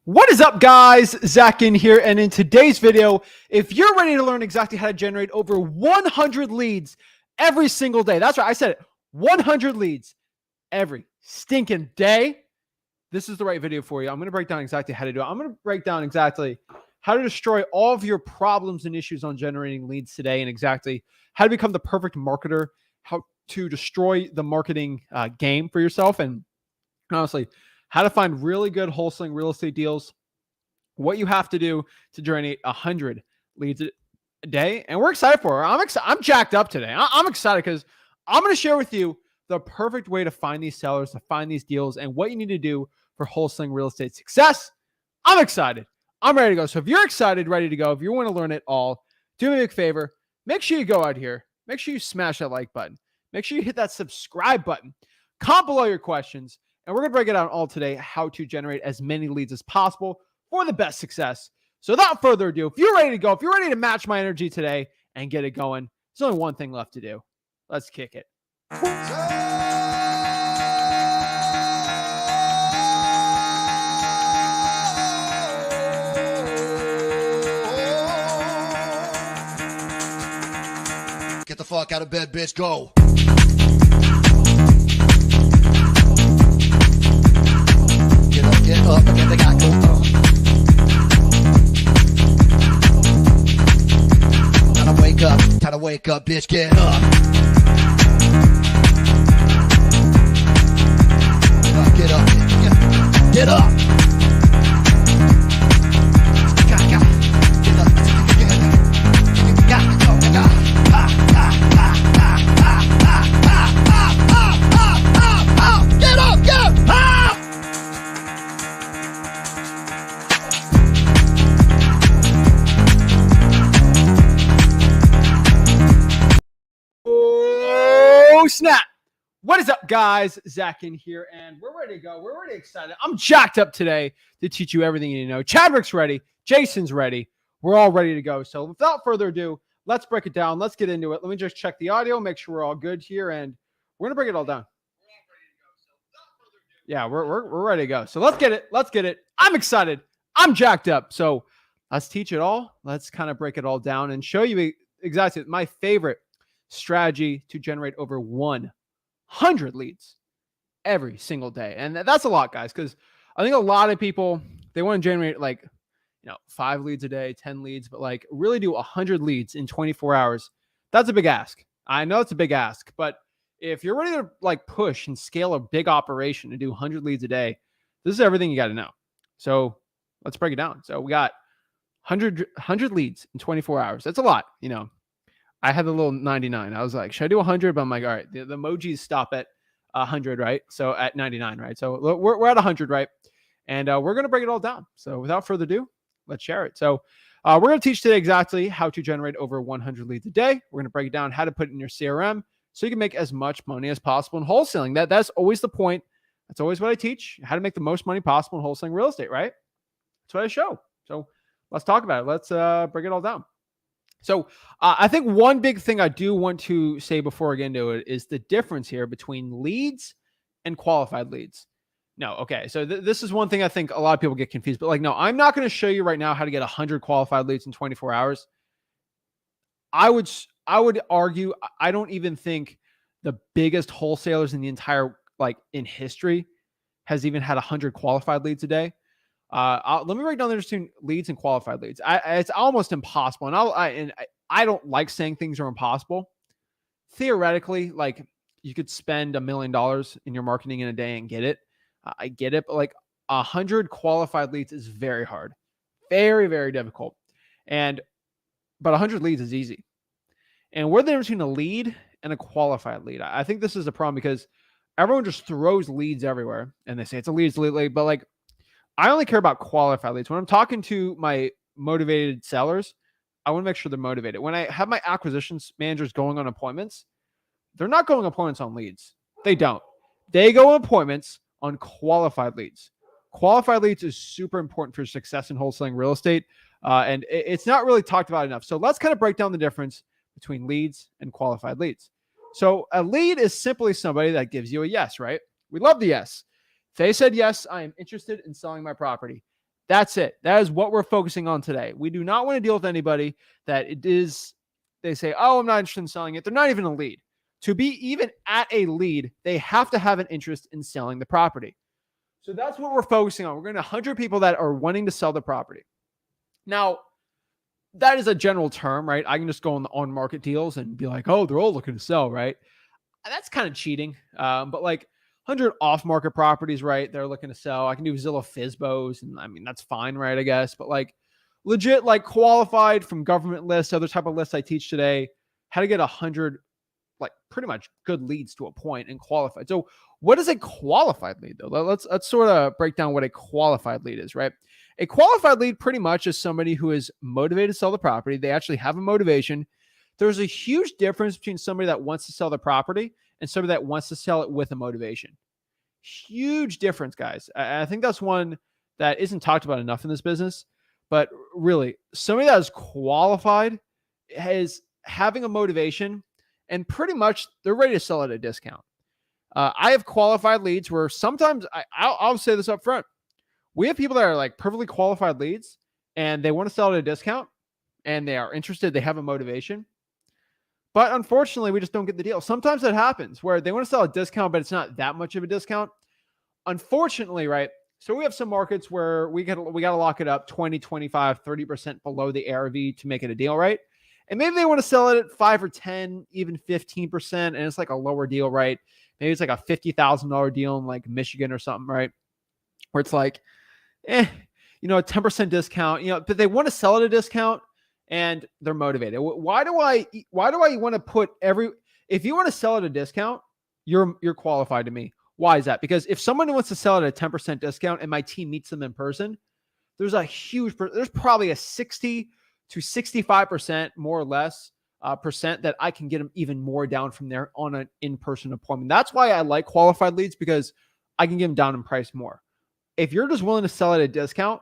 What is up, guys? Zach Ginn here, and in today's video, if you're ready to learn exactly how to generate over 100 leads every single day, that's right, I said it, 100 leads every stinking day, this is the right video for you. I'm going to break down exactly how to do it. I'm going to break down exactly how to destroy all of your problems and issues on generating leads today, and exactly how to become the perfect marketer, how to destroy the marketing game for yourself, and honestly, how to find really good wholesaling real estate deals, what you have to do to generate 100 leads a day. And we're excited for it. I'm jacked up today. I'm excited because I'm going to share with you the perfect way to find these sellers, to find these deals, and what you need to do for wholesaling real estate success. I'm excited. I'm ready to go. So if you're excited, ready to go, if you want to learn it all, do me a big favor. Make sure you go out here. Make sure you smash that like button. Make sure you hit that subscribe button. Comment below your questions. And we're going to break it down all today, how to generate as many leads as possible for the best success. So without further ado, if you're ready to go, if you're ready to match my energy today and get it going, there's only one thing left to do. Let's kick it. Get the fuck out of bed, bitch. Go. Get up, get the guy, go. Time to wake up, bitch, get up. Get up, get up. Snap. What is up, guys? Zach Ginn here, and we're ready to go. We're already excited. I'm jacked up today to teach you everything you need to know. Chadwick's ready. Jason's ready. We're all ready to go. So without further ado, let's break it down. Let's get into it. Let me just check the audio, make sure we're all good here, and we're going to break it all down. Yeah, we're ready to go. So let's get it. Let's get it. I'm excited. I'm jacked up. So let's teach it all. Let's kind of break it all down and show you exactly my favorite strategy to generate over 100 leads every single day. And that's a lot, guys, because I think a lot of people, they want to generate 5 leads a day, 10 leads, but really do 100 leads in 24 hours. That's a big ask. I know it's a big ask, but if you're ready to push and scale a big operation and do 100 leads a day, this is everything you got to know. So let's break it down. So we got 100 leads in 24 hours. That's a lot, I had the little 99. I was like, should I do 100? But I'm like, all right, the emojis stop at 100, right? So at 99, right? So we're at 100, right? And we're going to break it all down. So without further ado, let's share it. So we're going to teach today exactly how to generate over 100 leads a day. We're going to break down how to put it in your CRM so you can make as much money as possible in wholesaling. That's always the point. That's always what I teach, how to make the most money possible in wholesaling real estate, right? That's what I show. So let's talk about it. Let's break it all down. So I think one big thing I do want to say before I get into it is the difference here between leads and qualified leads. No, okay. So this is one thing I think a lot of people get confused, but no, I'm not going to show you right now how to get 100 qualified leads in 24 hours. I would argue, I don't even think the biggest wholesalers in the entire, in history has even had 100 qualified leads a day. Let me break down the difference between leads and qualified leads. It's almost impossible. And I don't like saying things are impossible. Theoretically, you could spend $1 million in your marketing in a day and get it. I get it. But 100 qualified leads is very hard, very, very difficult. But 100 leads is easy. And what's the difference between a lead and a qualified lead? I think this is a problem because everyone just throws leads everywhere and they say it's a lead, but I only care about qualified leads. When I'm talking to my motivated sellers, I want to make sure they're motivated. When I have my acquisitions managers going on appointments, they're not going appointments on leads. They don't. They go on appointments on qualified leads. Qualified leads is super important for success in wholesaling real estate. And it's not really talked about enough. So let's kind of break down the difference between leads and qualified leads. So a lead is simply somebody that gives you a yes, right? We love the yes. They said, yes, I am interested in selling my property. That's it. That is what we're focusing on today. We do not want to deal with anybody that it is, they say, oh, I'm not interested in selling it. They're not even a lead. To be even at a lead, they have to have an interest in selling the property. So that's what we're focusing on. We're going to 100 people that are wanting to sell the property. Now, that is a general term, right? I can just go on the on-market deals and be like, oh, they're all looking to sell, right? That's kind of cheating. But like 100 off-market properties, right? They're looking to sell. I can do Zillow Fizbos, and I mean, that's fine, right? I guess. But like legit, like qualified from government lists, other type of lists I teach today, how to get 100 like pretty much good leads to a point and qualified. So what is a qualified lead though? Let's sort of break down what a qualified lead is, right? A qualified lead pretty much is somebody who is motivated to sell the property. They actually have a motivation. There's a huge difference between somebody that wants to sell the property and somebody that wants to sell it with a motivation. Huge difference, guys. I think that's one that isn't talked about enough in this business, but really somebody that is qualified is having a motivation and pretty much they're ready to sell at a discount. I have qualified leads where sometimes I'll say this up front. We have people that are like perfectly qualified leads and they want to sell at a discount and they are interested. They have a motivation. But unfortunately, we just don't get the deal. Sometimes that happens where they want to sell a discount, but it's not that much of a discount. Unfortunately, right? So we have some markets where we got to lock it up 20, 25, 30% below the ARV to make it a deal, right? And maybe they want to sell it at 5 or 10, even 15%. And it's like a lower deal, right? Maybe it's like a $50,000 deal in like Michigan or something, right? Where it's like, a 10% discount, but they want to sell at a discount and they're motivated. Why do I want to put if you want to sell at a discount, you're qualified to me. Why is that? Because if someone wants to sell at a 10% discount and my team meets them in person, there's probably a 60 to 65% more or less percent that I can get them even more down from there on an in-person appointment. That's why I like qualified leads, because I can get them down in price more. If you're just willing to sell at a discount,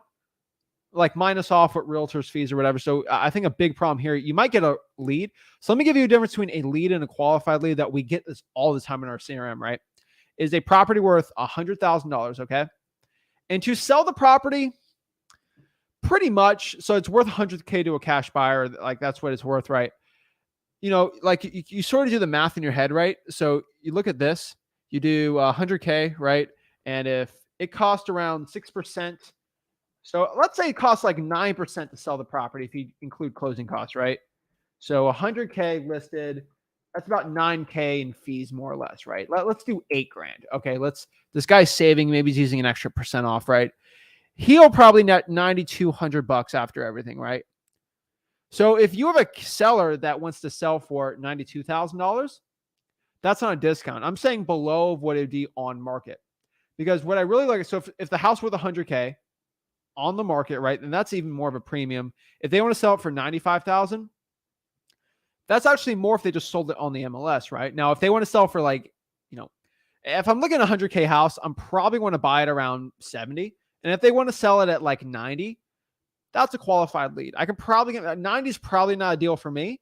like minus off what realtors fees or whatever. So I think a big problem here, you might get a lead. So let me give you a difference between a lead and a qualified lead that we get this all the time in our CRM, right? Is a property worth $100,000, okay? And to sell the property, pretty much, so it's worth $100K to a cash buyer. Like that's what it's worth, right? Like you sort of do the math in your head, right? So you look at this, you do $100K, right? And if it costs around 6%, so let's say it costs like 9% to sell the property if you include closing costs, right? So $100K listed, that's about $9K in fees, more or less, right? Let's do $8,000. Okay, this guy's saving, maybe he's using an extra percent off, right? He'll probably net $9,200 after everything, right? So if you have a seller that wants to sell for $92,000, that's not a discount. I'm saying below what it would be on market. Because what I really like, so if the house worth $100K on the market, right, then that's even more of a premium. If they want to sell it for $95,000, that's actually more if they just sold it on the MLS, right? Now, if they want to sell for like, if I'm looking at a $100K house, I'm probably going to buy it around 70. And if they want to sell it at like 90, that's a qualified lead. I can probably get 90 is probably not a deal for me,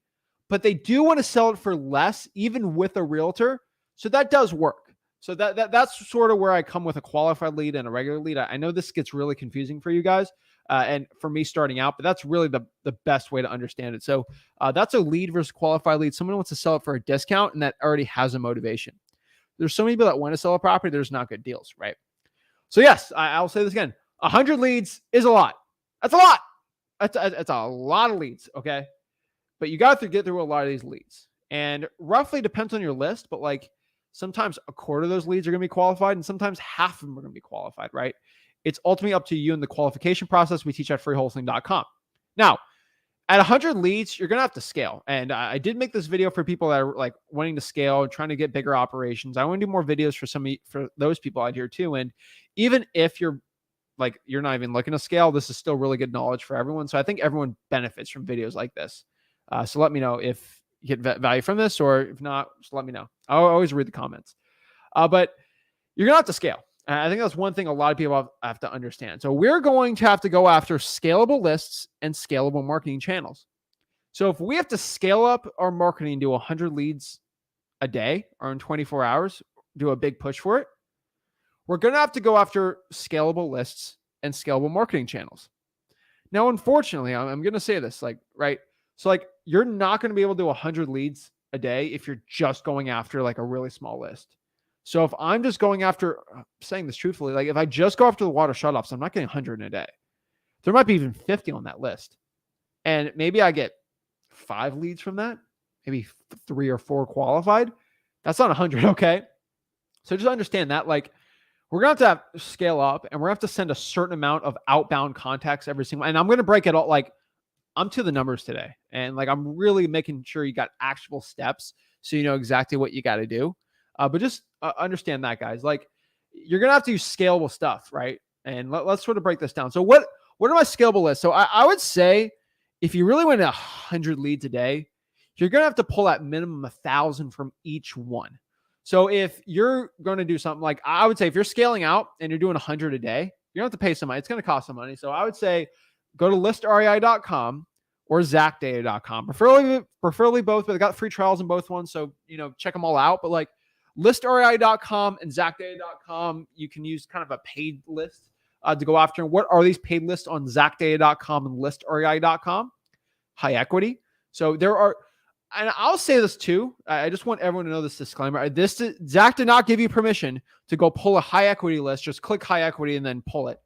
but they do want to sell it for less, even with a realtor. So that does work. So that's sort of where I come with a qualified lead and a regular lead. I know this gets really confusing for you guys and for me starting out, but that's really the best way to understand it. So that's a lead versus qualified lead. Someone wants to sell it for a discount and that already has a motivation. There's so many people that want to sell a property. There's not good deals, right? So yes, I'll say this again. 100 leads is a lot. That's a lot. That's a lot of leads, okay? But you got to get through a lot of these leads. And roughly depends on your list, but like sometimes a quarter of those leads are going to be qualified and sometimes half of them are going to be qualified, right? It's ultimately up to you in the qualification process we teach at freewholesaling.com. Now, at 100 leads, you're going to have to scale. And I did make this video for people that are like wanting to scale and trying to get bigger operations. I want to do more videos for those people out here too. And even if you're not even looking to scale, this is still really good knowledge for everyone. So I think everyone benefits from videos like this. So let me know if you get value from this, or if not, just let me know. I'll always read the comments. But you're going to have to scale. I think that's one thing a lot of people have to understand. So we're going to have to go after scalable lists and scalable marketing channels. So if we have to scale up our marketing to 100 leads a day or in 24 hours, do a big push for it, we're going to have to go after scalable lists and scalable marketing channels. Now, unfortunately, I'm going to say this, like, right. So like, you're not going to be able to do 100 leads a day if you're just going after like a really small list. So if I'm just going after, saying this truthfully, like if I just go after the water shutoffs, I'm not getting 100 in a day. There might be even 50 on that list. And maybe I get 5 leads from that, maybe 3 or 4 qualified. That's not 100. Okay. So just understand that, like, we're going to have to scale up, and we're going to have to send a certain amount of outbound contacts every single, and I'm going to break it all. Like, I'm to the numbers today, and like, I'm really making sure you got actual steps so you know exactly what you got to do. But just understand that, guys, like, you're going to have to use scalable stuff, right? And let's sort of break this down. So what are my scalable lists? So I would say if you really want 100 leads a day, you're going to have to pull at minimum 1,000 from each one. So if you're going to do something like, I would say if you're scaling out and you're doing 100 a day, you don't have to pay some money. It's going to cost some money. So I would say go to listrei.com or zachdata.com, preferably both, but I got free trials in both ones. So, check them all out. But like listrei.com and zachdata.com, you can use kind of a paid list to go after. And what are these paid lists on zachdata.com and listrei.com? High equity. So there are, and I'll say this too. I just want everyone to know this disclaimer. Zach did not give you permission to go pull a high equity list. Just click high equity and then pull it.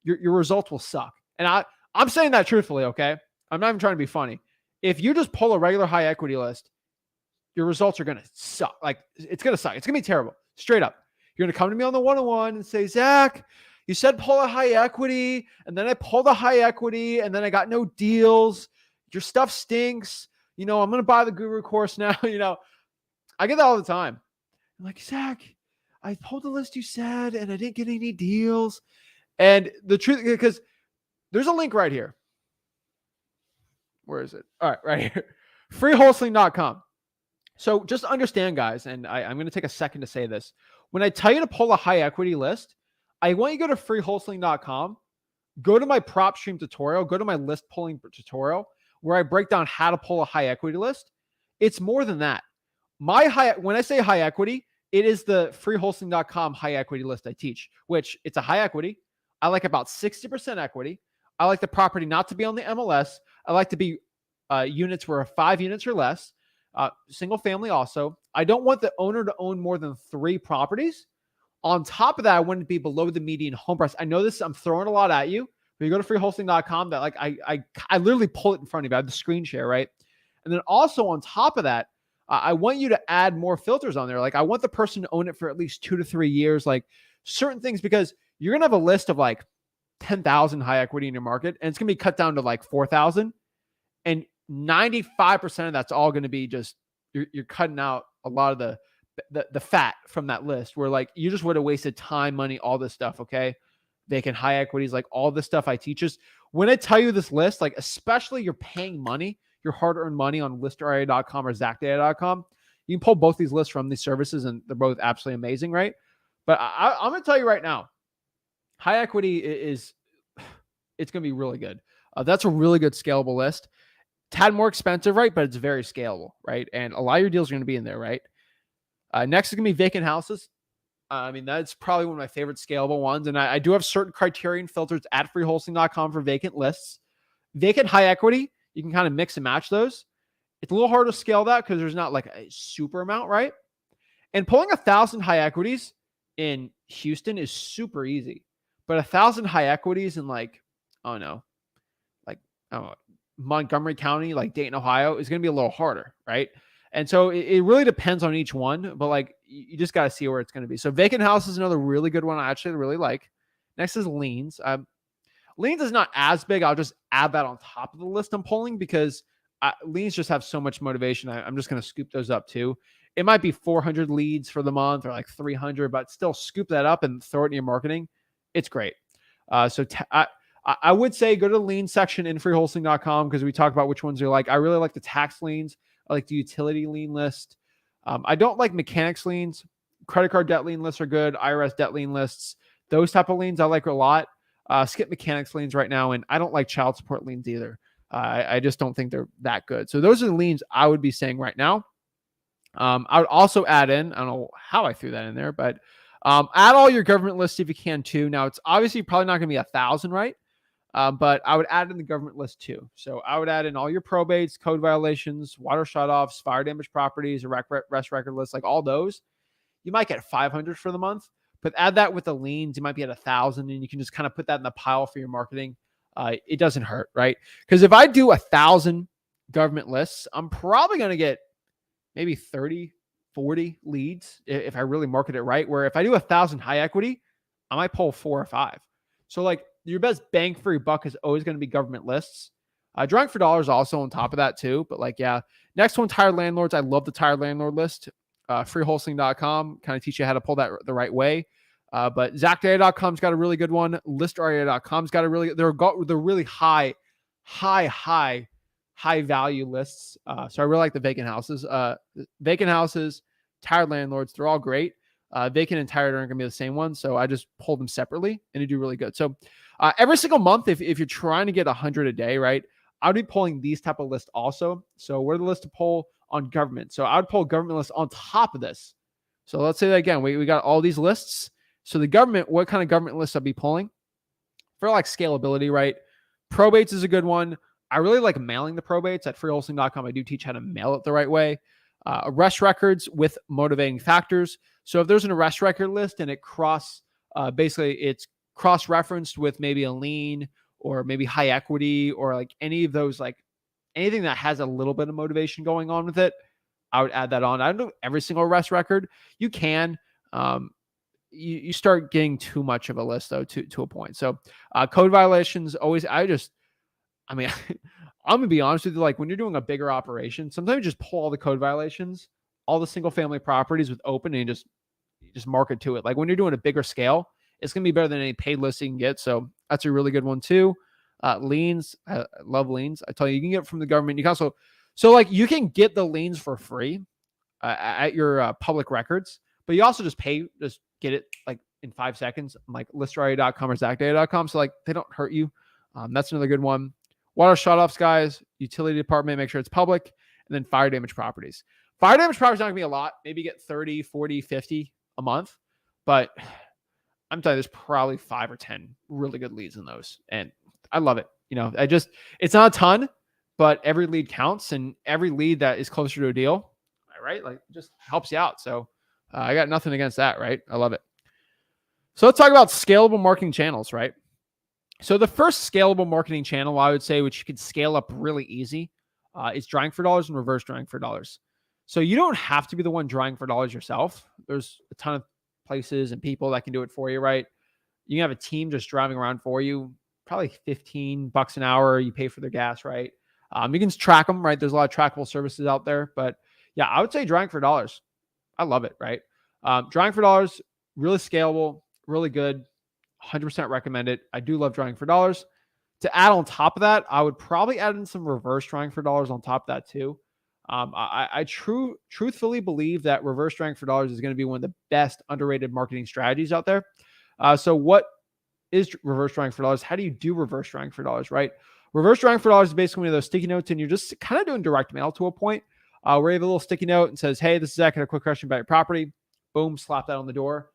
Your results will suck. And I'm saying that truthfully, okay? I'm not even trying to be funny. If you just pull a regular high equity list, your results are going to suck. Like, it's going to suck. It's going to be terrible. Straight up. You're going to come to me on the one-on-one and say, Zach, you said pull a high equity, and then I pulled a high equity, and then I got no deals. Your stuff stinks. I'm going to buy the guru course now. I get that all the time. I'm like, Zach, I pulled the list you said, and I didn't get any deals. And the truth, because there's a link right here. Where is it? All right, right here. Freewholesaling.com. So just understand, guys, and I'm going to take a second to say this. When I tell you to pull a high equity list, I want you to go to freewholesaling.com, go to my PropStream tutorial, go to my list pulling tutorial, where I break down how to pull a high equity list. It's more than that. When I say high equity, it is the freewholesaling.com high equity list I teach, which it's a high equity. I like about 60% equity. I like the property not to be on the MLS. I like to be units where 5 units or less, single family also. I don't want the owner to own more than 3 properties. On top of that, I want it to be below the median home price. I know this, I'm throwing a lot at you. But you go to freewholesaling.com, that like I literally pull it in front of you. I have the screen share, right? And then also on top of that, I want you to add more filters on there. Like, I want the person to own it for at least 2 to 3 years, like certain things, because you're going to have a list of like 10,000 high equity in your market, and it's going to be cut down to like 4,000. And 95% of that's all going to be just, you're cutting out a lot of the fat from that list, where like you just would have wasted time, money, all this stuff. Okay. Vacant high equities, like all this stuff I teach is when I tell you this list, like, especially you're paying money, your hard-earned money on listrei.com or zachdata.com. You can pull both these lists from these services, and they're both absolutely amazing, right? But I'm going to tell you right now, high equity it's going to be really good. That's a really good scalable list. Tad more expensive, right? But it's very scalable, right? And a lot of your deals are going to be in there, right? Next is going to be vacant houses. I mean, that's probably one of my favorite scalable ones. And I do have certain criterion filters at freewholesaling.com for vacant lists. Vacant high equity, you can kind of mix and match those. It's a little hard to scale that because there's not like a super amount, right? And pulling 1,000 high equities in Houston is super easy. But 1,000 high equities in like, Montgomery County, like Dayton, Ohio, is going to be a little harder, right? And so it really depends on each one, but like you just got to see where it's going to be. So vacant house is another really good one I actually really like. Next is liens. Liens is not as big. I'll just add that on top of the list I'm pulling because liens just have so much motivation. I'm just going to scoop those up too. It might be 400 leads for the month or like 300, but still scoop that up and throw it in your marketing. It's great. I would say go to the lien section in freewholesaling.com because we talk about which ones you like. I really like the tax liens. I like the utility lien list. I don't like mechanics liens. Credit card debt lien lists are good. IRS debt lien lists. Those type of liens I like a lot. Skip mechanics liens right now, and I don't like child support liens either. I just don't think they're that good. So those are the liens I would be saying right now. I would also add in, I don't know how I threw that in there, but Add all your government lists if you can too. Now, it's obviously probably not going to be 1,000, right? But I would add in the government list too. So I would add in all your probates, code violations, water shutoffs, fire damage properties, arrest record lists, like all those. You might get 500 for the month, but add that with the liens, you might be at 1,000, and you can just kind of put that in the pile for your marketing. It doesn't hurt, right? Because if I do 1,000 government lists, I'm probably going to get maybe 30, 40 leads if I really market it right. Where if I do 1,000 high equity, I might pull 4 or 5. So like your best bang for your buck is always going to be government lists. Drawing for dollars also on top of that too. But like, yeah, next one, tired landlords. I love the tired landlord list. Freewholesaling.com kind of teach you how to pull that the right way. But ZachGinn.com's got a really good one. ListRA.com's got a really, they're really high value lists. So I really like the vacant houses. Vacant houses, tired landlords, they're all great. Vacant and tired aren't going to be the same one. So I just pull them separately and they do really good. So every single month, if you're trying to get 100 a day, right, I would be pulling these type of lists also. So we're the list to pull on government. So I would pull government lists on top of this. So let's say that again, we got all these lists. So the government, what kind of government lists I'd be pulling? For like scalability, right? Probates is a good one. I really like mailing the probates at freewholesaling.com. I do teach how to mail it the right way. Arrest records with motivating factors. So if there's an arrest record list and it basically it's cross-referenced with maybe a lien or maybe high equity or like any of those, like anything that has a little bit of motivation going on with it, I would add that on. I don't know every single arrest record. You can. You start getting too much of a list though to a point. So code violations always. I'm gonna be honest with you. Like when you're doing a bigger operation, sometimes you just pull all the code violations, all the single family properties with open, and you just market to it. Like when you're doing a bigger scale, it's gonna be better than any paid list you can get. So that's a really good one too. Liens, I love liens. I tell you, you can get it from the government. You can also, so like you can get the liens for free at your public records, but you also just get it like in 5 seconds, like listraria.com or zachdata.com. So like they don't hurt you. That's another good one. Water shutoffs, guys, utility department, make sure it's public, and then fire damage properties. Fire damage properties not gonna be a lot. Maybe you get 30, 40, 50 a month, but I'm telling you, there's probably 5 or 10 really good leads in those. And I love it. You know, it's not a ton, but every lead counts, and every lead that is closer to a deal, right? Like just helps you out. So I got nothing against that, right? I love it. So let's talk about scalable marketing channels, right? So the first scalable marketing channel, I would say, which you could scale up really easy, is drawing for dollars and reverse drawing for dollars. So you don't have to be the one drawing for dollars yourself. There's a ton of places and people that can do it for you, right? You can have a team just driving around for you, probably $15 an hour. You pay for their gas, right? You can track them, right? There's a lot of trackable services out there, but yeah, I would say drawing for dollars. I love it, right? Drawing for dollars, really scalable, really good. 100% recommend it. I do love drawing for dollars. To add on top of that, I would probably add in some reverse drawing for dollars on top of that too. I truthfully believe that reverse drawing for dollars is going to be one of the best underrated marketing strategies out there. So what is reverse drawing for dollars? How do you do reverse drawing for dollars, right? Reverse drawing for dollars is basically one of those sticky notes, and you're just kind of doing direct mail to a point where you have a little sticky note and says, hey, this is Zach, I had a quick question about your property. Boom, slap that on the door.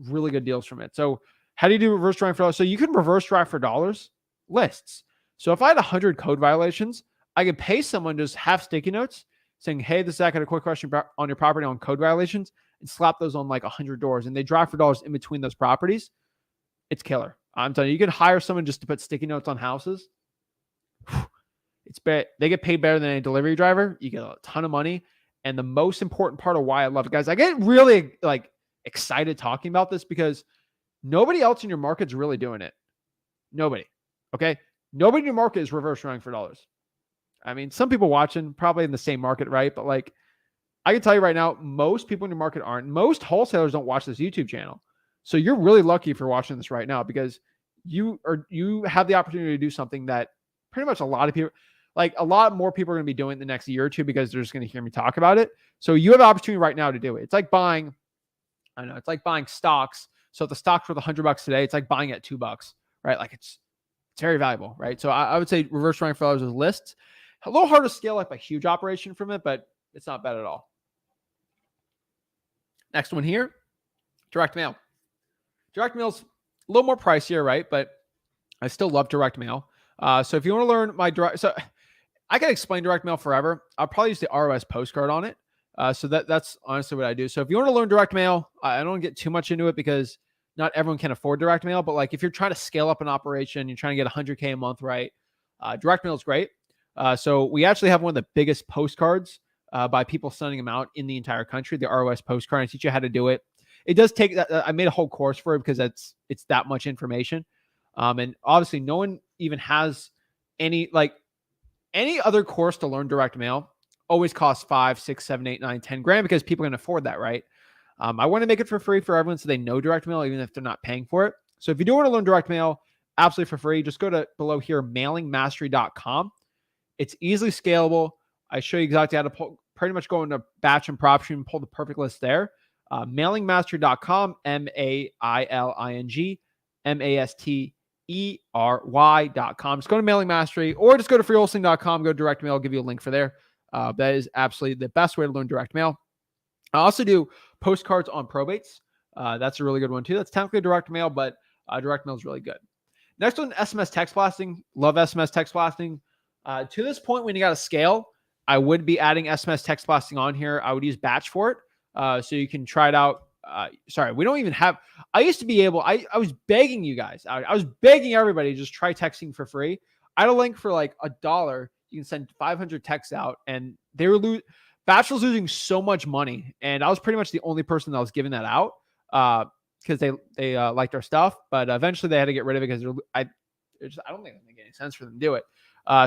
Really good deals from it. So how do you do reverse drawing for dollars? So you can reverse draw for dollars lists. So if I had 100 code violations, I could pay someone just half sticky notes saying, hey, this is Zach, I had a quick question on your property on code violations, and slap those on like 100 doors, and they draw for dollars in between those properties. It's killer. I'm telling you, you can hire someone just to put sticky notes on houses. They get paid better than a delivery driver. You get a ton of money. And the most important part of why I love it, guys, I get really like excited talking about this because nobody else in your market's really doing it. Nobody. Okay. Nobody in your market is reverse drawing for dollars. I mean, some people watching probably in the same market, right? But like, I can tell you right now, most people in your market aren't. Most wholesalers don't watch this YouTube channel. So you're really lucky if you're watching this right now because you have the opportunity to do something that pretty much a lot of people, like a lot more people are going to be doing the next year or two because they're just going to hear me talk about it. So you have an opportunity right now to do it. It's like buying, I don't know, it's like buying stocks. So if the stock's worth $100 today, it's like buying it at $2, right? Like it's very valuable, right? So I would say reverse drawing for dollars is lists. A little hard to scale up a huge operation from it, but it's not bad at all. Next one here, direct mail. Direct mail's a little more pricier, right? But I still love direct mail. So if you want to learn my direct, so I can explain direct mail forever. I'll probably use the ROS postcard on it. So that's honestly what I do. So if you want to learn direct mail, I don't get too much into it because not everyone can afford direct mail. But like if you're trying to scale up an operation, you're trying to get 100K a month, right? Direct mail is great. So we actually have one of the biggest postcards by people sending them out in the entire country, the ROS postcard. I teach you how to do it. It does take that. I made a whole course for it because it's that much information. And obviously no one even has any other course to learn direct mail always costs 5, 6, 7, 8, 9, 10 grand because people can afford that, right? I want to make it for free for everyone so they know direct mail, even if they're not paying for it. So if you do want to learn direct mail absolutely for free, just go to below here, mailingmastery.com. It's easily scalable. I show you exactly how to pretty much go into batch and PropStream and pull the perfect list there. Mailingmastery.com, mailingmastery.com. Just go to Mailing Mastery or just go to freewholesaling.com, go to direct mail, I'll give you a link for there. That is absolutely the best way to learn direct mail. I also do postcards on probates. That's a really good one too. That's technically direct mail, but direct mail is really good. Next one, SMS text blasting. Love SMS text blasting. To this point, when you got to scale, I would be adding SMS text blasting on here. I would use batch for it. So you can try it out. Sorry, we don't even have, I used to be able, I was begging you guys. I was begging everybody to just try texting for free. I had a link for like $1. You can send 500 texts out and they were Batch was losing so much money. And I was pretty much the only person that was giving that out because they liked our stuff. But eventually they had to get rid of it because I don't think it makes any sense for them to do it.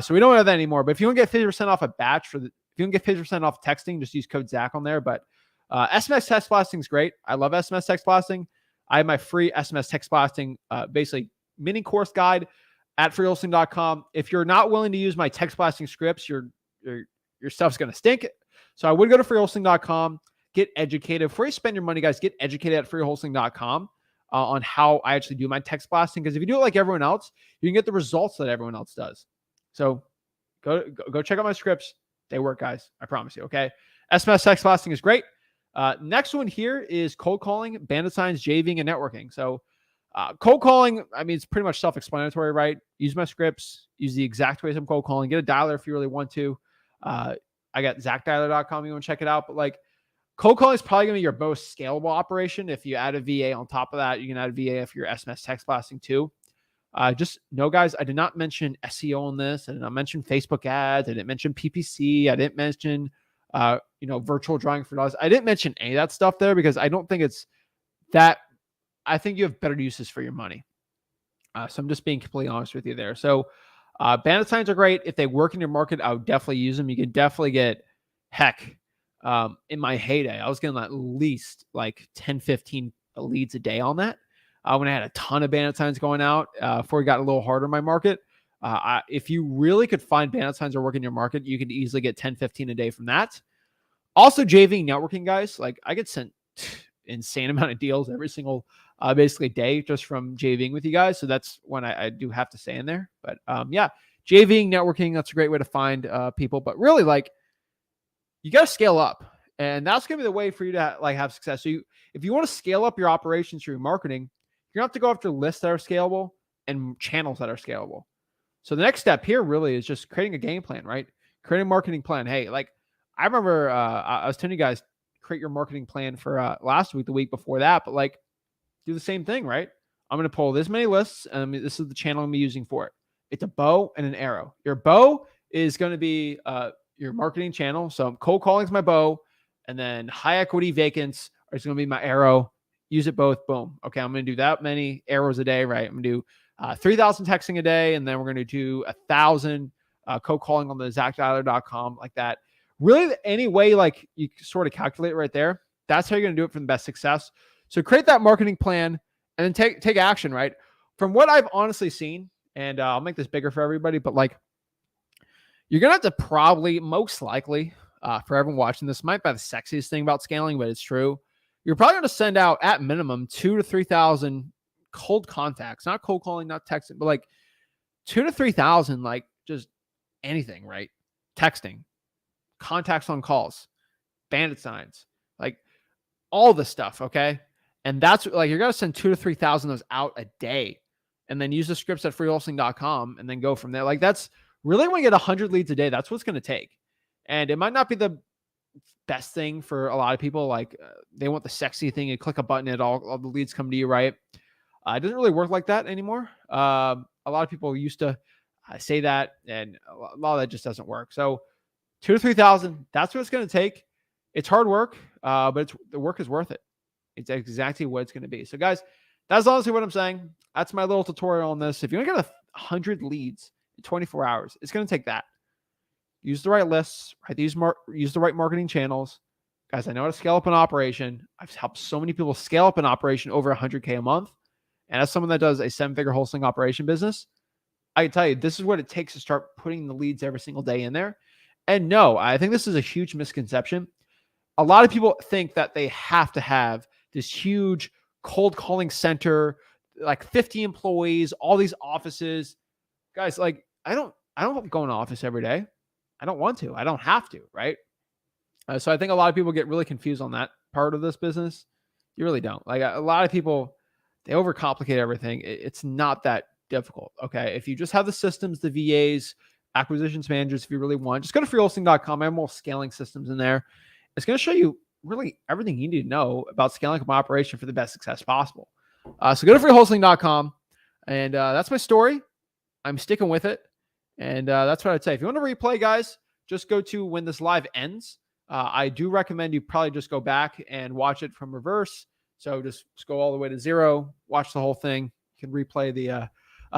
So we don't have that anymore. But if you want to get 50% off a batch if you want to get 50% off texting, just use code Zach on there. But SMS text blasting is great. I love SMS text blasting. I have my free SMS text blasting, basically mini course guide at freewholesaling.com. If you're not willing to use my text blasting scripts, your stuff's going to stink. So I would go to freewholesaling.com, get educated. Before you spend your money, guys, get educated at freewholesaling.com on how I actually do my text blasting. Because if you do it like everyone else, you can get the results that everyone else does. So go check out my scripts. They work, guys. I promise you. Okay. SMS text blasting is great. Next one here is cold calling, bandit signs, JVing, and networking. So cold calling, I mean, it's pretty much self-explanatory, right? Use my scripts, use the exact ways I'm cold calling, get a dialer if you really want to. I got zachdialer.com. You want to check it out. But like cold calling is probably going to be your most scalable operation. If you add a VA on top of that, you can add a VA if you're SMS text blasting too. Just know, guys, I did not mention SEO on this. I did not mention Facebook ads. I didn't mention PPC. I didn't mention virtual drawing for dollars. I didn't mention any of that stuff there because I don't think it's that. I think you have better uses for your money. So I'm just being completely honest with you there. So bandit signs are great. If they work in your market, I would definitely use them. You can definitely get, in my heyday, I was getting at least like 10, 15 leads a day on that. When I had a ton of bandit signs going out before it got a little harder in my market. If you really could find bandit signs that work in your market, you could easily get 10, 15 a day from that. Also, JV networking, guys. Like I get sent insane amount of deals every single basically day just from JVing with you guys. So that's when I do have to stay in there. But yeah, JVing networking, that's a great way to find people. But really, like, you got to scale up. And that's going to be the way for you to have success. So if you want to scale up your operations through marketing, you're going to have to go after lists that are scalable and channels that are scalable. So the next step here really is just creating a game plan, right? Creating a marketing plan. Hey, like I remember I was telling you guys, create your marketing plan for last week, the week before that, but like do the same thing, right? I'm going to pull this many lists and this is the channel I'm using for it. It's a bow and an arrow. Your bow is going to be your marketing channel. So cold calling is my bow, and then high equity vacants is going to be my arrow. Use it both. Boom. Okay. I'm going to do that many arrows a day, right? I'm going to do 3,000 texting a day. And then we're going to do 1,000 cold calling on the zachdialer.com like that. Really any way, like you sort of calculate right there. That's how you're going to do it for the best success. So create that marketing plan and then take action, right? From what I've honestly seen, and I'll make this bigger for everybody, but like you're going to have to probably most likely for everyone watching this, might be the sexiest thing about scaling, but it's true. You're probably going to send out at minimum 2,000 to 3,000 cold contacts, not cold calling, not texting, but like 2,000 to 3,000, like just anything, right? Texting, contacts on calls, bandit signs, like all this stuff. Okay. And that's like, you're going to send 2,000 to 3,000 of those out a day, and then use the scripts at freewholesaling.com and then go from there. Like, that's really, when you get 100 leads a day, that's what's going to take. And it might not be the best thing for a lot of people. Like, they want the sexy thing. You click a button, all the leads come to you, right? It doesn't really work like that anymore. A lot of people used to say that, and a lot of that just doesn't work. So 2,000 to 3,000, that's what it's going to take. It's hard work, but the work is worth it. It's exactly what it's going to be. So guys, that's honestly what I'm saying. That's my little tutorial on this. If you want to get 100 leads in 24 hours, it's going to take that. Use the right lists, right? Use the right marketing channels. Guys, I know how to scale up an operation. I've helped so many people scale up an operation over 100K a month. And as someone that does a 7-figure wholesaling operation business, I can tell you, this is what it takes to start putting the leads every single day in there. And no, I think this is a huge misconception. A lot of people think that they have to have this huge cold calling center, like 50 employees, all these offices. Guys, like, I don't go in an office every day. I don't want to. I don't have to, right? So I think a lot of people get really confused on that part of this business. You really don't. Like, a lot of people, they overcomplicate everything. It's not that difficult. Okay. If you just have the systems, the VAs, acquisitions managers, if you really want, just go to freewholesaling.com. I have more scaling systems in there. It's going to show you really everything you need to know about scaling up an operation for the best success possible. So go to freewholesaling.com, and that's my story. I'm sticking with it. And that's what I'd say. If you want to replay, guys, just go to when this live ends. I do recommend you probably just go back and watch it from reverse. So just go all the way to 0, watch the whole thing. You can replay the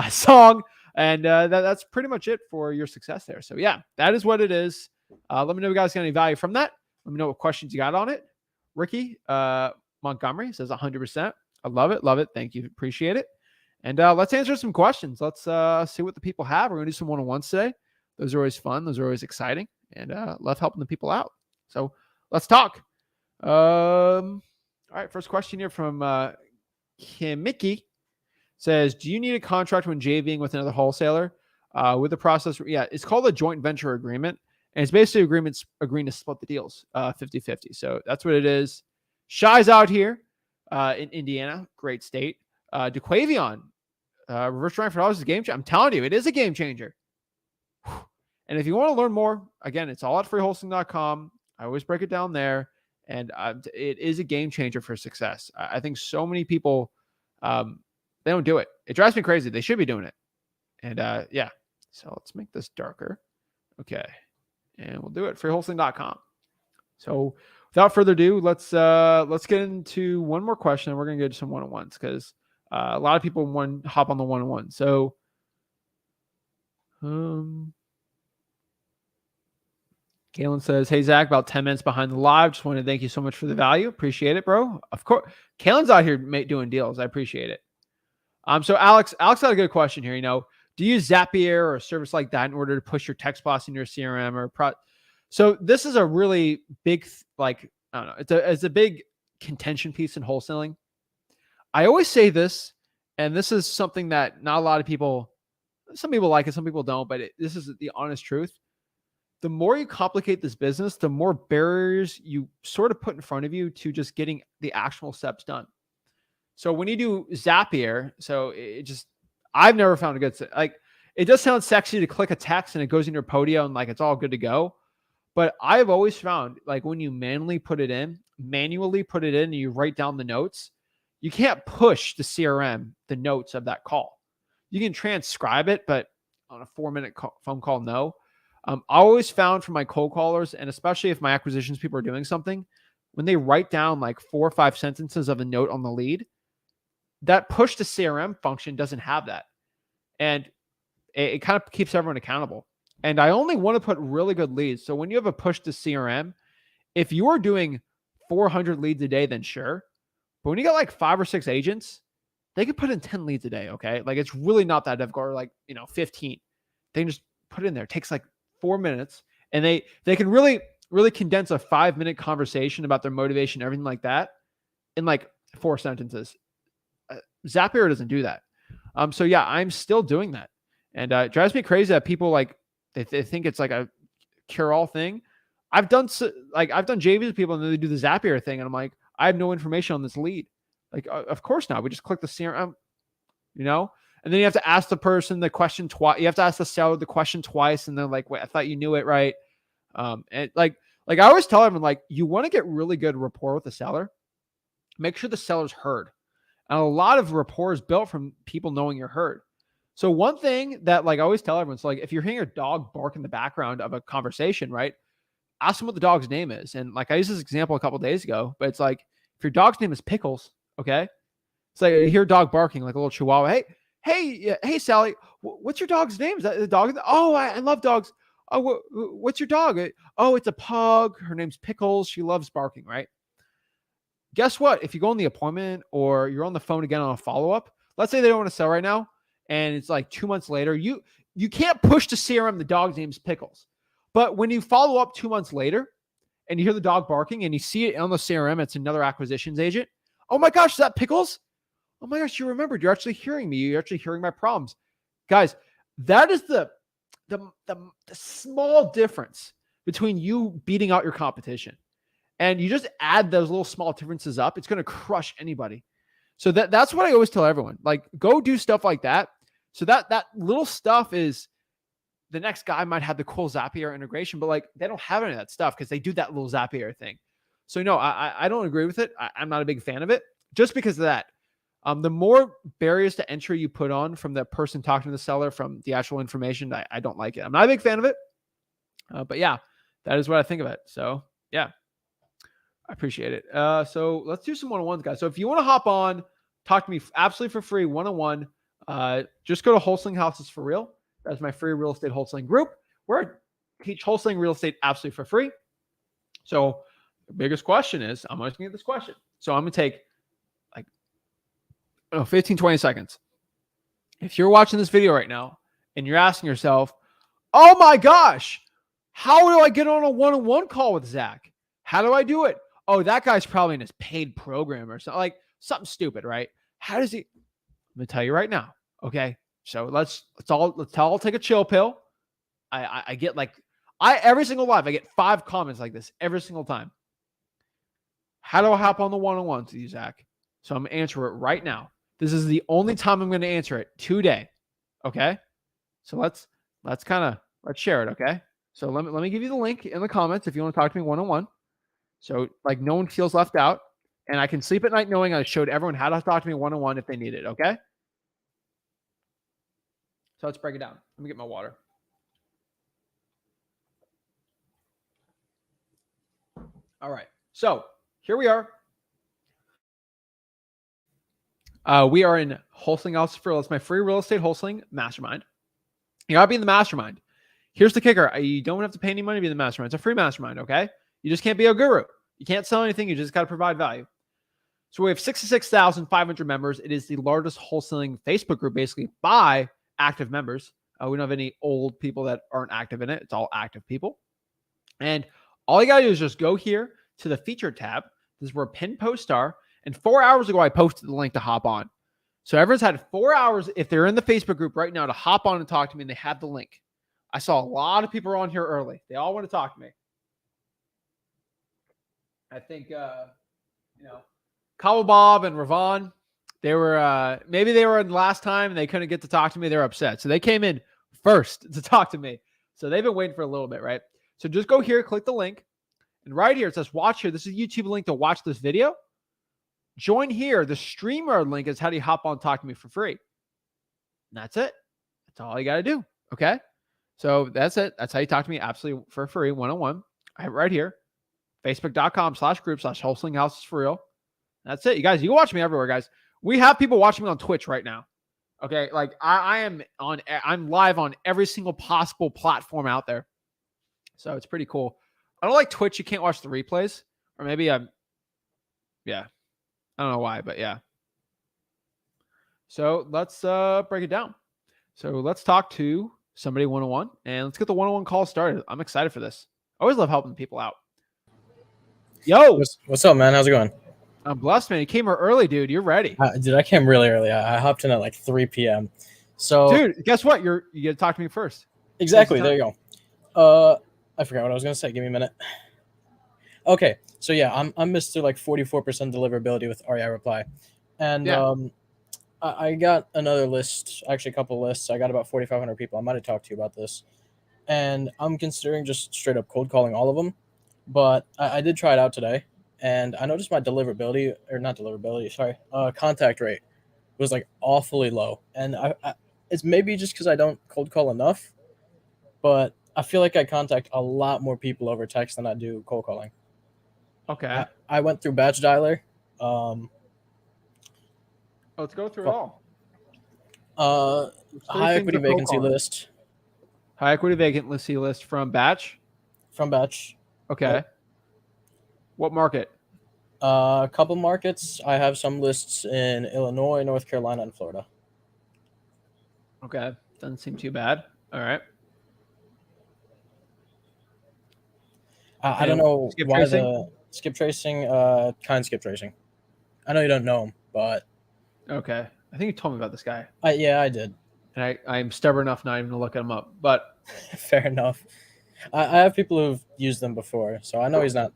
song, and that's pretty much it for your success there. So yeah, that is what it is. Let me know if you guys got any value from that. Let me know what questions you got on it. Ricky Montgomery says 100%. I love it. Love it. Thank you. Appreciate it. And let's answer some questions. Let's see what the people have. We're going to do some one-on-ones today. Those are always fun. Those are always exciting. And love helping the people out. So let's talk. All right, first question here from Kimiki says, do you need a contract when JVing with another wholesaler? With the process, yeah, it's called a joint venture agreement, and it's basically agreeing to split the deals 50-50. So that's what it is. Shy's out here in Indiana, great state. DeQuavion, reverse trying for dollars is a game changer. I'm telling you, it is a game changer. And if you want to learn more, again, it's all at freewholesaling.com. I always break it down there. And it is a game changer for success. I think so many people, they don't do it. It drives me crazy. They should be doing it. And yeah, so let's make this darker. Okay. And we'll do it. freewholesaling.com. So without further ado, let's get into one more question. And we're going to get to some one-on-ones because a lot of people want to hop on the one-on-one. So, Galen says, hey, Zach, about 10 minutes behind the live. Just want to thank you so much for the value. Appreciate it, bro. Of course. Galen's out here doing deals. I appreciate it. So Alex had a good question here. Do you use Zapier or a service like that in order to push your text blast in your CRM or So this is a really big, I don't know. It's a big contention piece in wholesaling. I always say this, and this is something that not a lot of people, some people like it, some people don't, but this is the honest truth. The more you complicate this business, the more barriers you sort of put in front of you to just getting the actual steps done. So when you do Zapier, I've never found a good, it does sound sexy to click a text and it goes in your Podio and it's all good to go. But I've always found when you manually put it in and you write down the notes, you can't push the CRM, the notes of that call. You can transcribe it, but on a 4-minute phone call, no. I always found from my cold callers, and especially if my acquisitions people are doing something, when they write down 4 or 5 sentences of a note on the lead, that push to CRM function doesn't have that. And it kind of keeps everyone accountable. And I only want to put really good leads. So when you have a push to CRM, if you are doing 400 leads a day, then sure. But when you got 5 or 6 agents, they can put in 10 leads a day. Okay. It's really not that difficult, or 15. They can just put it in there. It takes 4 minutes, and they can really, really condense a 5-minute conversation about their motivation, everything like that, in 4 sentences. Zapier doesn't do that. So yeah, I'm still doing that. And it drives me crazy that people they think it's a cure-all thing. I've done JVs with people and then they do the Zapier thing. And I'm I have no information on this lead. Like, of course not. We just click the CRM, you know? And then you have to ask the person the question twice. You have to ask the seller the question twice. And they're like, wait, I thought you knew it, right? And like I always tell everyone, like, you want to get really good rapport with the seller. Make sure the seller's heard. And a lot of rapport is built from people knowing you're heard. So one thing that like I always tell everyone is like, if you're hearing a dog bark in the background of a conversation, right? Ask them what the dog's name is. And like I used this example a couple of days ago, but it's like, if your dog's name is Pickles, okay? It's like you hear a dog barking like a little chihuahua. Hey, Sally, what's your dog's name? Is that the dog? Oh, I love dogs. Oh, what's your dog? Oh, it's a pug. Her name's Pickles. She loves barking, right? Guess what? If you go on the appointment or you're on the phone again on a follow-up, let's say they don't want to sell right now, and it's like 2 months later, you can't push to CRM the dog's name's Pickles. But when you follow up 2 months later and you hear the dog barking and you see it on the CRM, it's another acquisitions agent. Oh my gosh, is that Pickles? Oh my gosh, you remembered. You're actually hearing me. You're actually hearing my problems. Guys, that is the small difference between you beating out your competition. And you just add those little small differences up. It's going to crush anybody. So that's what I always tell everyone. Like, go do stuff like that. So that little stuff is, the next guy might have the cool Zapier integration, but like they don't have any of that stuff because they do that little Zapier thing. So no, I don't agree with it. I'm not a big fan of it just because of that. The more barriers to entry you put on from the person talking to the seller, from the actual information, I don't like it. I'm not a big fan of it. But yeah, that is what I think of it. So yeah, I appreciate it. So let's do some one-on-ones, guys. So if you want to hop on, talk to me absolutely for free, one-on-one, just go to Wholesaling Houses for Real. That's my free real estate wholesaling group where I teach wholesaling real estate absolutely for free. So the biggest question is, I'm asking you this question. So I'm going to take like 15, 20 seconds. If you're watching this video right now and you're asking yourself, oh my gosh, how do I get on a one-on-one call with Zach? How do I do it? Oh, that guy's probably in his paid program or something, like something stupid, right? How does he? I'm going to tell you right now. Okay. So let's all take a chill pill. I get like, every single live, I get 5 comments like this every single time. How do I hop on the one-on-one to you, Zach? So I'm going to answer it right now. This is the only time I'm going to answer it today. Okay. So let's share it. Okay. So let me give you the link in the comments if you want to talk to me one-on-one. So like no one feels left out, and I can sleep at night knowing I showed everyone how to talk to me one-on-one if they need it. Okay. So let's break it down. Let me get my water. All right. So here we are. We are in Wholesaling House for Real. It's my free real estate wholesaling mastermind. You gotta be in the mastermind. Here's the kicker. You don't have to pay any money to be in the mastermind. It's a free mastermind, okay? You just can't be a guru. You can't sell anything. You just got to provide value. So we have 66,500 members. It is the largest wholesaling Facebook group, basically, by active members. We don't have any old people that aren't active in it. It's all active people. And all you got to do is just go here to the featured tab. This is where pin posts are. And 4 hours ago, I posted the link to hop on. So everyone's had 4 hours, if they're in the Facebook group right now, to hop on and talk to me, and they have the link. I saw a lot of people on here early. They all want to talk to me. I think, Cowell Bob and Ravon, they were, maybe they were in last time and they couldn't get to talk to me. They're upset. So they came in first to talk to me. So they've been waiting for a little bit, right? So just go here, click the link. And right here, it says watch here. This is a YouTube link to watch this video. Join here. The streamer link is how do you hop on and talk to me for free. And that's it. That's all you got to do. Okay. So that's it. That's how you talk to me absolutely for free, one-on-one. I have it right here. Facebook.com/group/wholesaling houses for real. That's it. You guys, you can watch me everywhere, guys. We have people watching me on Twitch right now. Okay. Like I'm live on every single possible platform out there. So it's pretty cool. I don't like Twitch. You can't watch the replays, or maybe yeah. I don't know why, but yeah. So let's break it down. So let's talk to somebody one-on-one, and let's get the one-on-one call started. I'm excited for this. I always love helping people out. Yo, what's up, man? How's it going? I'm blessed, man. You came here early, dude. You're ready. Dude, I came really early. I hopped in at like 3 p.m. So, dude, guess what? You got to talk to me first. Exactly. There you go. I forgot what I was gonna say. Give me a minute. Okay. So yeah, I'm Mr. like 44% deliverability with REI Reply. And Yeah. I got another list, actually a couple lists. I got about 4,500 people. I might have talked to you about this, and I'm considering just straight up cold calling all of them. But I did try it out today, and I noticed my deliverability, or not deliverability, sorry, contact rate was like awfully low. And it's maybe just because I don't cold call enough, but I feel like I contact a lot more people over text than I do cold calling. Okay. I went through batch dialer. Um, Let's go through it all. Three high things equity of cold vacancy calling. list High equity vacancy list from Batch. from batch. Okay. Yep. What market? A couple markets. I have some lists in Illinois, North Carolina, and Florida. Okay. Doesn't seem too bad. All right. I don't And know skip why tracing? the skip tracing, kind of skip tracing. I know you don't know him, but Okay. I think you told me about this guy. yeah, I did. And I'm stubborn enough not even to look him up. But Fair enough. I have people who've used them before, so I know he's not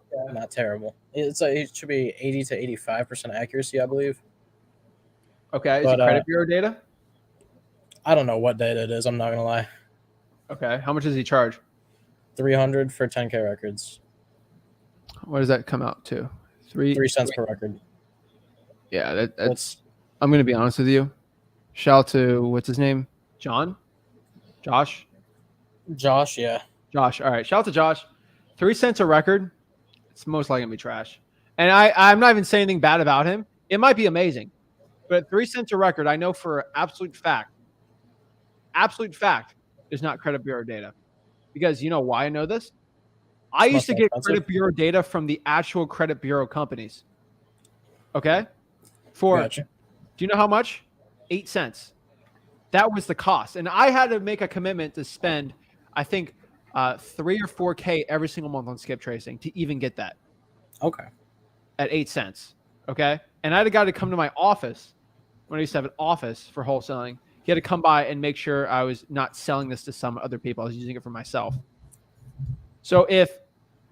terrible. It's like it should be 80 to 85% accuracy, I believe. okay. Is he But credit bureau data? I don't know what data it is. I'm not gonna lie. Okay. How much does he charge? 300 for 10K records. What does that come out to? 3 cents per record. Yeah, that's. I'm gonna be honest with you. Shout out to what's his name? John? Josh? Josh, yeah. Josh. All right. Shout out to Josh. 3 cents a record. It's most likely gonna be trash. And I'm not even saying anything bad about him. It might be amazing. But 3 cents a record, I know for absolute fact, is not credit bureau data. Because you know why I know this? I used to get credit bureau data from the actual credit bureau companies. Okay? Gotcha. Do you know how much? 8 cents. That was the cost. And I had to make a commitment to spend, I think, 3 or 4K every single month on skip tracing to even get that. Okay. At 8 cents. Okay? And I had a guy to come to my office when I used to have an office for wholesaling. He had to come by and make sure I was not selling this to some other people. I was using it for myself. So if,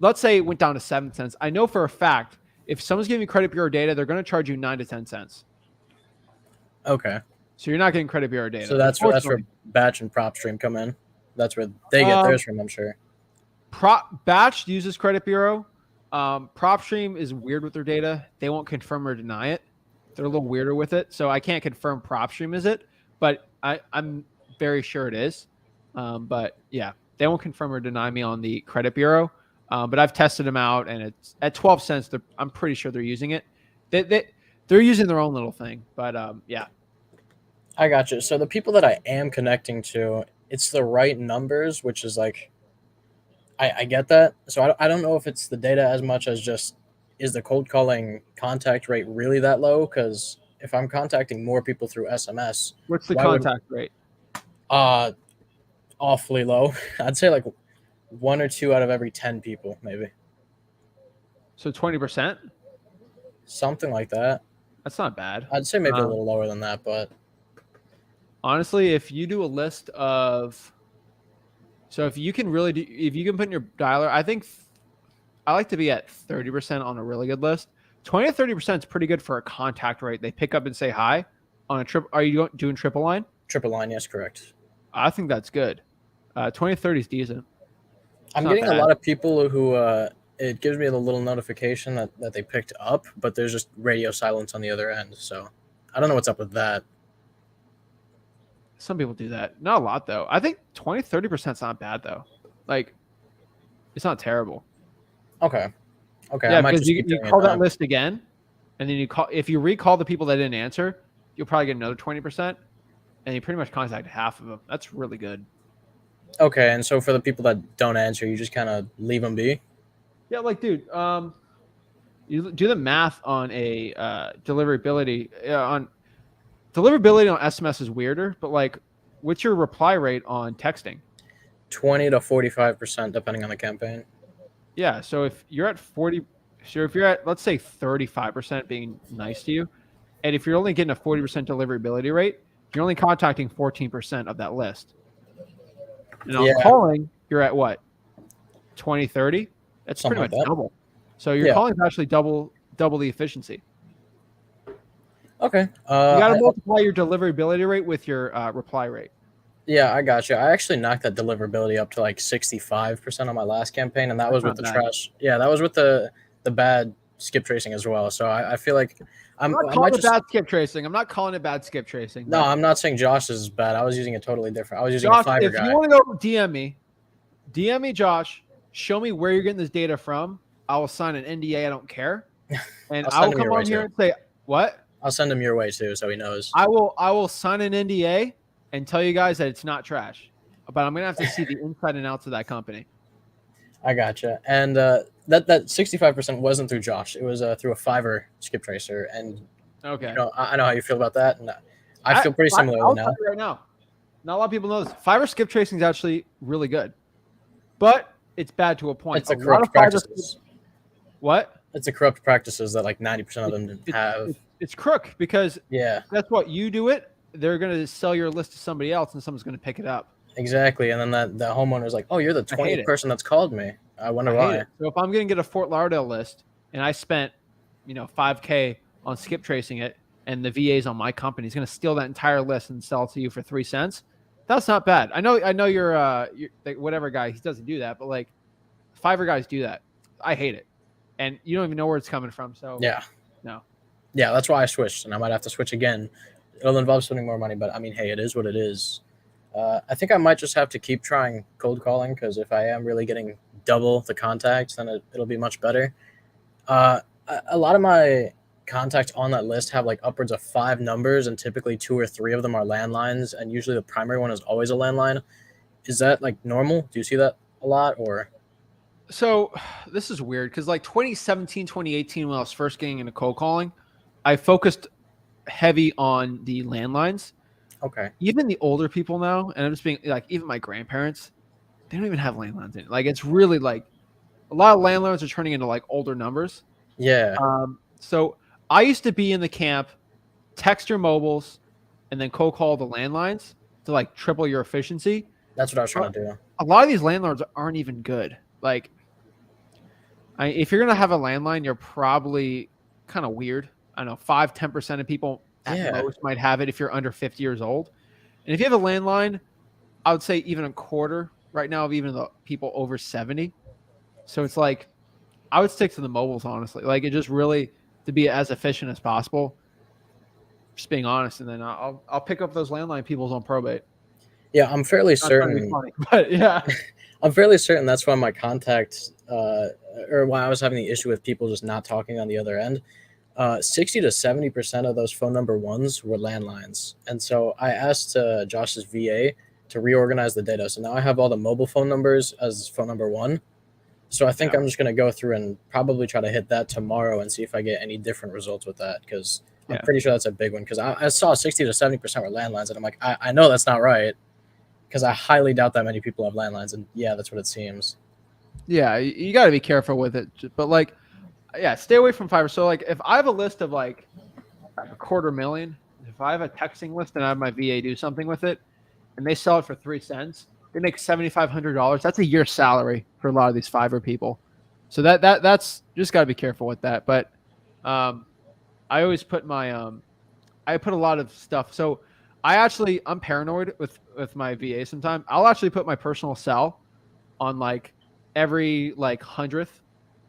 let's say it went down to 7 cents, I know for a fact, if someone's giving you credit bureau data, they're going to charge you 9 to 10 cents. Okay. So you're not getting credit bureau data. So that's where Batch and PropStream come in. That's where they get theirs from, I'm sure. Batch uses credit bureau. PropStream is weird with their data. They won't confirm or deny it. They're a little weirder with it. So I can't confirm PropStream is it, but I'm very sure it is. But yeah, they won't confirm or deny me on the credit bureau. But I've tested them out, and it's at 12 cents. I'm pretty sure they're using it. They're using their own little thing. But yeah. I got you. So the people that I am connecting to, it's the right numbers, which is like, I get that. So I don't know if it's the data as much as just, is the cold calling contact rate really that low? Because if I'm contacting more people through SMS, What's the contact rate? Awfully low. I'd say like 1 or 2 out of every 10 people, maybe. So 20%? Something like that. That's not bad. I'd say maybe a little lower than that, but honestly, if you do a list of, so if you can really do, if you can put in your dialer, I think I like to be at 30% on a really good list. 20 to 30% is pretty good for a contact rate. They pick up and say hi on a trip. Are you doing triple line? Triple line, yes, correct. I think that's good. 20 to 30 is decent. I'm getting a lot of people who it gives me a little notification that they picked up, but there's just radio silence on the other end. So I don't know what's up with that. Some people do that. Not a lot, though. I think 20, 30% is not bad, though. Like, it's not terrible. Okay. Yeah, because you call that list again, and then if you recall the people that didn't answer, you'll probably get another 20%, and you pretty much contact half of them. That's really good. Okay, and so for the people that don't answer, you just kind of leave them be? Yeah, like, dude, you do the math on a deliverability. On SMS is weirder, but like, what's your reply rate on texting? 20 to 45%, depending on the campaign. Yeah, so if you're at 40, so if you're at, let's say 35% being nice to you, and if you're only getting a 40% deliverability rate, you're only contacting 14% of that list. And on calling, you're at what? 20, 30? That's something pretty much like that. double. So your calling is actually double the efficiency. Okay. You got to multiply your deliverability rate with your reply rate. Yeah, I got you. I actually knocked that deliverability up to like 65% on my last campaign, and that That's was with not the bad. trash. Yeah, that was with the bad skip tracing as well. So I feel like I'm not I calling might it just bad skip tracing. I'm not calling it bad skip tracing. no, But I'm not saying Josh is bad. I was using it totally different. I was using a Josh, Fiverr if you guy. want to go DM me, Josh. Show me where you're getting this data from. I will sign an NDA. I don't care, and I'll I will send him come your way on here too. and say what. I'll send him your way too, so he knows. I will sign an NDA and tell you guys that it's not trash, but I'm gonna have to see the inside and outs of that company. I gotcha. And that 65% wasn't through Josh. It was through a Fiverr skip tracer. And Okay. I know how you feel about that, and I feel pretty similarly I'll now. tell you right now. Not a lot of people know this. Fiverr skip tracing is actually really good, but it's bad to a point. It's A a lot of corrupt Fiverr practices. what? It's a corrupt practices that like 90% of them didn't have. It's crook because Yeah, that's what you do it. They're gonna sell your list to somebody else, and someone's gonna pick it up. exactly. And then that homeowner's like, "Oh, you're the I hate 20th it. person that's called me. I wonder I hate why." it. So if I'm gonna get a Fort Lauderdale list and I spent, $5K on skip tracing it, and the VA's on my company, he's gonna steal that entire list and sell it to you for 3 cents. That's not bad. I know you're like, whatever guy. He doesn't do that, but like Fiverr guys do that. I hate it, and you don't even know where it's coming from. So Yeah, no. yeah. That's why I switched, and I might have to switch again. It'll involve spending more money, but I mean, hey, it is what it is. I think I might just have to keep trying cold calling because if I am really getting double the contacts, then it'll be much better. A lot of my contacts on that list have like upwards of 5 numbers, and typically 2 or 3 of them are landlines, and usually the primary one is always a landline. Is that like normal? Do you see that a lot, or? So this is weird because like 2017, 2018, when I was first getting into cold calling, I focused heavy on the landlines. Okay. Even the older people now, and I'm just being like, even my grandparents, they don't even have landlines in it. Like, it's really like a lot of landlines are turning into like older numbers. Yeah, So I used to be in the camp, text your mobiles, and then cold call the landlines to like triple your efficiency. that's what I was trying to do. A lot of these landlords aren't even good. Like, if you're gonna have a landline, you're probably kind of weird. I don't know, 5-10% of people at Yeah, most might have it if you're under 50 years old. And if you have a landline, I would say even a quarter right now of even the people over 70. So it's like I would stick to the mobiles, honestly. Like, it just really to be as efficient as possible. Just being honest, and then I'll pick up those landline peoples on probate. yeah. I'm fairly Not trying to be certain. funny, but yeah. I'm fairly certain that's why my contact, or why I was having the issue with people just not talking on the other end. 60 to 70% of those phone number ones were landlines, and so I asked Josh's VA to reorganize the data. So now I have all the mobile phone numbers as phone number one. So I think Yeah. I'm just gonna go through and probably try to hit that tomorrow and see if I get any different results with that because I'm Yeah. pretty sure that's a big one because I saw 60 to 70% were landlines, and I'm like, I know that's not right because I highly doubt that many people have landlines, and yeah, that's what it seems. Yeah, you got to be careful with it. But like, yeah, stay away from Fiverr. So like, if I have a list of like a 250,000, if I have a texting list and I have my VA do something with it, and they sell it for 3 cents, they make $7,500. That's a year's salary for a lot of these Fiverr people. So that's just got to be careful with that. But I always put I put a lot of stuff. So I'm paranoid with my VA sometimes. I'll actually put my personal cell on like every like 100th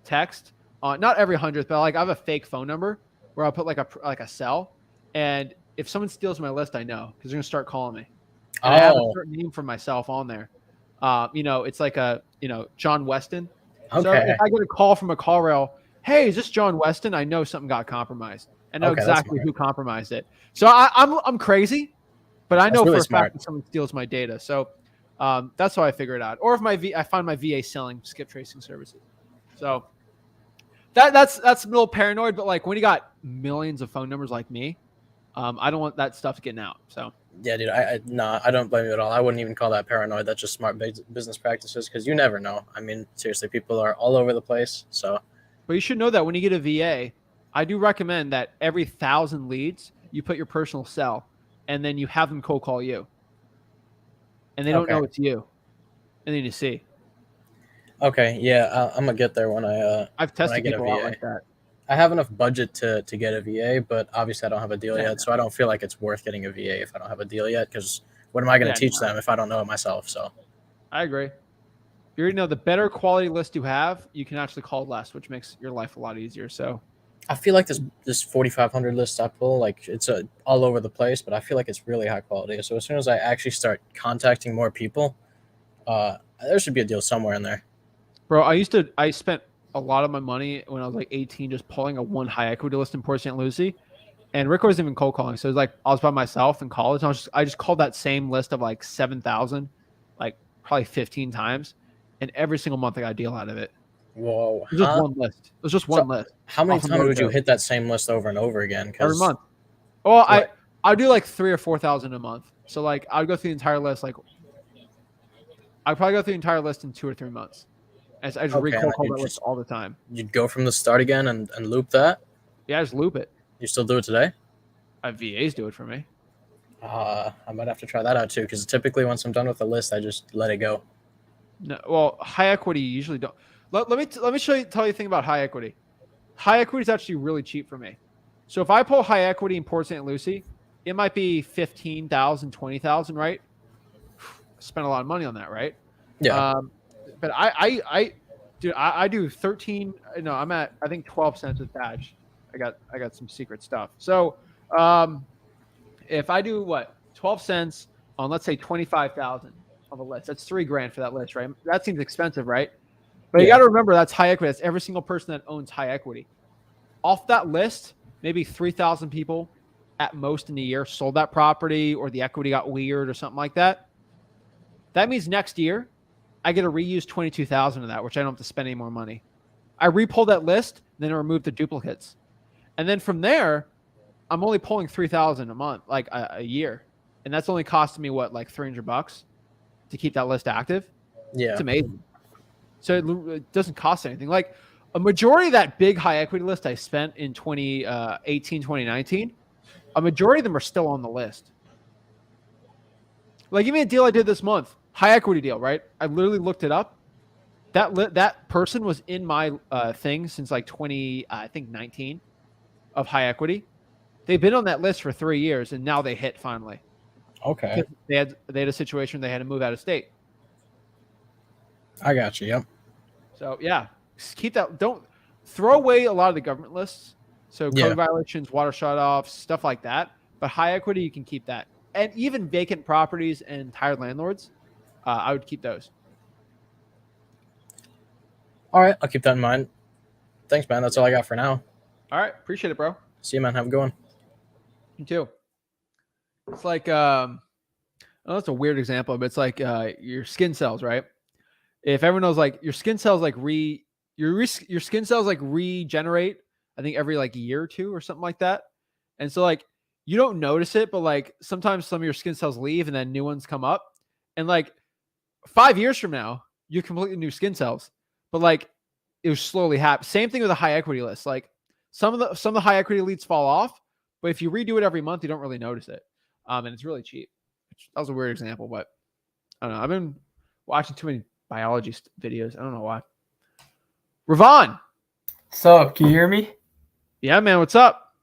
text. Not every 100th, but like I have a fake phone number where I'll put like a cell, and if someone steals my list, I know because they're gonna start calling me, and I have a Oh, certain name for myself on there. It's like John Weston. So okay, if I get a call from a call rail, hey, is this John Weston? I know something got compromised. I know okay, that's exactly smart. who compromised it. So I'm crazy, but I That's know really for a fact smart. that someone steals my data. So that's how I figure it out. Or if I find my VA selling skip tracing services. So that's a little paranoid, but like when you got millions of phone numbers like me, I don't want that stuff getting out. So Yeah, dude. I don't blame you at all. I wouldn't even call that paranoid. That's just smart business practices because you never know. I mean, seriously, people are all over the place. So but you should know that when you get a VA, I do recommend that every 1,000 leads, you put your personal cell, and then you have them cold call you, and they don't okay, know it's you, and then you see. okay, yeah, I'm gonna get there when I've I tested get a people out VA. like that. I have enough budget to get a VA, but obviously I don't have a deal Yeah, yet, so I don't feel like it's worth getting a VA if I don't have a deal yet. Because what am I going yeah, to teach no, them if I don't know it myself? So I agree. You already know the better quality list you have, you can actually call less, which makes your life a lot easier. So I feel like this 4,500 list I pull, like it's all over the place, but I feel like it's really high quality. So as soon as I actually start contacting more people, there should be a deal somewhere in there. bro, I spent a lot of my money when I was like 18 just pulling a one high equity list in Port St. Lucie. And Rick wasn't even cold calling. So it was like I was by myself in college. And I just called that same list of like 7,000, like probably 15 times. And every single month I got a deal out of it. Whoa, It was just huh? one list. It was just So one list how many off of times would you Mojo hit that same list over and over again? every Because month. Well, what? I do like 3 or 4,000 a month. So like I'd go through the entire list. Like I'd probably go through the entire list in 2 or 3 months. As I just Okay, and recall then call you that list just all the time. you'd go from the start again and loop that. Yeah, I just loop it. You still do it today? VAs do it for me. I might have to try that out too. Because typically, once I'm done with the list, I just let it go. No, well, high equity usually don't. Let me tell you a thing about high equity. High equity is actually really cheap for me. So if I pull high equity in Port St. Lucie, it might be 15,000, 20,000, right? Spend a lot of money on that, right? Yeah. But dude, I do 13. No, I'm at I think 12 cents with badge. I got some secret stuff. So if I do what 12 cents on let's say 25,000 of a list, that's $3,000 for that list, right? That seems expensive, right? But you Yeah. got to remember that's high equity. That's every single person that owns high equity. Off that list, maybe 3,000 people at most in a year sold that property or the equity got weird or something like that. That means next year I get to reuse 22,000 of that, which I don't have to spend any more money. I repull that list, then I remove the duplicates. And then from there, I'm only pulling 3,000 a month, like a year. And that's only costing me what, like $300 to keep that list active. Yeah. It's amazing. So it doesn't cost anything. Like a majority of that big high equity list I spent in 2018, 2019, a majority of them are still on the list. Like give me a deal I did this month, high equity deal, right? I literally looked it up. That person was in my thing since like 19 of high equity. They've been on that list for 3 years and now they hit finally. Okay. Because they had a situation they had to move out of state. I got you. Yep. So yeah, keep that. Don't throw away a lot of the government lists. So code Yeah. violations, water shutoffs, stuff like that. But high equity, you can keep that, and even vacant properties and tired landlords, I would keep those. All right. I'll keep that in mind. Thanks, man. That's all I got for now. All right, appreciate it, bro. See you, man. Have a good one. You too. It's like oh, that's a weird example, but it's like your skin cells, right? If everyone knows, like your skin cells like your skin cells like regenerate, I think every like year or two or something like that. And so like you don't notice it, but like sometimes some of your skin cells leave and then new ones come up. And like 5 years from now, you're completely new skin cells. But like it was slowly happen. Same thing with a high equity list. Like some of the high equity leads fall off, but if you redo it every month, you don't really notice it. And it's really cheap. That was a weird example, but I don't know. I've been watching too many biology videos. I don't know why. Ravon. What's up? Can you hear me? Yeah, man. What's up?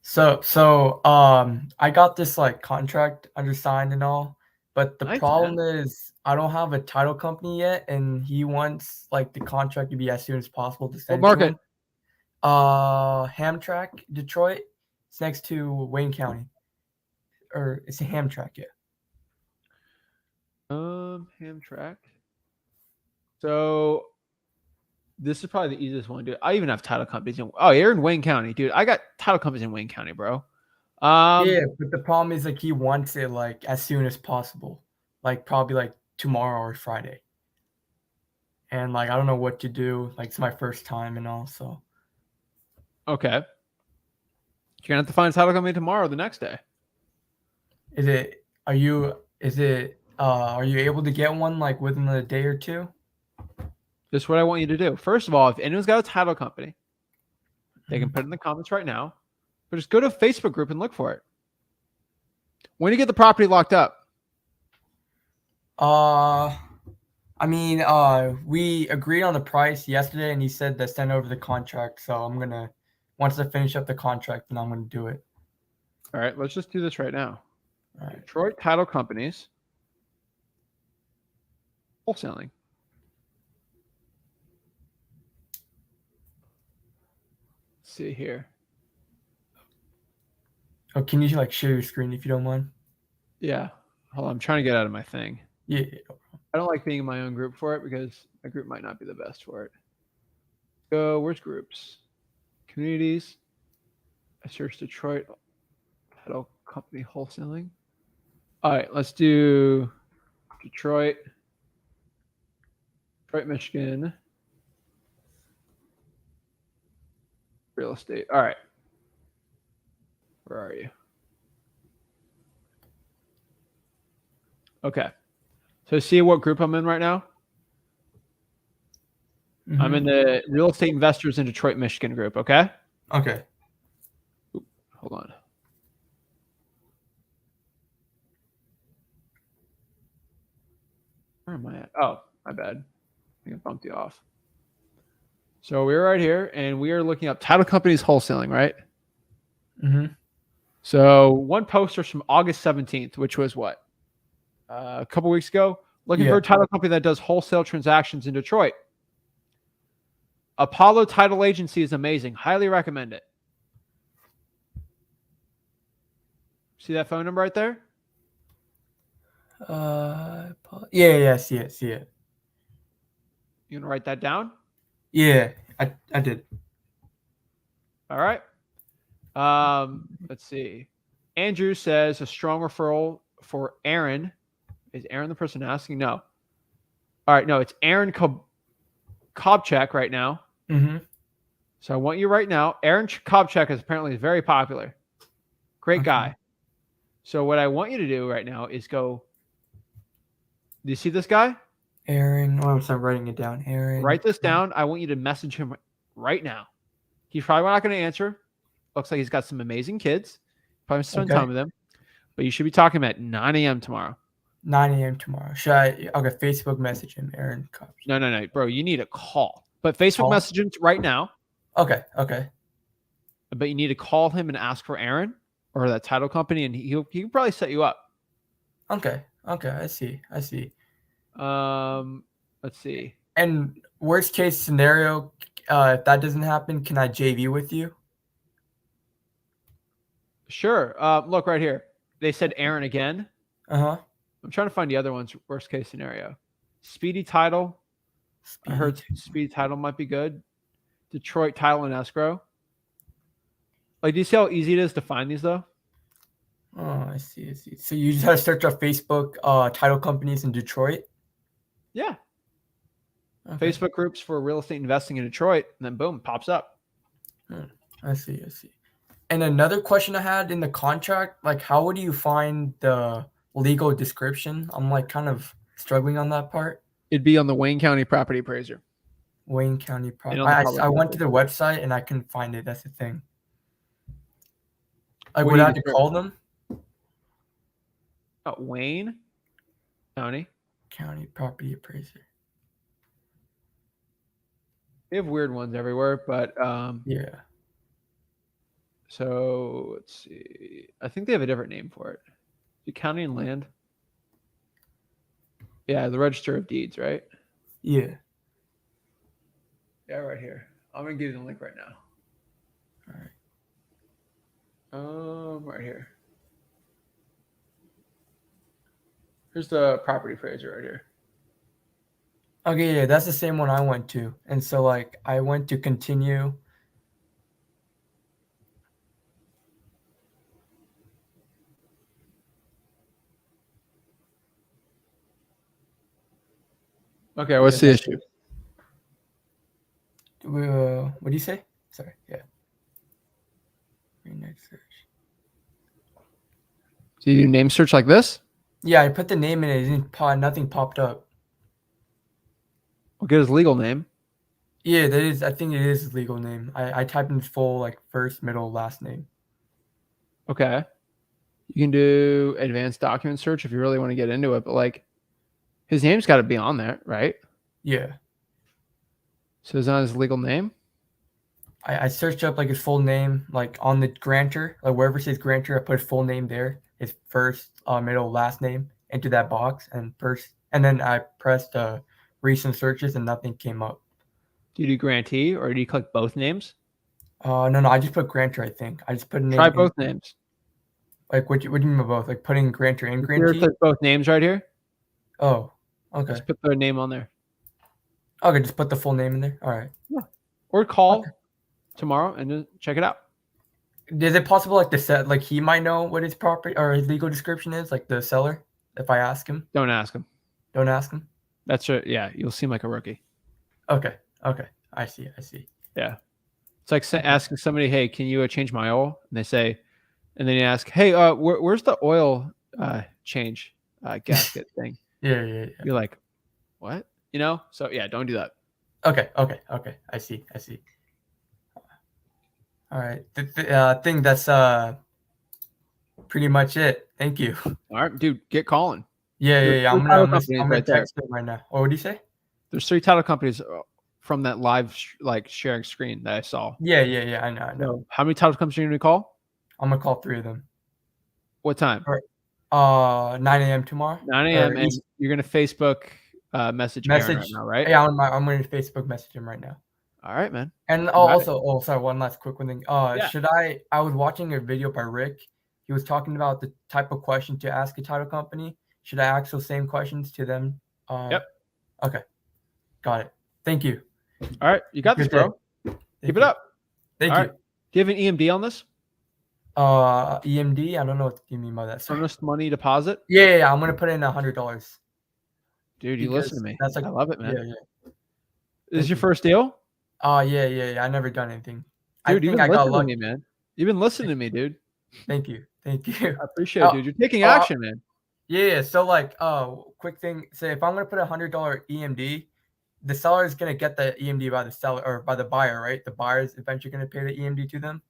I got this like contract undersigned and all, but the Nice, problem man. is I don't have a title company yet, and he wants like the contract to be as soon as possible to What send to market? him. Hamtramck, Detroit. It's next to Wayne County, or it's a Hamtramck, yeah. Hamtramck. So this is probably the easiest one, dude. I even have title companies you're in Wayne County, dude. I got title companies in Wayne County, bro. Yeah, but the problem is like he wants it like as soon as possible, like probably like tomorrow or Friday. And like I don't know what to do. Like it's my first time and all, so. Okay. You're gonna have to find a title company tomorrow or the next day. Are you able to get one like within a day or two? This is what I want you to do. First of all, if anyone's got a title company, they can put it in the comments right now. But just go to a Facebook group and look for it. When do you get the property locked up? We agreed on the price yesterday and he said to send over the contract, so I'm gonna once I finish up the contract, then I'm going to do it. All right, let's just do this right now. All right. Detroit title companies. Wholesaling. Let's see here. Oh, can you like share your screen if you don't mind? Yeah. Hold on, I'm trying to get out of my thing. Yeah. I don't like being in my own group for it because my group might not be the best for it. Go, where's groups? Communities. I searched Detroit title company wholesaling. All right, let's do Detroit, Michigan. Real estate. All right. Where are you? Okay. So see what group I'm in right now? Mhm. I'm in the real estate investors in Detroit, Michigan group. Okay. Okay. Hold on. Where am I at? Oh, my bad. I think I bumped you off. So we're right here and we are looking up title companies wholesaling, right? Mm-hmm. So one poster's from August 17th, which was what? A couple weeks ago. Looking for a title company that does wholesale transactions in Detroit. Apollo Title Agency is amazing. Highly recommend it. See that phone number right there? Yeah, see it. You want to write that down? Yeah, I did. All right. Let's see. Andrew says a strong referral for Aaron. Is Aaron the person asking? No. All right, no, it's Aaron Kobchak right now. Mm-hmm. So I want you right now. Aaron Kobchak is apparently very popular. Great guy. So what I want you to do right now is go. Do you see this guy? Aaron. Oh, I'm writing it down. Aaron. Write this down. I want you to message him right now. He's probably not going to answer. Looks like he's got some amazing kids. Probably spend time with them. But you should be talking at 9 a.m. tomorrow. 9 a.m. tomorrow. Should I? Okay, Facebook message him, Aaron. No, bro. You need a call. But Facebook message him right now. Okay. But you need to call him and ask for Aaron or that title company, and he can probably set you up. Okay. I see. Let's see. And worst case scenario, if that doesn't happen, can I JV with you? Sure. Look right here. They said Aaron again. Uh-huh. I'm trying to find the other ones. Worst case scenario. Speedy Title. I heard Speedy Title might be good. Detroit Title and Escrow. Like, do you see how easy it is to find these though? Oh, I see. So you just have to search up Facebook title companies in Detroit? Yeah. Okay. Facebook groups for real estate investing in Detroit, and then boom, pops up. I see. And another question I had in the contract, like how would you find the legal description? I'm like kind of struggling on that part. It'd be on the Wayne County Property Appraiser. Wayne County Property. I I went to their website and I couldn't find it. That's the thing. Like, What would do I you have to call them? Wayne County Property Appraiser. They have weird ones everywhere, but yeah. So let's see. I think they have a different name for it. The county and land. Yeah, the Register of Deeds, right? Yeah. Yeah, right here. I'm gonna give you the link right now. All right. Right here. Here's the property appraiser right here. Okay, yeah, that's the same one I went to. And so like I went to continue. Okay, what's the issue? What do you say? Sorry, yeah. Next search. Do you do name search like this? Yeah, I put the name in it. It didn't nothing popped up. We'll get his legal name. Yeah, that is. I think it is his legal name. I typed in full like first, middle, last name. Okay. You can do advanced document search if you really want to get into it, but like his name's got to be on there, right? Yeah. So is that his legal name? I searched up like his full name, like on the grantor, like wherever it says grantor, I put his full name there, his first, middle, last name into that box, and then I pressed recent searches, and nothing came up. Do you do grantee or do you click both names? No, I just put grantor. I think I just put a name Try in. both names. Like what do you mean by both? Like putting grantor and Here it grantee? says both names right here. Oh, okay. Just put their name on there. Okay, just put the full name in there. All right. Or call tomorrow and just check it out. Is it possible like the set like he might know what his property or his legal description is, like the seller? If I ask him, Don't ask him. don't ask him. That's right. Yeah, you'll seem like a rookie. Okay. I see. Yeah. It's like asking somebody, hey, can you change my oil? And they say, and then you ask, hey, where's the oil change gasket thing? Yeah. You're like, what? You know? So yeah, don't do that. Okay. I see. All right. I think that's pretty much it. Thank you. All right, dude, get calling. Yeah. I'm title gonna companies right there. text him right now. What do you say? There's 3 title companies from that live like sharing screen that I saw. Yeah. I know. So how many title companies are you going to call? I'm gonna call 3 of them. What time? 9 a.m. tomorrow. 9 a.m. And you're going to Facebook message Aaron right now, right? Yeah, I'm going to Facebook message him right now. All right, man. And sorry, one last quick one thing. Should I was watching a video by Rick. He was talking about the type of question to ask a title company. Should I ask those same questions to them? Yep. Okay. Got it. Thank you. All right. You got this, bro. Keep it up. Thank All you. right. Do you have an EMD on this? EMD? I don't know what you mean by that. Sorry. Earnest money deposit? Yeah. I'm going to put in $100. Dude, you listen to me. That's like, I love it, man. Yeah. Is this your first deal? Yeah. I never done anything. Dude, I think I got lucky. Me, man. You've been listening to me, dude. Thank you. I appreciate it, dude. You're taking action, man. Yeah. So like, quick thing. Say if I'm gonna put $100 EMD, the seller is gonna get the EMD by the seller or by the buyer, right? The buyer is eventually gonna pay the EMD to them.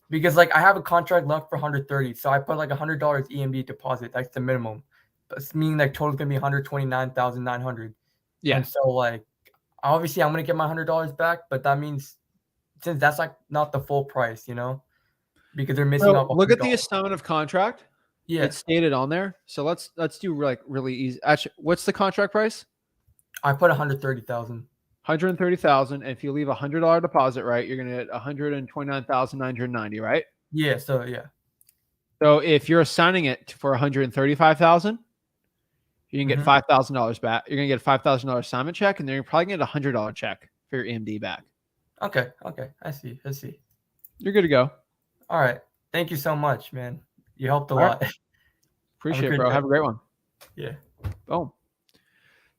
Because like I have a contract left for 130, so I put like $100 EMD deposit. That's the minimum. But meaning like total's gonna be 129,900. Yeah. And so like, obviously I'm gonna get my $100 back, but that means since that's like not the full price, you know. Because they're missing off. Look at the assignment of contract. Yeah, it's stated on there. So let's do like really easy. Actually, what's the contract price? I put 130,000. 130,000. And if you leave $100 deposit, right, you're gonna get 129,990, right? Yeah. So yeah. So if you're assigning it for 135,000, you can get $5,000 back. You're gonna get a $5,000 assignment check, and then you're probably gonna get a $100 check for your EMD back. Okay. I see. You're good to go. All right. Thank you so much, man. You helped a lot. Right. Appreciate it, bro. Have a great one. Yeah. Boom.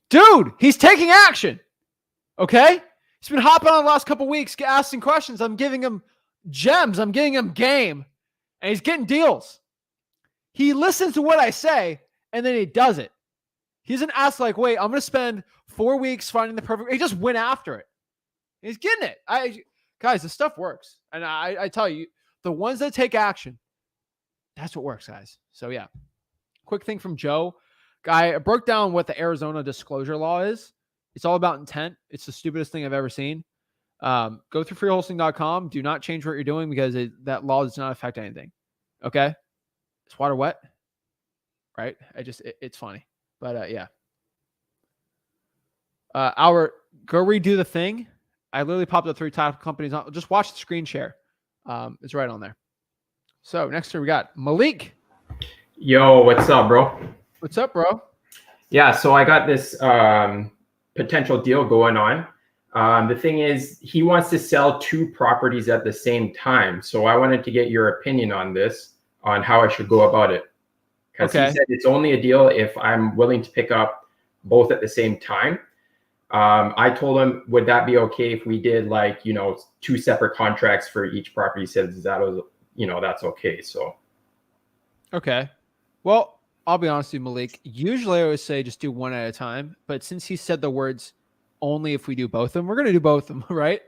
Dude, he's taking action. Okay? He's been hopping on the last couple weeks, asking questions. I'm giving him gems. I'm giving him game. And he's getting deals. He listens to what I say, and then he does it. He doesn't ask like, wait, I'm going to spend 4 weeks finding the perfect. He just went after it. He's getting it. Guys, this stuff works. And I tell you, the ones that take action, that's what works, guys. So yeah. Quick thing from Joe. Guy broke down what the Arizona disclosure law is. It's all about intent. It's the stupidest thing I've ever seen. Go through freewholesaling.com. Do not change what you're doing because that law does not affect anything. Okay? It's water wet. Right? It's funny. But yeah. Go redo the thing. I literally popped up 3 title companies. Just watch the screen share. It's right on there. So next we got Malik. Yo, what's up, bro? What's up, bro? Yeah, so I got this potential deal going on. The thing is, he wants to sell 2 properties at the same time. So I wanted to get your opinion on this, on how I should go about it. Because he said it's only a deal if I'm willing to pick up both at the same time. I told him, would that be okay if we did 2 separate contracts for each property? He said that was, that's okay. So. Okay. Well, I'll be honest with you, Malik. Usually I always say just do one at a time. But since he said the words only if we do both of them, we're going to do both of them, right?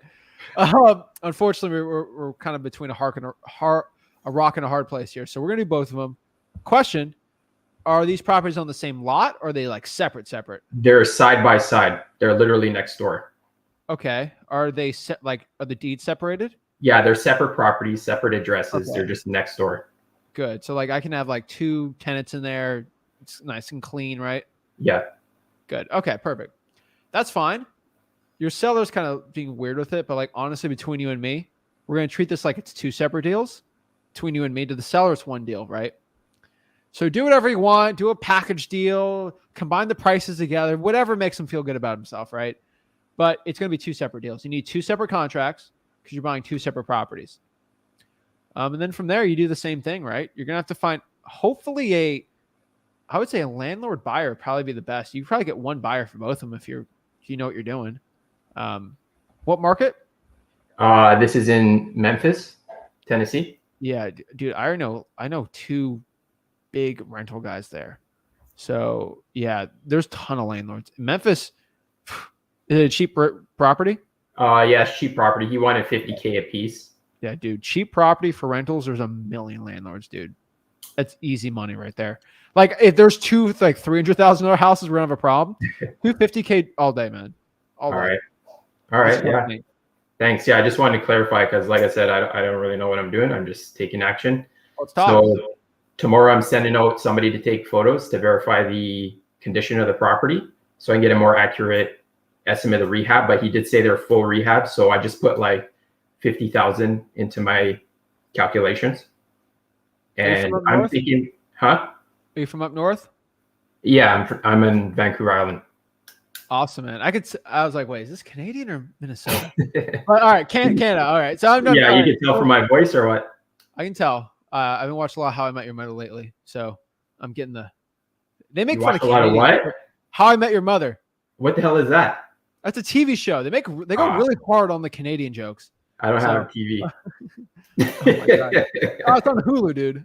Unfortunately, we're kind of between a rock and a hard place here. So we're going to do both of them. Question. Are these properties on the same lot or are they like separate? They're side by side. They're literally next door. Okay. Are they are the deeds separated? Yeah, they're separate properties, separate addresses. Okay. They're just next door. Good. So like I can have like 2 tenants in there. It's nice and clean, right? Yeah. Good. Okay, perfect. That's fine. Your seller's kind of being weird with it, but like honestly, between you and me, we're gonna treat this like it's 2 separate deals. Between you and me, to the seller, it's 1 deal, right? So do whatever you want, do a package deal, combine the prices together, whatever makes him feel good about himself, right? But it's gonna be 2 separate deals. You need 2 separate contracts because you're buying 2 separate properties. And then from there, you do the same thing, right? You're gonna have to find hopefully I would say a landlord buyer would probably be the best. You probably get 1 buyer for both of them if you know what you're doing. What market? This is in Memphis, Tennessee. Yeah, dude, I know 2 big rental guys there. So yeah, there's a ton of landlords. Memphis is it a cheap property? Yeah, it's cheap property. He wanted $50K a piece. Yeah, dude, cheap property for rentals. There's a million landlords, dude. That's easy money right there. Like if there's 2 like $300,000 houses, we're gonna have a problem. 250K all day, man. All day. All right. Yeah. Thanks. Yeah, I just wanted to clarify because, like I said, I don't really know what I'm doing. I'm just taking action. Let's talk. So tomorrow I'm sending out somebody to take photos to verify the condition of the property so I can get a more accurate estimate of rehab. But he did say they're full rehab, so I just put like 50,000 into my calculations. And I'm thinking, huh? Are you from up north? Yeah, I'm in Vancouver Island. Awesome, man. I was like, wait, is this Canadian or Minnesota? But all right, Canada. All right, so I'm done. Yeah, you can tell from my voice or what? I can tell. I've been watching a lot of How I Met Your Mother lately, so I'm getting They make fun of a lot of what? How I Met Your Mother. What the hell is that? That's a TV show. They go really hard on the Canadian jokes. I don't have a TV. Oh my God. It's on Hulu, dude.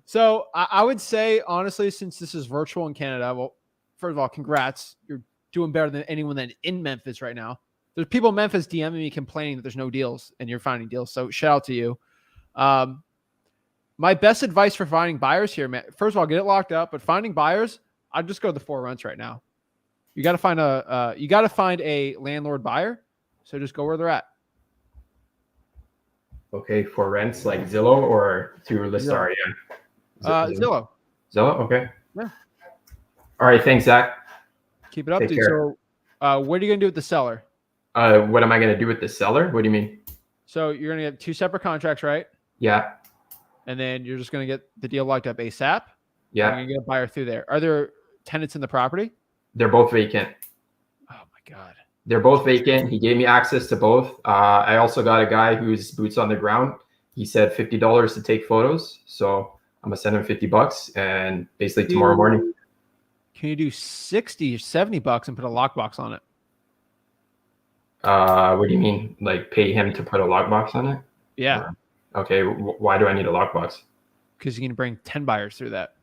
So I would say, honestly, since this is virtual in Canada, well, first of all, congrats. You're doing better than anyone that's in Memphis right now. There's people in Memphis DMing me complaining that there's no deals and you're finding deals. So shout out to you. My best advice for finding buyers here, man, first of all, get it locked up, but finding buyers, I'd just go to the 4 rents right now. You got to find a landlord buyer. So just go where they're at. Okay, for rents like Zillow or through Listari? Zillow. Zillow, okay. Yeah. All right, thanks, Zach. Keep it up, Take dude. care. So what are you going to do with the seller? What am I going to do with the seller? What do you mean? So you're going to get 2 separate contracts, right? Yeah. And then you're just going to get the deal locked up ASAP? Yeah. You're going to get a buyer through there. Are there tenants in the property? They're both vacant. Oh, my God. They're both vacant. He gave me access to both. I also got a guy who's boots on the ground. He said $50 to take photos. So I'm going to send him $50 and basically tomorrow morning. Can you do $60 or $70 and put a lockbox on it? What do you mean? Like pay him to put a lockbox on it? Yeah. Okay. Why do I need a lockbox? Because you can bring 10 buyers through that.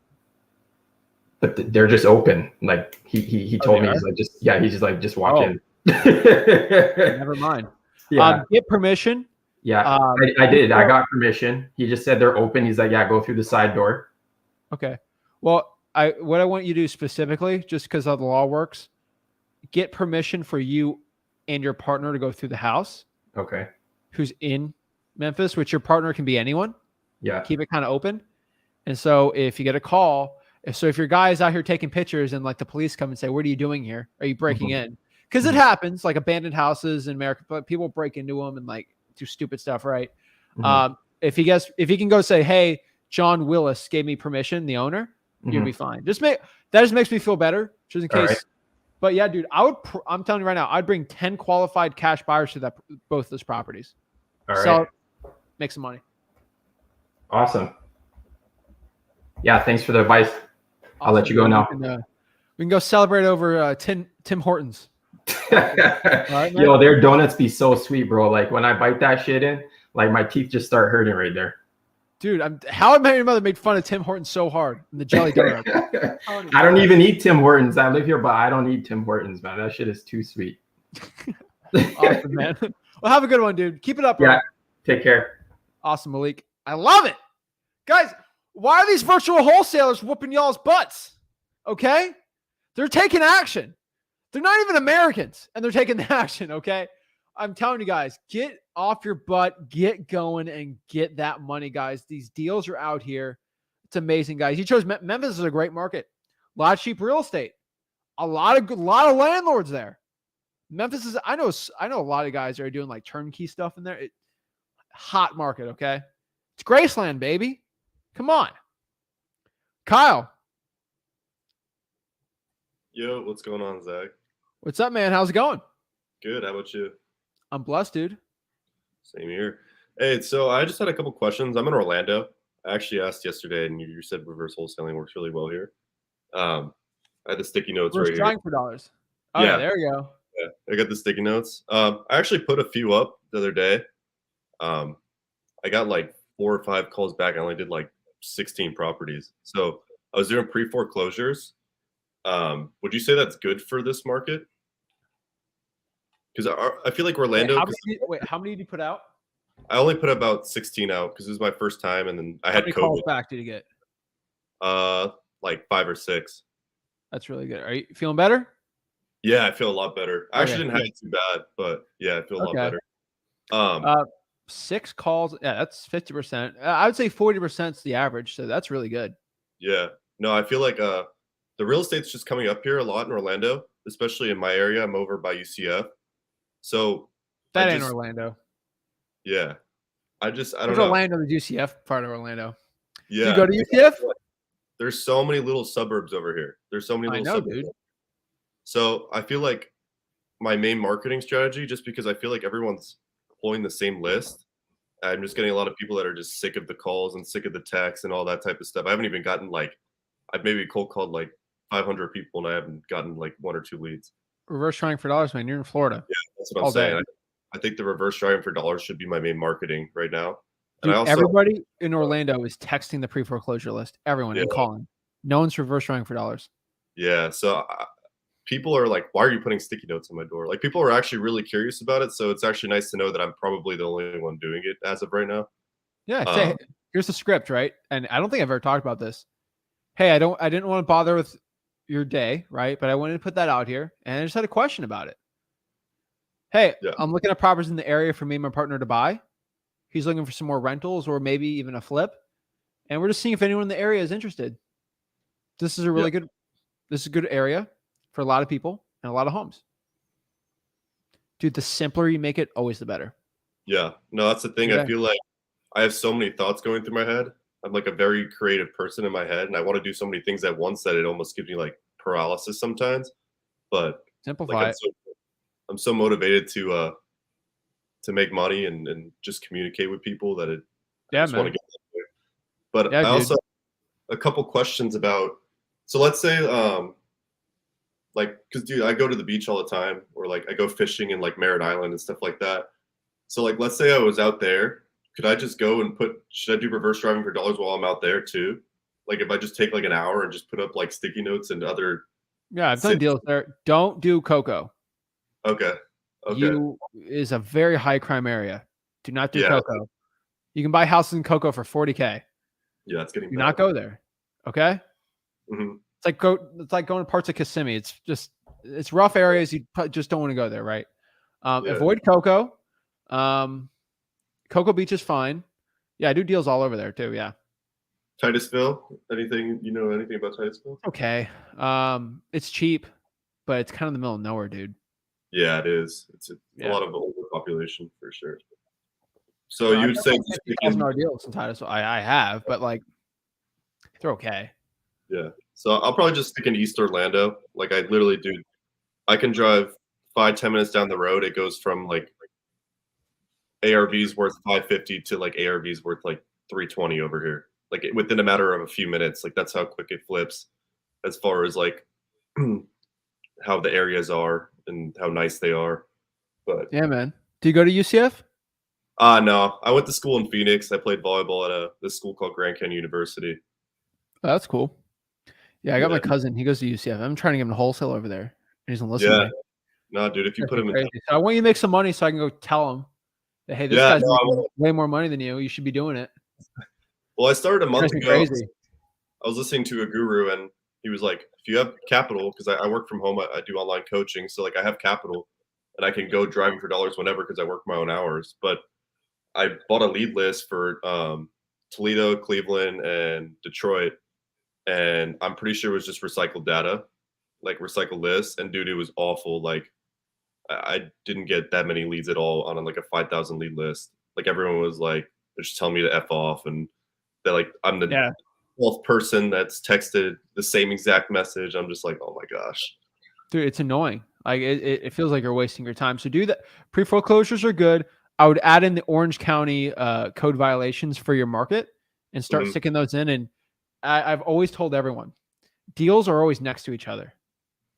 But they're just open. Like he told me, he's like, just walk in. Never mind. Yeah. Get permission. Yeah, I did. I got permission. He just said they're open. He's like, yeah, go through the side door. Okay. Well, what I want you to do specifically, just because how the law works, get permission for you and your partner to go through the house. Okay. Who's in Memphis, which your partner can be anyone. Yeah. Keep it kind of open. And so if you get a call, if your guy is out here taking pictures and like the police come and say, what are you doing here? Are you breaking in? Because it happens, like abandoned houses in America, but people break into them and like do stupid stuff, right? If he can go say, hey, John Willis gave me permission, the owner, you'll be fine. That just makes me feel better, just in case. Right. But yeah, dude, I'm telling you right now, I'd bring 10 qualified cash buyers to both those properties. All right. So make some money. Awesome. Yeah, thanks for the advice. Awesome. I'll let you go now. We can go celebrate over Tim Hortons. Right, yo, their donuts be so sweet, bro. Like when I bite that shit in, like my teeth just start hurting right there. Dude, How I Met Your Mother made fun of Tim Hortons so hard in the jelly donut. I don't even eat Tim Hortons. I live here, but I don't eat Tim Hortons, man. That shit is too sweet. Awesome, man. Well, have a good one, dude. Keep it up, bro. Yeah, take care. Awesome, Malik. I love it. Guys, why are these virtual wholesalers whooping y'all's butts? Okay? They're taking action. They're not even Americans, and they're taking the action, okay? I'm telling you guys, get off your butt, get going, and get that money, guys. These deals are out here. It's amazing, guys. You chose Memphis is a great market. A lot of cheap real estate. A lot of landlords there. Memphis is, I know a lot of guys that are doing like turnkey stuff in there. Hot market, okay? It's Graceland, baby. Come on. Kyle. Yo, what's going on, Zach? What's up, man? How's it going? Good. How about you? I'm blessed, dude. Same here. Hey, so I just had a couple questions. I'm in Orlando. I actually asked yesterday, and you said reverse wholesaling works really well here. I had the sticky notes We're right here. trying for dollars. Oh, Yeah. yeah, there you go. Yeah, I got the sticky notes. I actually put a few up the other day. I got like 4 or 5 calls back. I only did like 16 properties. So I was doing pre-foreclosures. Would you say that's good for this market? Because I feel like Orlando. How many did you put out? I only put about 16 out because it was my first time, and then I How had many COVID. calls back did you get? Like 5 or 6. That's really good. Are you feeling better? Yeah, I feel a lot better. I actually Okay, didn't have it too bad, but yeah, I feel a lot better. 6 calls. Yeah, that's 50%. I would say 40% is the average. So that's really good. Yeah. No, I feel like the real estate's just coming up here a lot in Orlando, especially in my area. I'm over by UCF. So That ain't Orlando. Yeah. I don't There's know. Orlando, the UCF part of Orlando. Yeah. Do you go to UCF? There's so many little suburbs over here. There's so many I little know, suburbs. dude. So I feel like my main marketing strategy, just because I feel like everyone's pulling the same list, I'm just getting a lot of people that are just sick of the calls and sick of the texts and all that type of stuff. I haven't even gotten I've maybe cold called like 500 people, and I haven't gotten like 1 or 2 leads. Reverse trying for dollars, man. You're in Florida. Yeah, that's what I'm All day. saying. I think the reverse driving for dollars should be my main marketing right now. Dude, And I also, everybody in Orlando is texting the pre-foreclosure list. Everyone and Yeah. calling. No one's reverse trying for dollars. yeah. So people are like, why are you putting sticky notes on my door? Like, people are actually really curious about it. So it's actually nice to know that I'm probably the only one doing it as of right now. Yeah. Say, here's the script, right? And I don't think I've ever talked about this. Hey, I didn't want to bother with your day, right? But I wanted to put that out here, and I just had a question about it. Hey, Yeah. I'm looking at properties in the area for me and my partner to buy. He's looking for some more rentals or maybe even a flip. And we're just seeing if anyone in the area is interested. This is a really good, this is a good area for a lot of people and a lot of homes. Dude, the simpler you make it, always the better. Yeah. No, that's the thing. Yeah. I feel like I have so many thoughts going through my head. I'm like a very creative person in my head, and I want to do so many things at once that it almost gives me like paralysis sometimes. But Simplify like, it. I'm so motivated to make money and just communicate with people that I Yeah, just want to man. get there. But Yeah, I dude. also have a couple questions about, so let's say like, because dude, I go to the beach all the time, or like I go fishing in like Merritt Island and stuff like that. So like, let's say I was out there, could I just go and should I do reverse driving for dollars while I'm out there too? Like, if I just take like an hour and just put up like sticky notes and other. Yeah, I've done deals there. Don't do Coco. Okay. Okay. Is a very high crime area. Do not do Yeah. Coco. You can buy houses in Coco for $40K. Yeah, it's getting Do bad. not go there. Okay. Mhm. It's like going to parts of Kissimmee. It's rough areas. You just don't want to go there, right? Yeah. Avoid Coco. Cocoa Beach is fine. Yeah, I do deals all over there too. Yeah. Titusville. Anything about Titusville? Okay. It's cheap, but it's kind of in the middle of nowhere, dude. Yeah, it is. It's a Yeah. lot of older population for sure. So you would say just picking, $50,000 deals in Titusville. I have, but like they're okay. yeah. So I'll probably just stick in East Orlando. Like, I literally do. I can drive 5-10 minutes down the road. It goes from like ARVs worth 550 to like ARVs worth like 320 over here. Like, within a matter of a few minutes. Like, that's how quick it flips, as far as like how the areas are and how nice they are. But Yeah, man. Do you go to UCF? no, I went to school in Phoenix. I played volleyball at this school called Grand Canyon University. Oh, that's cool. Yeah, I got my Yeah. cousin. He goes to UCF. I'm trying to get him to wholesale over there. And he's gonna listen to Yeah. me. No, dude, if you That's put him in, crazy. So I want you to make some money so I can go tell him that, hey, this Yeah, guy's no, I making will. way more money than you. You should be doing it. well, I started a month Crazy, ago. crazy. I was listening to a guru, and He was like, if you have capital, because I work from home, I do online coaching, so like I have capital, and I can go driving for dollars whenever because I work my own hours. But I bought a lead list for Toledo, Cleveland, and Detroit, and I'm pretty sure it was just recycled data, like recycled lists. And dude, it was awful. Like I didn't get that many leads at all on like a 5,000 lead list. Like everyone was like, they're just telling me to F off, and they're like, I'm the Yeah. 12th person that's texted the same exact message. I'm just like, oh my gosh. Dude, it's annoying. Like it feels like you're wasting your time. So do that. Pre-foreclosures are good. I would add in the Orange County code violations for your market and start sticking those in. And I've always told everyone, deals are always next to each other.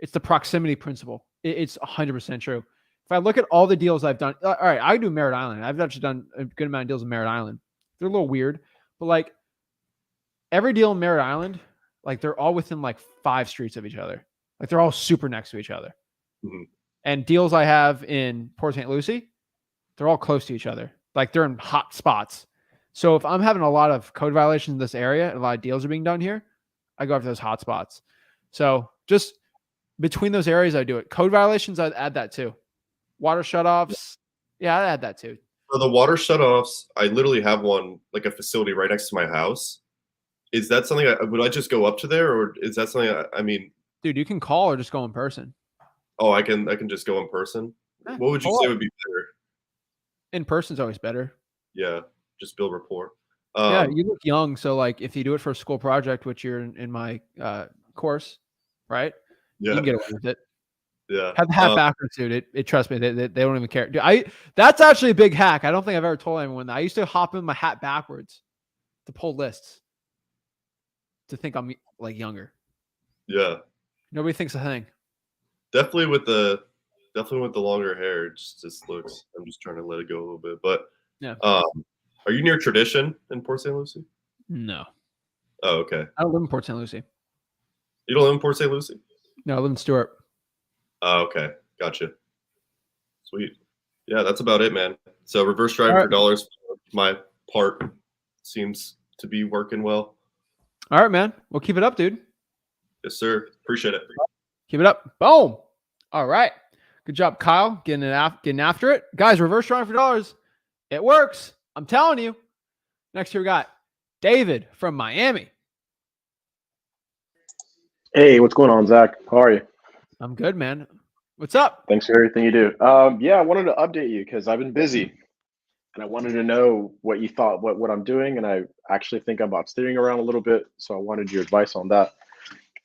It's the proximity principle. It's 100% true. If I look at all the deals I've done, all right, I do Merritt Island. I've actually done a good amount of deals in Merritt Island. They're a little weird, but like every deal in Merritt Island, like they're all within like 5 streets of each other. Like they're all super next to each other. And deals I have in Port St. Lucie, they're all close to each other. Like they're in hot spots. So if I'm having a lot of code violations in this area and a lot of deals are being done here, I go after those hot spots. So just between those areas, I do it. Code violations, I'd add that too. Water shutoffs, yeah, I'd add that too. For the water shutoffs, I literally have one, like a facility right next to my house. Is that something? Would I just go up to there, or is that something? I mean, dude, you can call or just go in person. Oh, I can just go in person. Yeah, What would you say would be better? In person's always better. Yeah, just build rapport. Yeah, you look young, so like if you do it for a school project, which you're in my course, right? Yeah, you can get away with it. Yeah, Have the hat backwards, dude. It trust me, they don't even care. Dude, that's actually a big hack. I don't think I've ever told anyone that. I used to hop in my hat backwards to pull lists to think I'm like younger. Yeah, nobody thinks a thing. Definitely with the longer hair, it just looks. I'm just trying to let it go a little bit, but yeah. Are you near Tradition in Port St. Lucie? No. Oh, okay. I don't live in Port St. Lucie. You don't live in Port St. Lucie? No, I live in Stewart. Oh, okay. Gotcha. Sweet. Yeah, that's about it, man. So reverse driving for dollars, my part seems to be working well. All right, man. We'll keep it up, dude. Yes, sir. Appreciate it. Keep it up. Boom. All right. Good job, Kyle. Getting after it. Guys, reverse driving for dollars. It works. I'm telling you. Next here we got David from Miami. Hey, what's going on, Zach? How are you? I'm good, man. What's up? Thanks for everything you do. Yeah, I wanted to update you because I've been busy, and I wanted to know what you thought, what I'm doing, and I actually think about steering around a little bit, so I wanted your advice on that.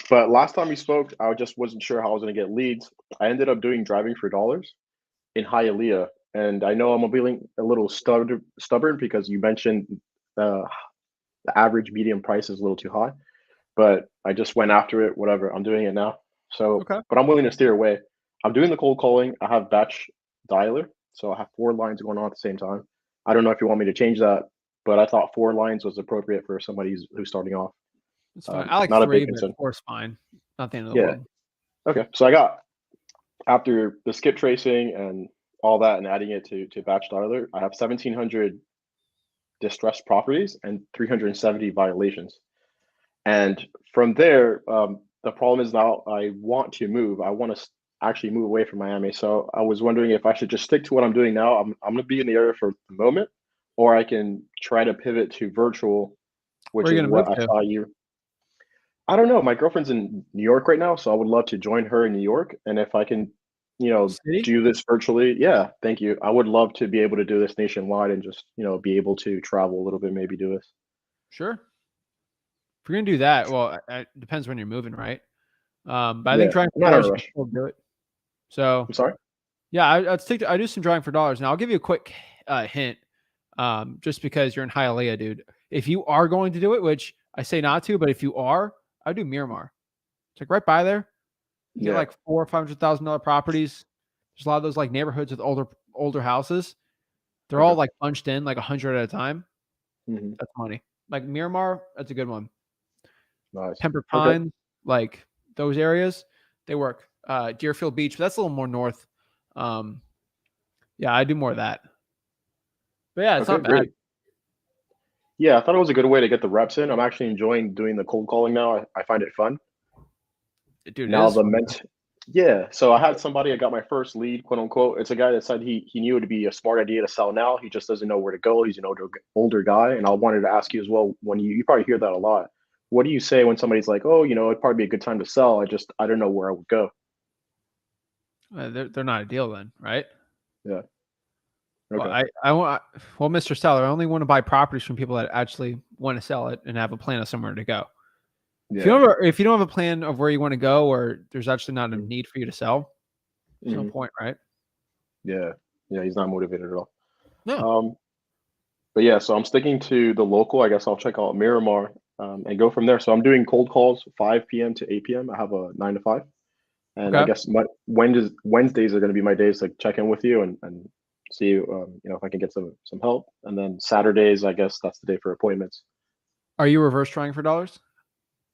But last time we spoke, I just wasn't sure how I was going to get leads. I ended up doing driving for dollars in Hialeah, and I know I'm feeling a little stubborn because you mentioned the average median price is a little too high, but I just went after it. Whatever, I'm doing it now. So, okay. But I'm willing to steer away. I'm doing the cold calling. I have batch dialer, so I have 4 lines going on at the same time. I don't know if you want me to change that, but I thought 4 lines was appropriate for somebody who's starting off. It's fine. I like not 3, a big but concern. 4 is fine. Not the end of the world. Okay, so I got, after the skip tracing and all that and adding it to batch dialer, I have 1,700 distressed properties and 370 violations. And from there, the problem is now I want to move. I want to actually move away from Miami. So I was wondering if I should just stick to what I'm doing now. I'm going to be in the area for the moment, or I can try to pivot to virtual, which is what I saw you. I don't know. My girlfriend's in New York right now, so I would love to join her in New York. And if I can, do this virtually, yeah, thank you. I would love to be able to do this nationwide and just, be able to travel a little bit, maybe do this. Sure. If you're going to do that, well, it depends when you're moving, right? But I think driving for dollars, will do it. So I'm sorry? Yeah, I do some driving for dollars. Now I'll give you a quick hint, just because you're in Hialeah, dude. If you are going to do it, which I say not to, but if you are, I do Miramar. It's like right by there. You get like $400,000 or $500,000 properties. There's a lot of those like neighborhoods with older houses. They're all like bunched in like 100 at a time. Mm-hmm. That's money. Like Miramar, that's a good one. Nice. Pembroke Pines, like those areas, they work. Deerfield Beach, but that's a little more north. Yeah, I do more of that. But yeah, it's not bad. Great. Yeah, I thought it was a good way to get the reps in. I'm actually enjoying doing the cold calling now. I find it fun. Dude, it Now is the fun. yeah. So I had somebody. I got my first lead, quote unquote. It's a guy that said he knew it'd be a smart idea to sell now. He just doesn't know where to go. He's an older guy, and I wanted to ask you as well. When you probably hear that a lot. What do you say when somebody's like, "Oh, it'd probably be a good time to sell. I don't know where I would go." They're not a deal then, right? Yeah. Well, Okay. I want. Well, Mr. Seller, I only want to buy properties from people that actually want to sell it and have a plan of somewhere to go. Yeah. If you don't have a plan of where you want to go, or there's actually not a Mhm. need for you to sell, there's no Mhm. point, right? Yeah. Yeah. He's not motivated at all. No. But yeah, so I'm sticking to the local. I guess I'll check out Miramar and go from there. So I'm doing cold calls 5 p.m. to 8 p.m. I have a 9 to 5. And I Okay. guess Wednesdays are going to be my days to check in with you and see if I can get some help. And then Saturdays, I guess that's the day for appointments. Are you reverse trying for dollars?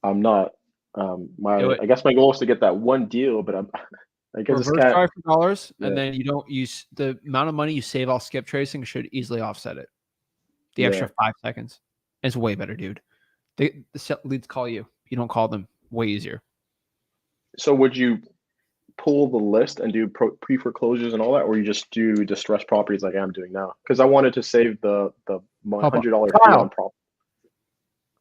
I'm not. Do it. I guess my goal is to get that one deal, but I guess this Reverse cat. try for dollars, and Yeah, then you don't use the amount of money you save off skip tracing should easily offset it. The yeah. extra 5 seconds. It's way better, dude. The leads call you. You don't call them. Way easier. So would you pull the list and do pre foreclosures and all that, or you just do distressed properties like I'm doing now? Because I wanted to save the $100 fee Kyle. on prop.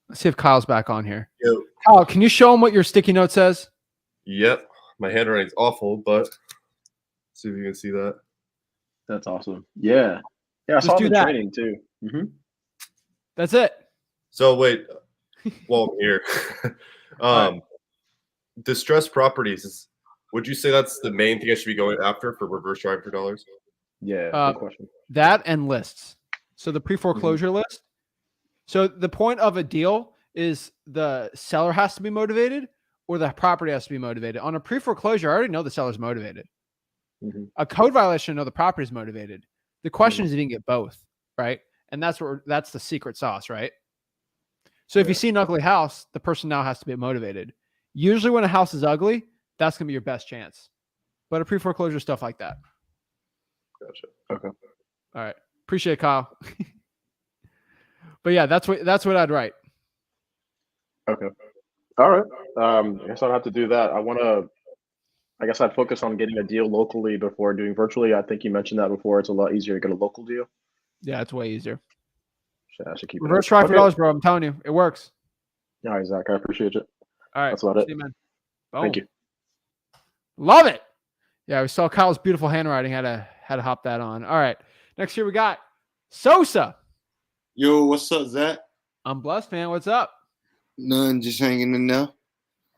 Let's see if Kyle's back on here. Yo, Kyle, can you show him what your sticky note says? yep. My handwriting's awful, but see if you can see that. That's awesome. Yeah, yeah. I Just saw do it in that. training too. Hmm. That's it. So wait, while I'm here, All distressed properties would you say that's the main thing I should be going after for reverse driving for dollars? Yeah, Uh, good question. That and lists. So the pre-foreclosure list. So the point of a deal is the seller has to be motivated or the property has to be motivated. On a pre-foreclosure, I already know the seller's motivated. Mhm. A code violation, I know the property is motivated. The question is if you can get both, right? And that's the secret sauce, right? So if you Yeah. see an ugly house, the person now has to be motivated. Usually when a house is ugly, that's going to be your best chance. But a pre-foreclosure, stuff like that. Gotcha. Okay. All right. Appreciate it, Kyle. But yeah, that's what I'd write. Okay. All right. I guess I'll have to do that. I guess I'd focus on getting a deal locally before doing virtually. I think you mentioned that before. It's a lot easier to get a local deal. Yeah, it's way easier. I should keep it Reverse up. try for Okay. dollars, bro. I'm telling you, it works. All right, Zach. I appreciate it. All right. That's about See it. you, man. Boom. Thank you. Love it. Yeah, we saw Kyle's beautiful handwriting. Had to hop that on. All right. Next year we got Sosa. Yo, what's up, Zach? I'm blessed, man. What's up? None, just hanging in there.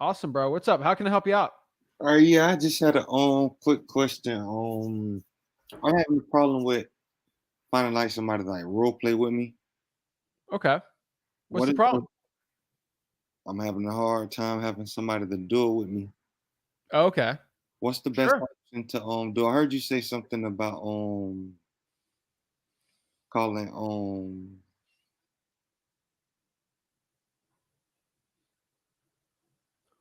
Awesome, bro. What's up? How can I help you out? All right, yeah, I just had a quick question. I'm having a problem with finding like somebody to like role play with me. Okay. What's What the is- problem? I'm having a hard time having somebody to do it with me. Oh, okay. What's the best Sure. option to do? I heard you say something about calling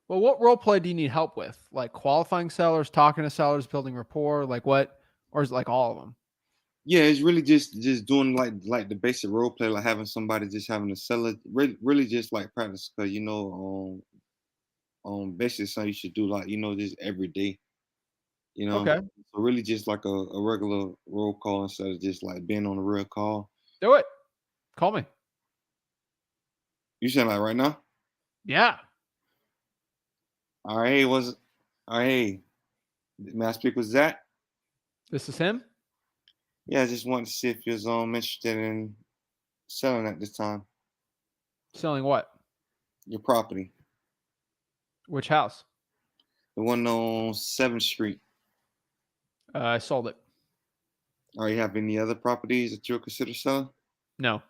Well, what role play do you need help with? Like qualifying sellers, talking to sellers, building rapport, like what? Or is it like all of them? yeah, it's really just doing like the basic role play, like having somebody just having to sell it. Really just like practice, because basically something you should do like just every day. Okay. So really just like a regular roll call instead of just like being on a real call. Do it. Call me. You saying like right now? Yeah. All right, hey, may I speak with Zach? This is him. Yeah, I just wanted to see if you're interested in selling at this time Selling what? your property, Which house? the one on 7th Street. I sold it. Or you have any other properties that you'll consider selling? No.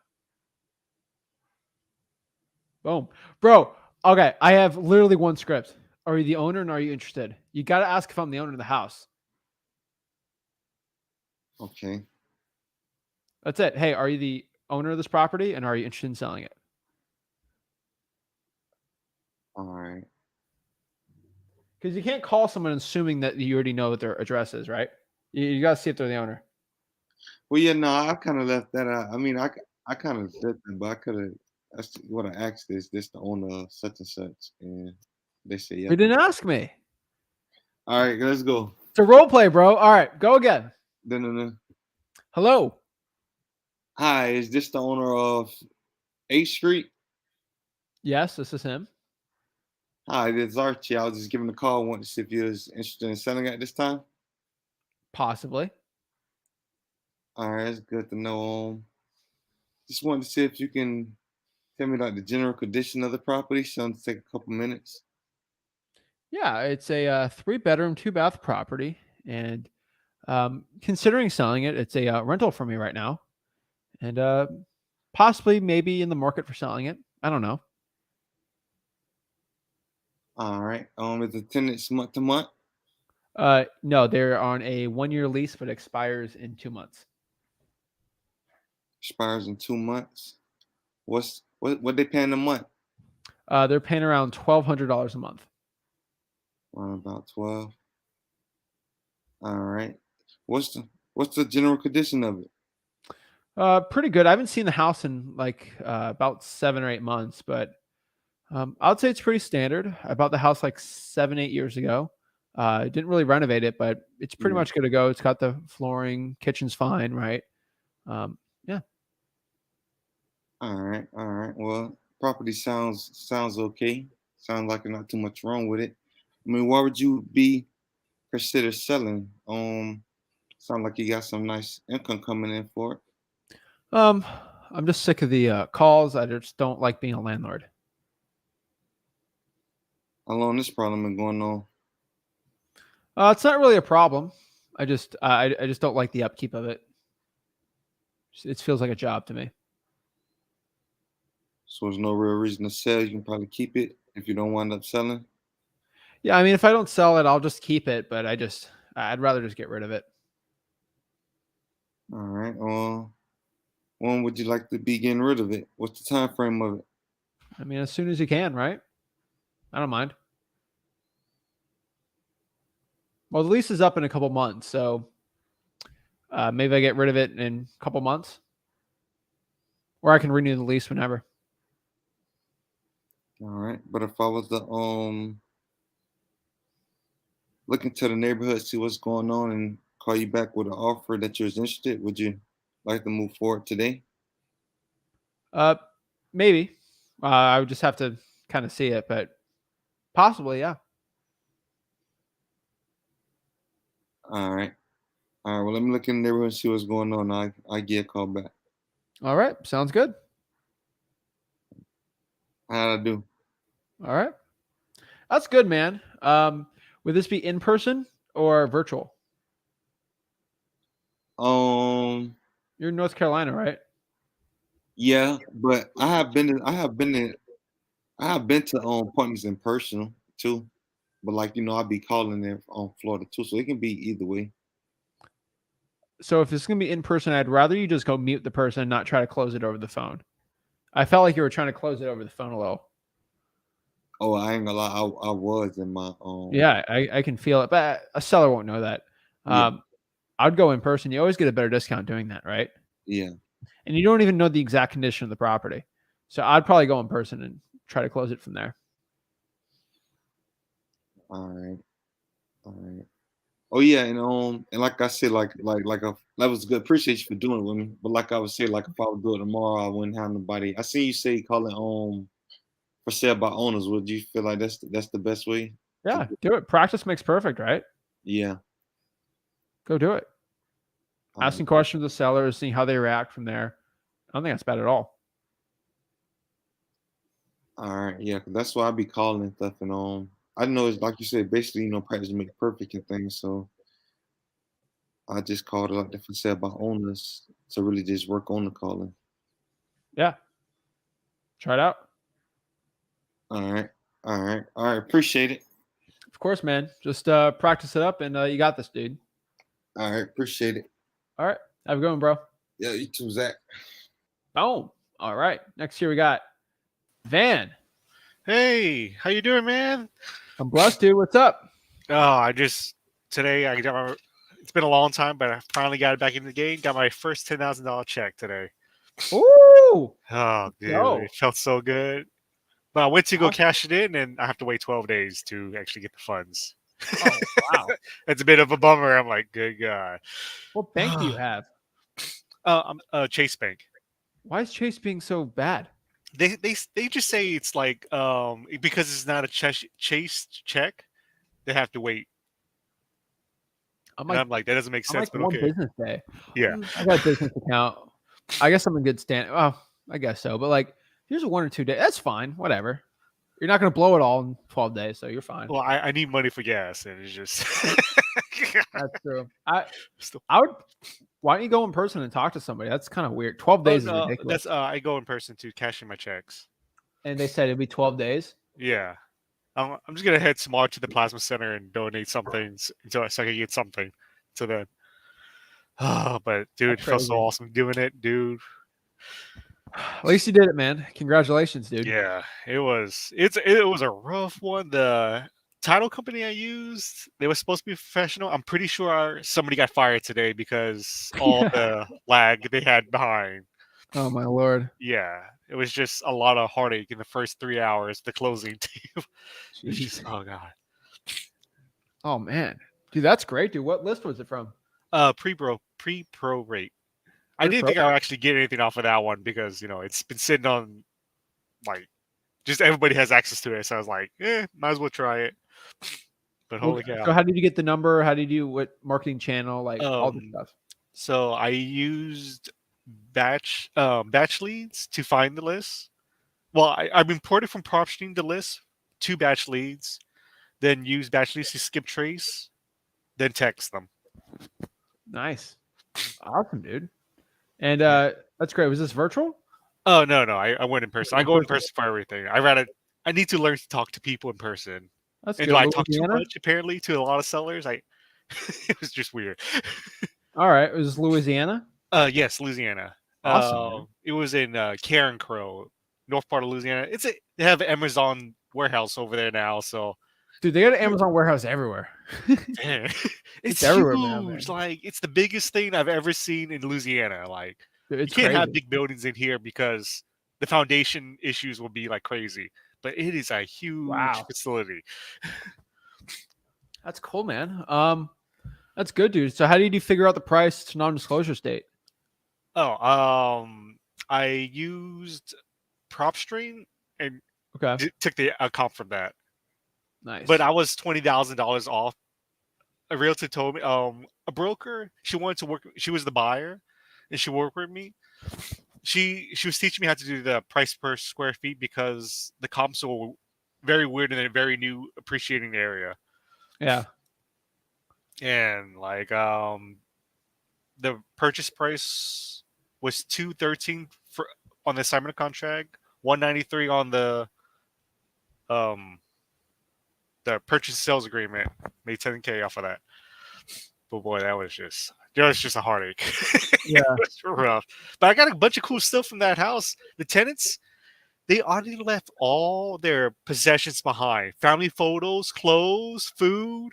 Boom. Bro, okay. I have literally one script. Are you the owner and are you interested? You got to ask if I'm the owner of the house. Okay. That's it. Hey, are you the owner of this property and are you interested in selling it? All right. Because you can't call someone assuming that you already know what their address is, right? You got to see if they're the owner. Well, yeah, no, I kind of left that out. I mean, I kind of did that, but I could have. That's what I asked. Is this the owner of such and such? And They say yeah. You didn't ask me. All right, let's go. It's a role play, bro. All right, go again. Dun-dun-dun. Hello. Hi, is this the owner of 8th Street? Yes, this is him. Hi, this is Archie. I was just giving a call. Wanted to see if you was interested in selling at this time. Possibly. All right, it's good to know. Just wanted to see if you can tell me like the general condition of the property. Something to take a couple minutes. Yeah, it's a 3-bedroom, 2-bath property, and considering selling it, it's a rental for me right now, and possibly maybe in the market for selling it. I don't know. All right. Is the tenants month to month? No, they're on a 1-year lease, but expires in 2 months. Expires in 2 months. What they paying a month? They're paying around $1,200 a month. Around about 12. All right. What's the general condition of it? Pretty good. I haven't seen the house in like about 7 or 8 months, but I would say it's pretty standard. I bought the house like 7, 8 years ago. Didn't really renovate it, but it's pretty Yeah. much good to go. It's got the flooring, kitchen's fine, right? Yeah. All right. All right. Well, property sounds okay. Sounds like there's not too much wrong with it. I mean, why would you be consider selling? Sound like you got some nice income coming in for it. I'm just sick of the calls. I just don't like being a landlord. How long this problem been going on? It's not really a problem. I just don't like the upkeep of it. It feels like a job to me. So there's no real reason to sell. You can probably keep it if you don't wind up selling. Yeah, I mean, if I don't sell it, I'll just keep it. But I'd rather just get rid of it. All right. When would you like to be getting rid of it? What's the time frame of it? I mean, as soon as you can, right? I don't mind. Well, the lease is up in a couple months, so maybe I get rid of it in a couple months, or I can renew the lease whenever. All right. But if I was to look into the neighborhood, see what's going on, and call you back with an offer that you're interested, would you like to move forward today? Maybe. I would just have to kind of see it, but possibly, yeah. All right. All right. Well, let me look in the neighborhood and see what's going on. I get a call back. All right, sounds good. How'd I do? All right, that's good, man. Would this be in person or virtual? You're in North Carolina, right? Yeah, but I have been to appointments in person too. But like I'll be calling there on Florida too, so it can be either way. So if it's gonna be in person, I'd rather you just go mute the person and not try to close it over the phone. I felt like you were trying to close it over the phone a little. Oh, I ain't gonna lie, I was in my Yeah, I can feel it, but a seller won't know that. Yeah. I'd go in person. You always get a better discount doing that, right? Yeah. And you don't even know the exact condition of the property. So I'd probably go in person and try to close it from there. All right. All right. Oh yeah, and like I said, that was good. Appreciate you for doing it with me. But like I would say, like if I would do it tomorrow, I wouldn't have nobody. I seen you say call it for sale by owners. Would you feel like that's the best way? Yeah, do it. Practice makes perfect, right? Yeah. Go do it. All Asking questions to sellers, seeing how they react from there. I don't think that's bad at all. right. Yeah, 'cause that's why I be calling and stuff. And I know it's like you said, basically, practice makes perfect and things. So I just called it like the for sale by owners to really just work on the calling. Yeah. Try it out. All right. All right. All right. Appreciate it. Of course, man. Just practice it up and you got this, dude. All right. Appreciate it. All right. Have a good one, bro. Yeah, you too, Zach. Boom. All right. Next here we got Van. Hey, how you doing, man? I'm blessed, dude. What's up? Oh, today I got it's been a long time, but I finally got it back in the game. Got my first $10,000 check today. Ooh. Oh, dude, Yo. it felt so good. But I went to go Awesome. cash it in, and I have to wait 12 days to actually get the funds. Oh wow. It's a bit of a bummer. I'm like, good God. What bank do you have? Chase Bank. Why is Chase being so bad? They just say it's like because it's not a Chase check, they have to wait. I'm And I'm like, that doesn't make I'm sense, like but one okay. business day. Yeah. I got a business account. I guess I'm in good stand. Well, I guess so. But like, here's a 1 or 2 day. That's fine. Whatever. You're not gonna blow it all in 12 days, so you're fine. Well, I need money for gas, and it's just That's true. I Still- would. Why don't you go in person and talk to somebody? That's kind of weird. 12 Oh, days is no, ridiculous. that's I go in person to cash in my checks. And they said it'd be 12 days. Yeah. I'm just gonna head tomorrow to the plasma center and donate something so I can get something. So then, but dude, it That's felt so crazy. awesome doing it, dude. At least you did it, man. Congratulations, dude. Yeah, it was. It was a rough one. The title company I used, they were supposed to be professional. I'm pretty sure somebody got fired today because all the lag they had behind. Oh my lord. Yeah, it was just a lot of heartache in the first 3 hours. The closing team. Jeez. Oh god. Oh man, dude, that's great, dude. What list was it from? Pre-pro rate. I didn't Pre-pro? think I would actually get anything off of that one because it's been sitting on like just everybody has access to it. So I was like, might as well try it. But holy cow. So how did you get the number? How did you what marketing channel? Like all the stuff. So I used batch leads to find the list. Well, I've imported from PropStream the list, 2 batch leads, then use batch leads to skip trace, then text them. Nice. Awesome, dude. And that's great. Was this virtual? Oh no, I went in person. I go in person for everything. I need to learn to talk to people in person. That's And good. I talk too Louisiana? much apparently to a lot of sellers. It was just weird. All right. It was Louisiana? Yes, Louisiana. Awesome. It was in Karen Crow, north part of Louisiana. They have an Amazon warehouse over there now, so Dude, they got an Amazon warehouse everywhere. man, it's everywhere, huge. man. Like it's the biggest thing I've ever seen in Louisiana. Like Dude, it's you can't have crazy. big buildings in here because the foundation issues will be like crazy. But it is a huge facility. That's cool, man. That's good, dude. So how did you figure out the price to non-disclosure state? Oh, I used PropStream and took the account from that. Nice. But I was $20,000 off. A realtor told me, a broker, she wanted to work. She was the buyer, and she worked with me. She was teaching me how to do the price per square feet because the comps were very weird in a very new appreciating area. Yeah. And like the purchase price was $213 on the assignment contract, $193 on the purchase sales agreement. Made $10K off of that. But boy, that was just a heartache. Yeah. It was rough. But I got a bunch of cool stuff from that house. The tenants, they already left all their possessions behind. Family photos, clothes, food,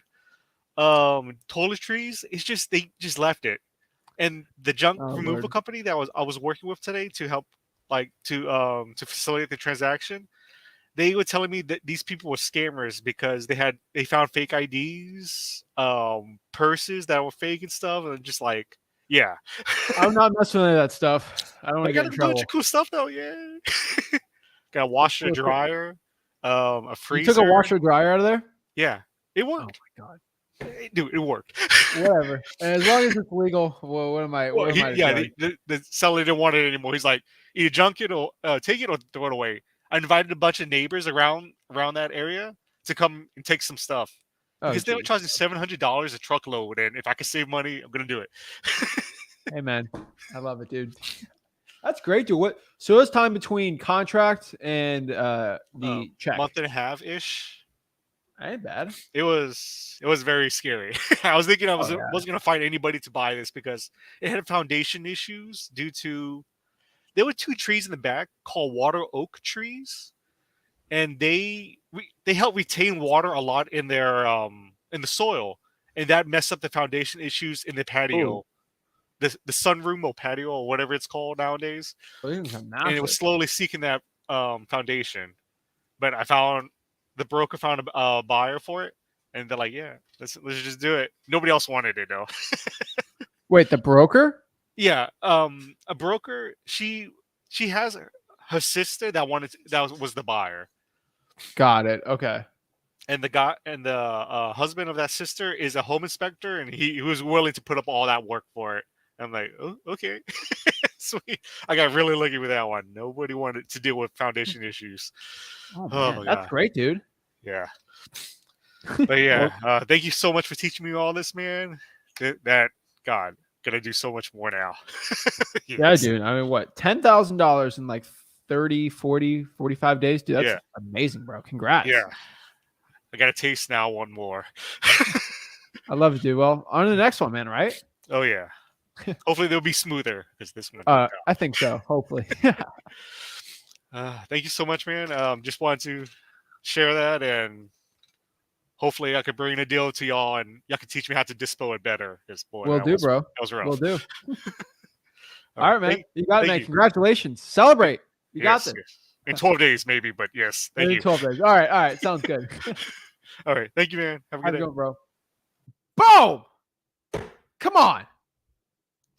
toiletries. It's just they just left it. And the junk removal company that I was working with today to help to facilitate the transaction, they were telling me that these people were scammers because they found fake IDs, purses that were fake and stuff, and just like, yeah. I'm not messing with that stuff. I don't want to get in got a trouble. bunch of cool stuff though, yeah. Got a washer, cool. dryer, a freezer. You took a washer dryer out of there? Yeah, it worked. Oh my god. Dude, it worked. Whatever. As long as it's legal, well, what am I? What am I doing? The seller didn't want it anymore. He's like, either junk it or take it or throw it away. I invited a bunch of neighbors around that area to come and take some stuff because they were charging $700 a truckload, and if I could save money, I'm gonna do it. Hey man, I love it, dude. That's great, dude. What? So it's time between contract and the check. Month and a half ish. Ain't bad. It was very scary. I was thinking I wasn't gonna find anybody to buy this because it had foundation issues due to there were 2 trees in the back called water oak trees, and they help retain water a lot in their in the soil, and that messed up the foundation issues in the patio. Ooh. The sunroom or patio or whatever it's called nowadays. And it was slowly seeking that foundation. but the broker found a buyer for it, and they're like, yeah, let's just do it. Nobody else wanted it though. Wait, the broker? Yeah, a broker. She has her sister that was the buyer, Got it. Okay. and the husband of that sister is a home inspector, and he was willing to put up all that work for it. I'm like, oh, okay, sweet. I got really lucky with that one. Nobody wanted to deal with foundation issues. Oh man, my that's God. great, dude. Yeah. But yeah, thank you so much for teaching me all this, man. God, gonna do so much more now. Yeah, dude. I mean, what? $10,000 in like 30, 40, 45 days? Dude, that's Yeah. amazing, bro. Congrats. Yeah. I got a taste now, one more. I love it, dude. Well, on to the next one, man, right? Oh yeah. Hopefully they'll be smoother because this one. I think so. Hopefully. Thank you so much, man. Just wanted to share that, and hopefully I could bring a deal to y'all, and y'all can teach me how to dispo it better. Because boy, Will do, bro. That was rough. Will do. All right, man. You got it, man. you. Congratulations. Celebrate. You got this. Yes. In 12 days, maybe, but yes. Thank Maybe you. 12 days. All right. Sounds good. All right. Thank you, man. Have a How's good it day. going, bro? Boom. Come on.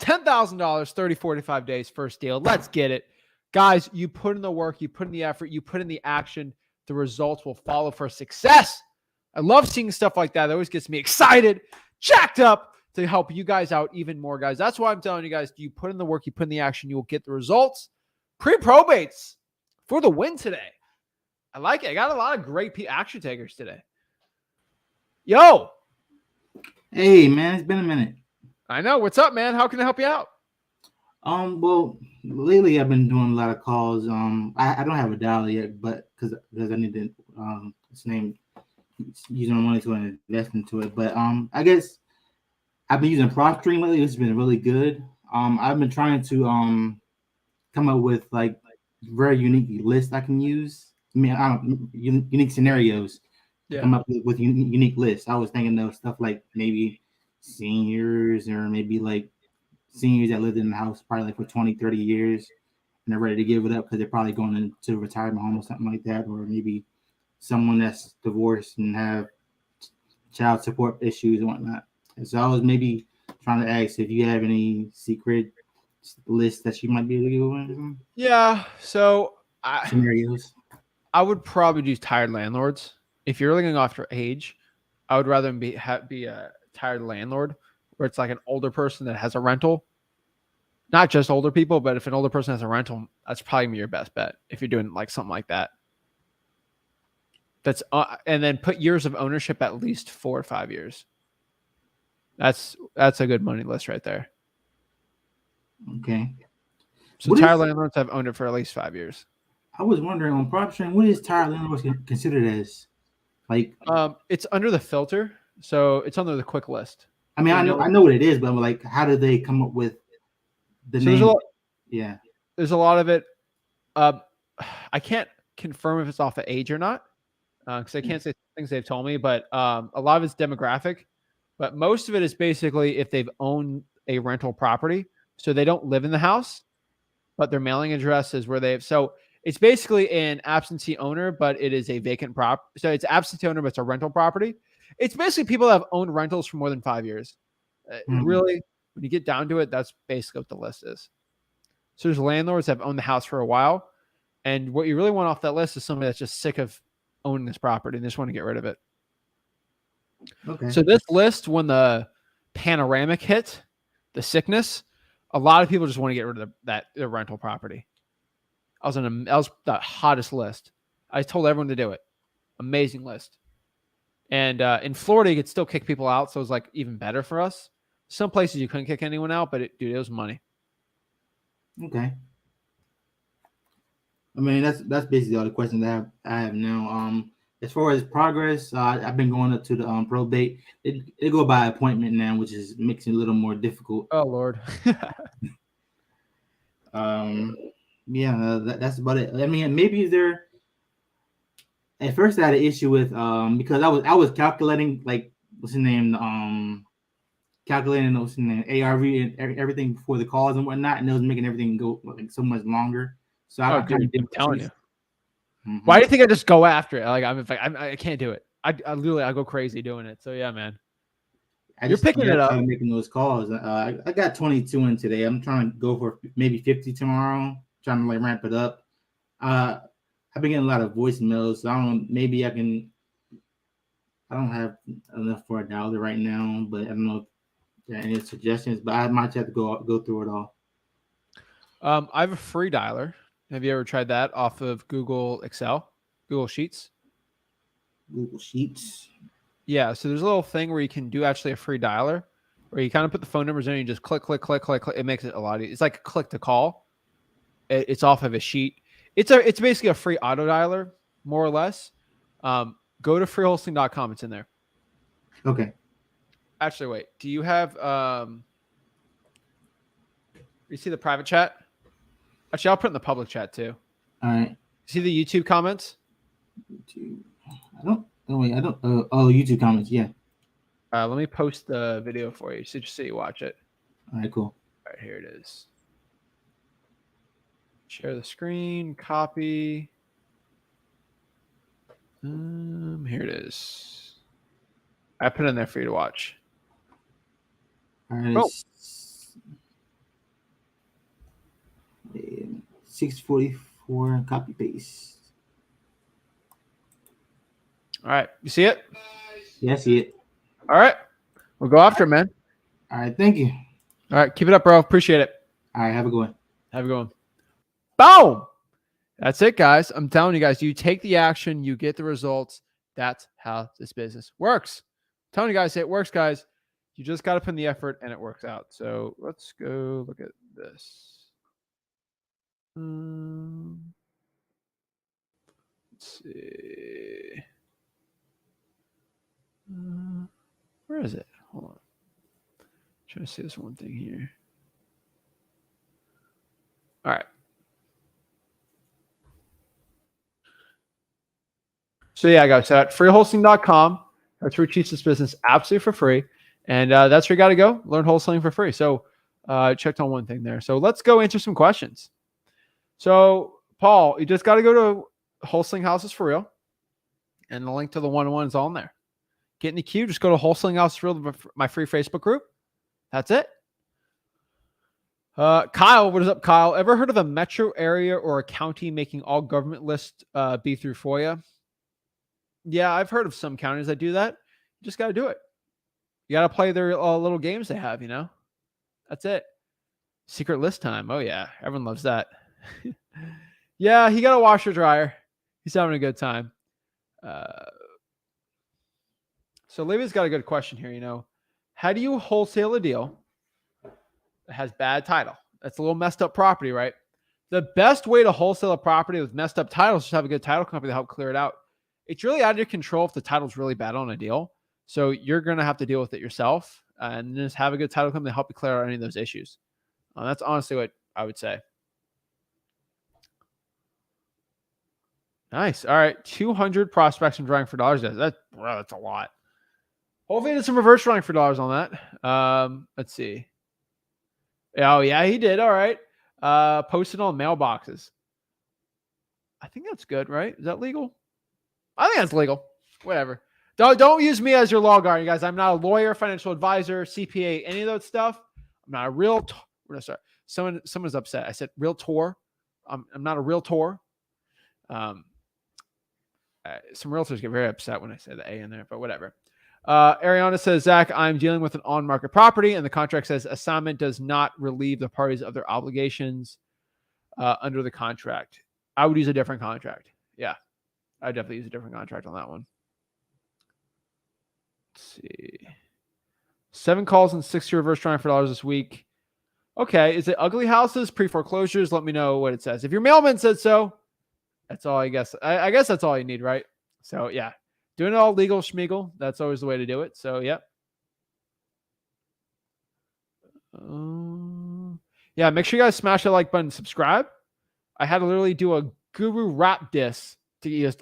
$10,000, 30, 45 days, first deal. Let's get it. Guys, you put in the work, you put in the effort, you put in the action. The results will follow for success. I love seeing stuff like that. It always gets me excited, jacked up to help you guys out even more, guys. That's why I'm telling you guys, you put in the work, you put in the action, you will get the results. Pre-probates for the win today. I like it. I got a lot of great action takers today. Yo. Hey, man, it's been a minute. I know. What's up, man? How can I help you out? Well, lately I've been doing a lot of calls. I don't have a dial yet, but because I need to using my money to invest into it. But I guess I've been using PropStream lately. It's been really good. I've been trying to come up with like very unique lists I can use. I mean, unique scenarios. Yeah. Come up with unique lists. I was thinking of stuff like maybe seniors, or maybe like seniors that lived in the house probably like for 20, 30 years and they're ready to give it up because they're probably going into retirement home or something like that. Or maybe someone that's divorced and have child support issues and whatnot. And so I was maybe trying to ask if you have any secret lists that you might be able to give away. Yeah. So scenarios. I would probably do tired landlords. If you're looking after age, I would rather be a tired landlord where it's like an older person that has a rental. Not just older people, but if an older person has a rental, that's probably gonna be your best bet if you're doing like something like that. That's and then put years of ownership at least 4 or 5 years. That's a good money list right there. Okay. So tired landlords have owned it for at least 5 years. I was wondering on PropStream, what is tired landlords considered as? Like, it's under the filter, so it's under the quick list. I mean, I know what it is, but I'm like, how did they come up with the name? There's a lot of it. I can't confirm if it's off of age or not, because I can't say things they've told me. But a lot of it's demographic, but most of it is basically if they've owned a rental property, so they don't live in the house, but their mailing address is where they have. So it's basically an absentee owner, but it is a vacant prop. So it's absentee owner, but it's a rental property. It's basically people that have owned rentals for more than 5 years. Really, when you get down to it, that's basically what the list is. So there's landlords that have owned the house for a while. And what you really want off that list is somebody that's just sick of owning this property and just want to get rid of it. Okay. So this list, when the panoramic hit, the sickness, a lot of people just want to get rid of the rental property. I was the hottest list. I told everyone to do it. Amazing list. And in Florida, you could still kick people out, so it was like even better for us. Some places you couldn't kick anyone out, but it was money. Okay. I mean, that's basically all the questions that I have now. As far as progress, I've been going up to the probate. It go by appointment now, which makes it a little more difficult. Oh Lord. Yeah, that's about it. I mean, maybe there. At first, I had an issue with because I was calculating like what's the name calculating those ARV and everything before the calls and whatnot, and it was making everything go like so much longer. So I'm telling you. Why do you think I just go after it? Like I can't do it. I literally I go crazy doing it. So yeah, man. You're picking it up. Making those calls. I got 22 in today. I'm trying to go for maybe 50 tomorrow. Trying to like ramp it up. I've been getting a lot of voicemails. So I don't know. Maybe I can. I don't have enough for a dollar right now, but I don't know if there are any suggestions. But I might have to go through it all. I have a free dialer. Have you ever tried that off of Google Sheets? Google Sheets. Yeah, so there's a little thing where you can do actually a free dialer where you kind of put the phone numbers in and you just click. It makes it a lot easier. It's like a click to call. It's off of a sheet. It's basically a free auto dialer, more or less. Go to freehosting.com. It's in there. Okay. Actually, wait. Do you have you see the private chat? Actually, I'll put it in the public chat too. All right. See the YouTube comments? I don't. Oh wait, I don't. YouTube comments. Yeah. Let me post the video for you, so just so you watch it. All right. Cool. All right, here it is. Share the screen. Copy. Here it is. I put it in there for you to watch. All right. Oh. 644. Copy paste. All right, you see it? Yeah, I see it. All right, we'll go after it, man. All right, thank you. All right, keep it up, bro. Appreciate it. All right, have a good one. Have a good one. Boom. That's it, guys. I'm telling you guys, you take the action, you get the results. That's how this business works. I'm telling you guys, it works, guys. You just got to put in the effort, and it works out. So let's go look at this. Let's see. Where is it? Hold on. Trying to see this one thing here. All right. So yeah, guys, at freehosting.com, that's where we teach this business absolutely for free. And that's where you got to go. Learn wholesaling for free. So checked on one thing there. So let's go answer some questions. So Paul, you just got to go to Wholesaling Houses for Real. And the link to the one-on-one is all in there. Get in the queue. Just go to Wholesaling Houses for Real, my free Facebook group. That's it. Kyle, what is up, Kyle? Ever heard of a metro area or a county making all government lists be through FOIA? Yeah, I've heard of some counties that do that. You just got to do it. You got to play their little games they have, you know? That's it. Secret list time. Oh, yeah. Everyone loves that. Yeah, he got a washer dryer. He's having a good time. So Livy's got a good question here, you know. How do you wholesale a deal that has bad title? That's a little messed up property, right? The best way to wholesale a property with messed up titles is to have a good title company to help clear it out. It's really out of your control if the title's really bad on a deal. So you're going to have to deal with it yourself and just have a good title company to help you clear out any of those issues. That's honestly what I would say. Nice. All right. 200 prospects and drawing for dollars. That's a lot. Hopefully there's some reverse drawing for dollars on that. Let's see. Oh, yeah, he did. All right. Posted on mailboxes. I think that's good, right? Is that legal? I think that's legal. Whatever. Don't use me as your law guard, you guys. I'm not a lawyer, financial advisor, CPA, any of that stuff. I'm not a realtor. Sorry. Someone's upset. I said realtor. I'm not a realtor. Some realtors get very upset when I say the A in there, but whatever. Ariana says, Zach, I'm dealing with an on-market property, and the contract says assignment does not relieve the parties of their obligations under the contract. I would use a different contract. Yeah, I would definitely use a different contract on that one. Let's see. 7 calls and 60 reverse trying for dollars this week. Okay, is it ugly houses, pre-foreclosures? Let me know what it says. If your mailman said so, that's all I guess. I guess that's all you need, right? So, yeah. Doing it all legal schmeagle. That's always the way to do it. So, yep. Yeah, make sure you guys smash that like button and subscribe. I had to literally do a guru rap diss to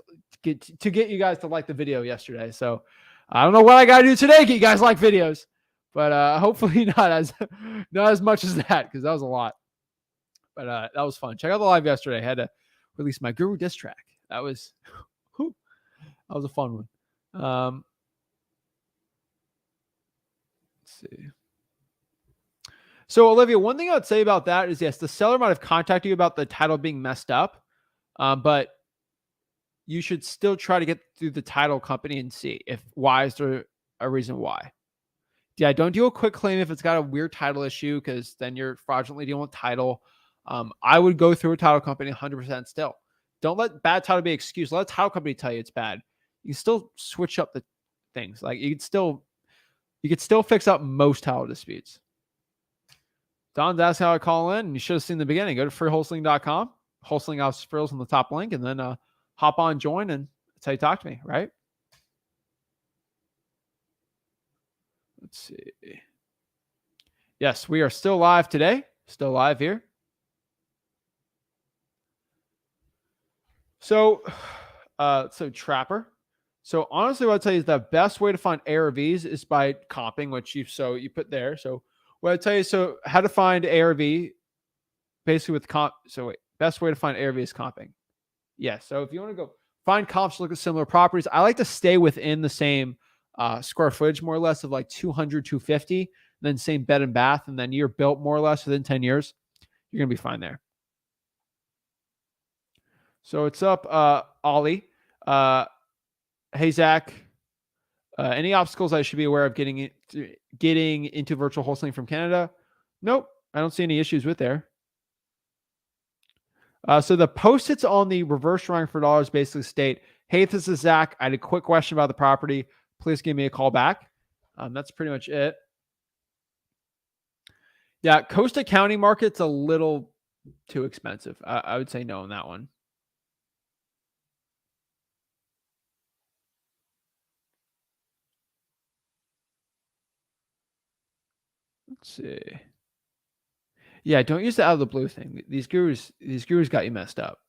get you guys to like the video yesterday. So, I don't know what I got to do today to get you guys like videos. But hopefully not as much as that, because that was a lot. But that was fun. Check out the live yesterday. I had to release my guru diss track. That was whew, that was a fun one. Let's see. So Olivia, one thing I would say about that is yes, the seller might have contacted you about the title being messed up, but you should still try to get through the title company and see if why is there a reason why. Yeah, don't do a quick claim if it's got a weird title issue because then you're fraudulently dealing with title. I would go through a title company 100% still. Don't let bad title be an excuse. Let a title company tell you it's bad. You can still switch up the things. Like you could still fix up most title disputes. Don's asking how I call in, and you should have seen the beginning. Go to freewholesaling.com, wholesaling offers frills on the top link, and then hop on, join, and that's how you talk to me, right? Let's see. Yes, we are still live today. Still live here. So Trapper. So honestly, what I'd tell you is the best way to find ARVs is by comping, which you put there. So what I'd tell you, so how to find ARV basically with comp. So wait, best way to find ARV is comping. Yes. So if you want to go find comps, look at similar properties. I like to stay within the same square footage, more or less of like 200, 250, and then same bed and bath. And then you're built more or less within 10 years. You're going to be fine there. So it's up, Ollie. Hey, Zach. Any obstacles I should be aware of getting into virtual wholesaling from Canada? Nope. I don't see any issues with there. So the post-its on the reverse drawing for dollars basically state, hey, this is Zach. I had a quick question about the property. Please give me a call back. That's pretty much it. Yeah, Costa County market's a little too expensive. I would say no on that one. Let's see. Yeah, don't use the out of the blue thing. These gurus got you messed up.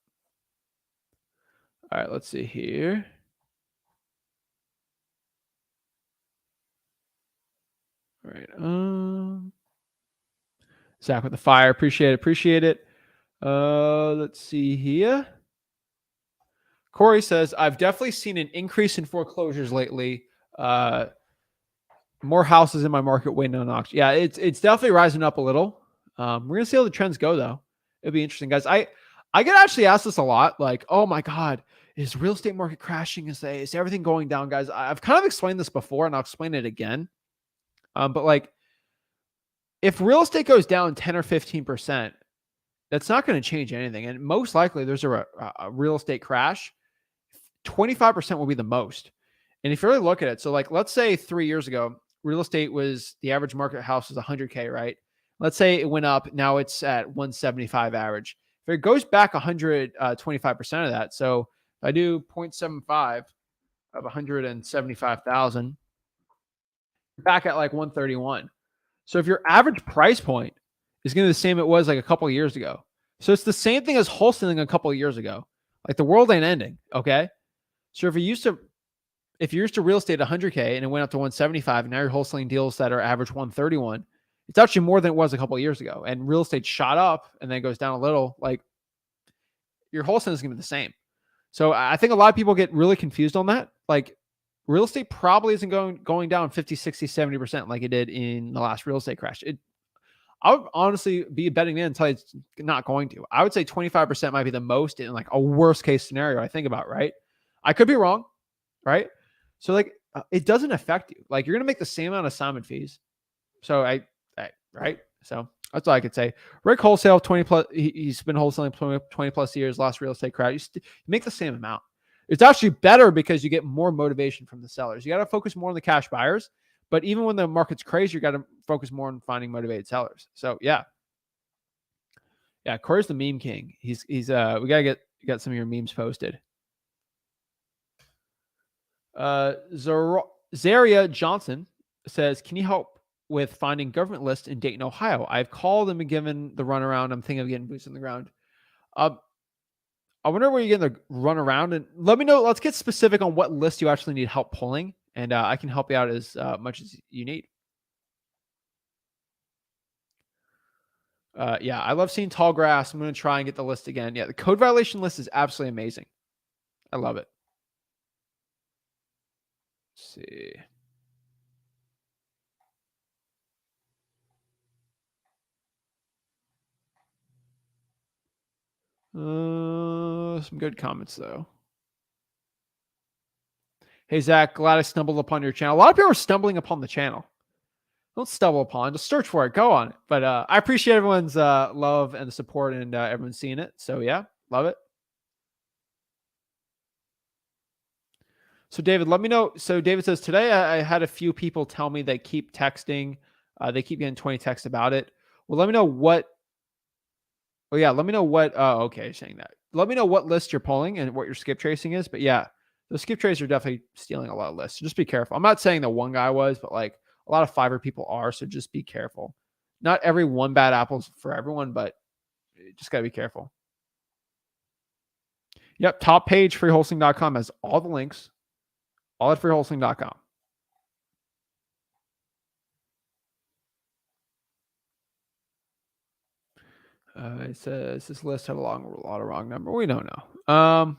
All right, let's see here. All right. Zach with the fire. Appreciate it. Let's see here. Corey says, I've definitely seen an increase in foreclosures lately. More houses in my market waiting on auction. Yeah, it's definitely rising up a little. We're gonna see how the trends go though. It'll be interesting, guys. I get actually asked this a lot, like, oh my God, is real estate market crashing? Is everything going down, guys? I've kind of explained this before and I'll explain it again. But like if real estate goes down 10 or 15%, that's not going to change anything. And most likely there's a real estate crash. 25% will be the most. And if you really look at it, so like, let's say 3 years ago, real estate was the average market house was 100K, right? Let's say it went up. Now it's at 175 average. If it goes back 125% of that. So if I do 0.75 of 175,000, back at like 131. So if your average price point is going to be the same it was like a couple of years ago. So it's the same thing as wholesaling a couple of years ago. Like the world ain't ending. Okay. So if you're used to real estate 100K and it went up to 175 and now you're wholesaling deals that are average 131, it's actually more than it was a couple of years ago. And real estate shot up and then goes down a little. Like your wholesaling is going to be the same. So I think a lot of people get really confused on that. Like real estate probably isn't going down 50, 60, 70% like it did in the last real estate crash. I would honestly be betting in until it's not going to. I would say 25% might be the most in like a worst case scenario I think about, right? I could be wrong, right? So like it doesn't affect you. Like you're going to make the same amount of assignment fees. So right? So that's all I could say. Rick wholesale 20 plus. He's been wholesaling 20 plus years. Last real estate crash. You make the same amount. It's actually better because you get more motivation from the sellers. You got to focus more on the cash buyers. But even when the market's crazy, you got to focus more on finding motivated sellers. So yeah. Corey's the meme king. He's we gotta get some of your memes posted. Zaria Johnson says, can you help with finding government lists in Dayton, Ohio? I've called them and given the runaround. I'm thinking of getting boots on the ground. I wonder where you're getting the runaround, and let me know. Let's get specific on what list you actually need help pulling, and I can help you out as much as you need. Yeah, I love seeing tall grass. I'm going to try and get the list again. Yeah, the code violation list is absolutely amazing. I love it. Let's see. Some good comments though. Hey Zach, glad I stumbled upon your channel. A lot of people are stumbling upon the channel. Don't stumble upon, just search for it. Go on it. But I appreciate everyone's love and the support, and everyone's seeing it. So yeah, love it. So David, let me know. So David says, today I had a few people tell me they keep texting. They keep getting 20 texts about it. Well, let me know what. Oh yeah, let me know what. Oh, okay, saying that. Let me know what list you're pulling and what your skip tracing is. But yeah, the skip tracers are definitely stealing a lot of lists. So just be careful. I'm not saying that one guy was, but like a lot of Fiverr people are. So just be careful. Not every one bad apple's for everyone, but you just gotta be careful. Yep, top page freewholesaling.com has all the links. All at freewholesaling.com. It says this list had a lot of wrong number. We don't know.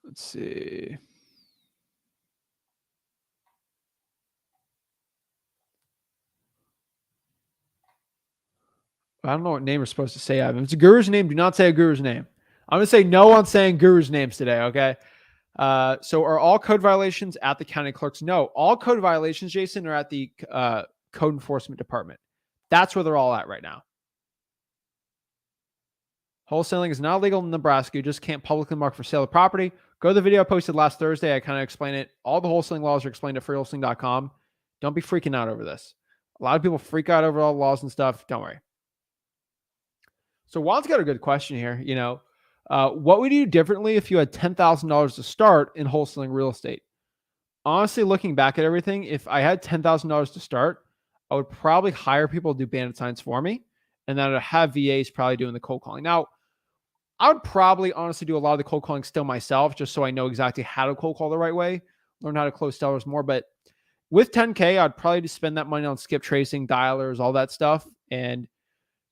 Let's see. I don't know what name we're supposed to say. If it's a guru's name, do not say a guru's name. I'm going to say no on saying guru's names today, okay? So are all code violations at the county clerks? No, all code violations, Jason, are at the code enforcement department. That's where they're all at right now. Wholesaling is not legal in Nebraska. You just can't publicly mark for sale of property. Go to the video I posted last Thursday. I kind of explain it. All the wholesaling laws are explained at freewholesaling.com. Don't be freaking out over this. A lot of people freak out over all the laws and stuff. Don't worry. So Juan's got a good question here. You know, what would you do differently if you had $10,000 to start in wholesaling real estate? Honestly, looking back at everything, if I had $10,000 to start, I would probably hire people to do bandit signs for me, and then I'd have VAs probably doing the cold calling. Now, I would probably honestly do a lot of the cold calling still myself, just so I know exactly how to cold call the right way, learn how to close sellers more. But with 10K, I'd probably just spend that money on skip tracing, dialers, all that stuff. And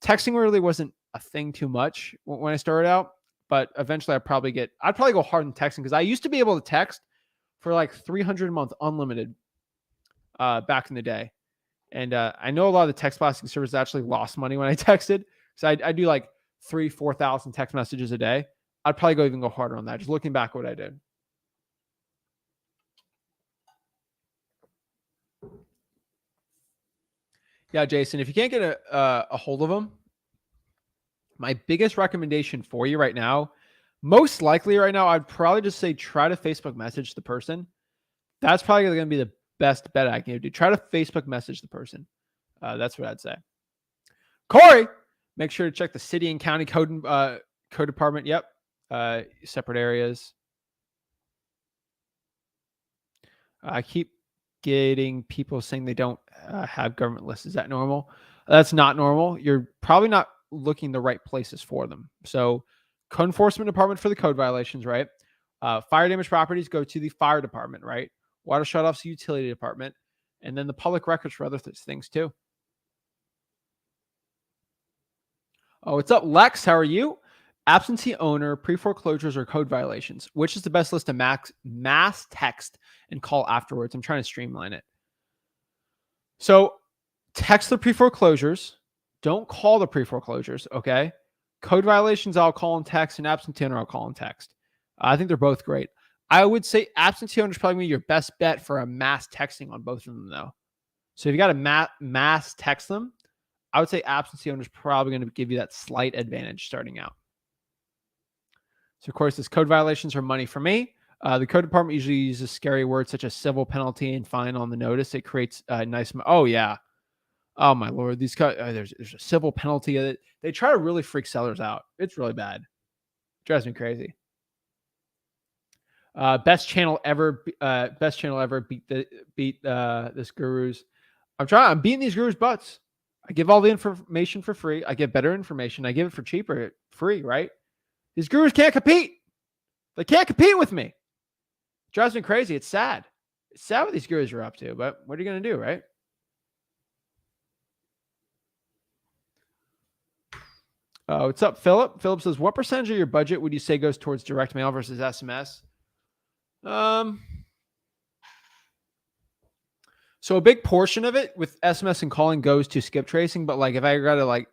texting really wasn't a thing too much when I started out, but eventually I'd probably go hard in texting, because I used to be able to text for like 300 a month unlimited back in the day. And I know a lot of the text blasting services actually lost money when I texted. So I do like 4,000 text messages a day. I'd probably even go harder on that. Just looking back at what I did. Yeah, Jason, if you can't get a hold of them, my biggest recommendation for you right now, most likely right now, I'd probably just say try to Facebook message the person. That's probably going to be the best bet I can do. Try to Facebook message the person. That's what I'd say. Corey, make sure to check the city and county code department. Yep. Separate areas. I keep getting people saying they don't have government lists. Is that normal? That's not normal. You're probably not looking the right places for them. So code enforcement department for the code violations, right? Fire damage properties go to the fire department, right? Water shutoffs, utility department, and then the public records for other things too. Oh, what's up, Lex? How are you? Absentee owner, pre-foreclosures, or code violations. Which is the best list to mass text and call afterwards? I'm trying to streamline it. So text the pre-foreclosures. Don't call the pre-foreclosures, okay? Code violations, I'll call and text, and absentee owner, I'll call and text. I think they're both great. I would say absentee owner is probably your best bet for a mass texting on both of them, though. So if you got to mass text them, I would say absentee owner is probably going to give you that slight advantage starting out. So, of course, this code violations are money for me. The code department usually uses scary words such as civil penalty and fine on the notice. It creates a nice. Oh, yeah. Oh, my Lord. These there's a civil penalty. They try to really freak sellers out. It's really bad. It drives me crazy. Best channel ever. Beat this gurus. I'm beating these gurus' butts. I give all the information for free. I get better information. I give it for cheaper, free, right? These gurus can't compete. They can't compete with me. It drives me crazy. It's sad. It's sad what these gurus are up to, but what are you going to do, right? What's up, Philip? Philip says, what percentage of your budget would you say goes towards direct mail versus SMS? So a big portion of it with SMS and calling goes to skip tracing, but like if I got to like,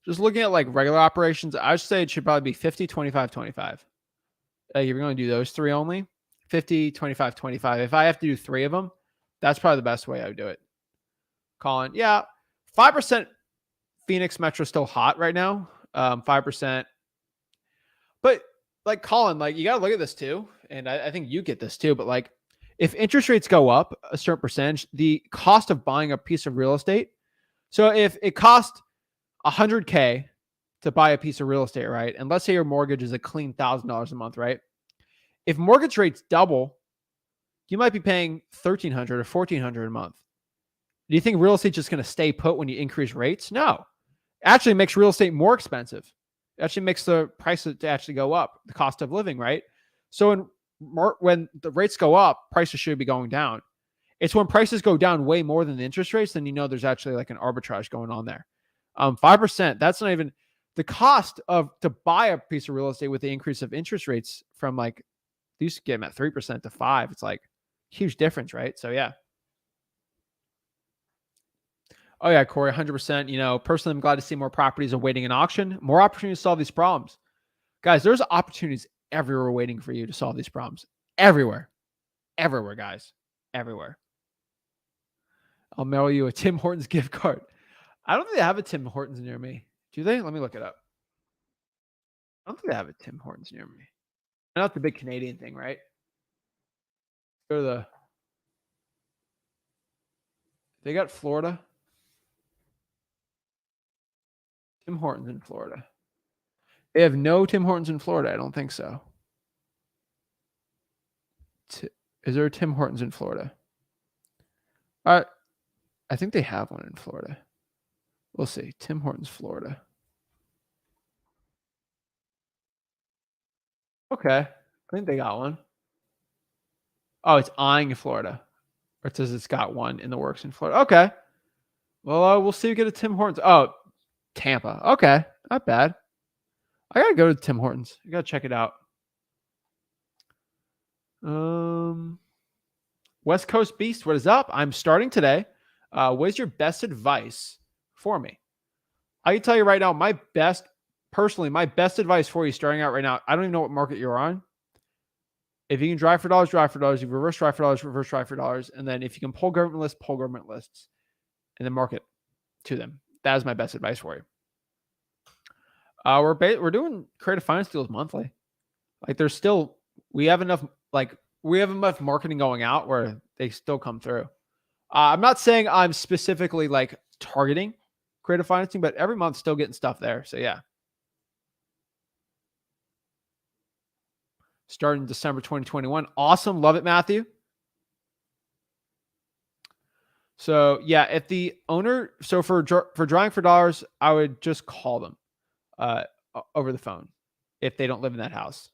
just looking at like regular operations, I would say it should probably be 50, 25, 25. Like if you're going to do those three only, 50, 25, 25. If I have to do three of them, that's probably the best way I would do it. Calling, yeah, 5% Phoenix Metro still hot right now. 5%. But like Colin, like you got to look at this too. And I think you get this too. But like if interest rates go up a certain percentage, the cost of buying a piece of real estate. So if it cost $100K to buy a piece of real estate, right? And let's say your mortgage is a clean $1,000 a month, right? If mortgage rates double, you might be paying $1,300 or $1,400 a month. Do you think real estate just going to stay put when you increase rates? No. It actually makes real estate more expensive. It actually makes the price to actually go up, the cost of living, right? So when the rates go up, prices should be going down. It's when prices go down way more than the interest rates, then you know there's actually like an arbitrage going on there. 5%, that's not even the cost to buy a piece of real estate with the increase of interest rates from like, they used to get them at 3% to 5%. It's like huge difference, right? So yeah. Oh yeah, Corey, 100%. You know, personally, I'm glad to see more properties awaiting an auction, more opportunities to solve these problems. Guys, there's opportunities everywhere waiting for you to solve these problems. Everywhere, guys, everywhere. I'll mail you a Tim Hortons gift card. I don't think they have a Tim Hortons near me. Do they? Let me look it up. I don't think they have a Tim Hortons near me. Not the big Canadian thing, right? Go to the. They got Florida. Tim Hortons in Florida. They have no Tim Hortons in Florida. I don't think so. Is there a Tim Hortons in Florida? I think they have one in Florida. We'll see. Tim Hortons, Florida. Okay. I think they got one. Oh, it's eyeing Florida. Or it says it's got one in the works in Florida. Okay. Well, we'll see if we get a Tim Hortons. Oh, Tampa. Okay. Not bad. I got to go to Tim Hortons. I got to check it out. West Coast Beast, what is up? I'm starting today. What is your best advice for me? I can tell you right now, my best advice for you starting out right now, I don't even know what market you're on. If you can drive for dollars, drive for dollars. If you reverse drive for dollars, reverse drive for dollars. And then if you can pull government lists, pull government lists. And then market to them. That is my best advice for you. We're doing creative finance deals monthly. Like we have enough marketing going out where they still come through. I'm not saying I'm specifically like targeting creative financing, but every month still getting stuff there. So yeah. Starting December 2021. Awesome. Love it, Matthew. So yeah, if the owner, so for drawing for dollars, I would just call them over the phone if they don't live in that house.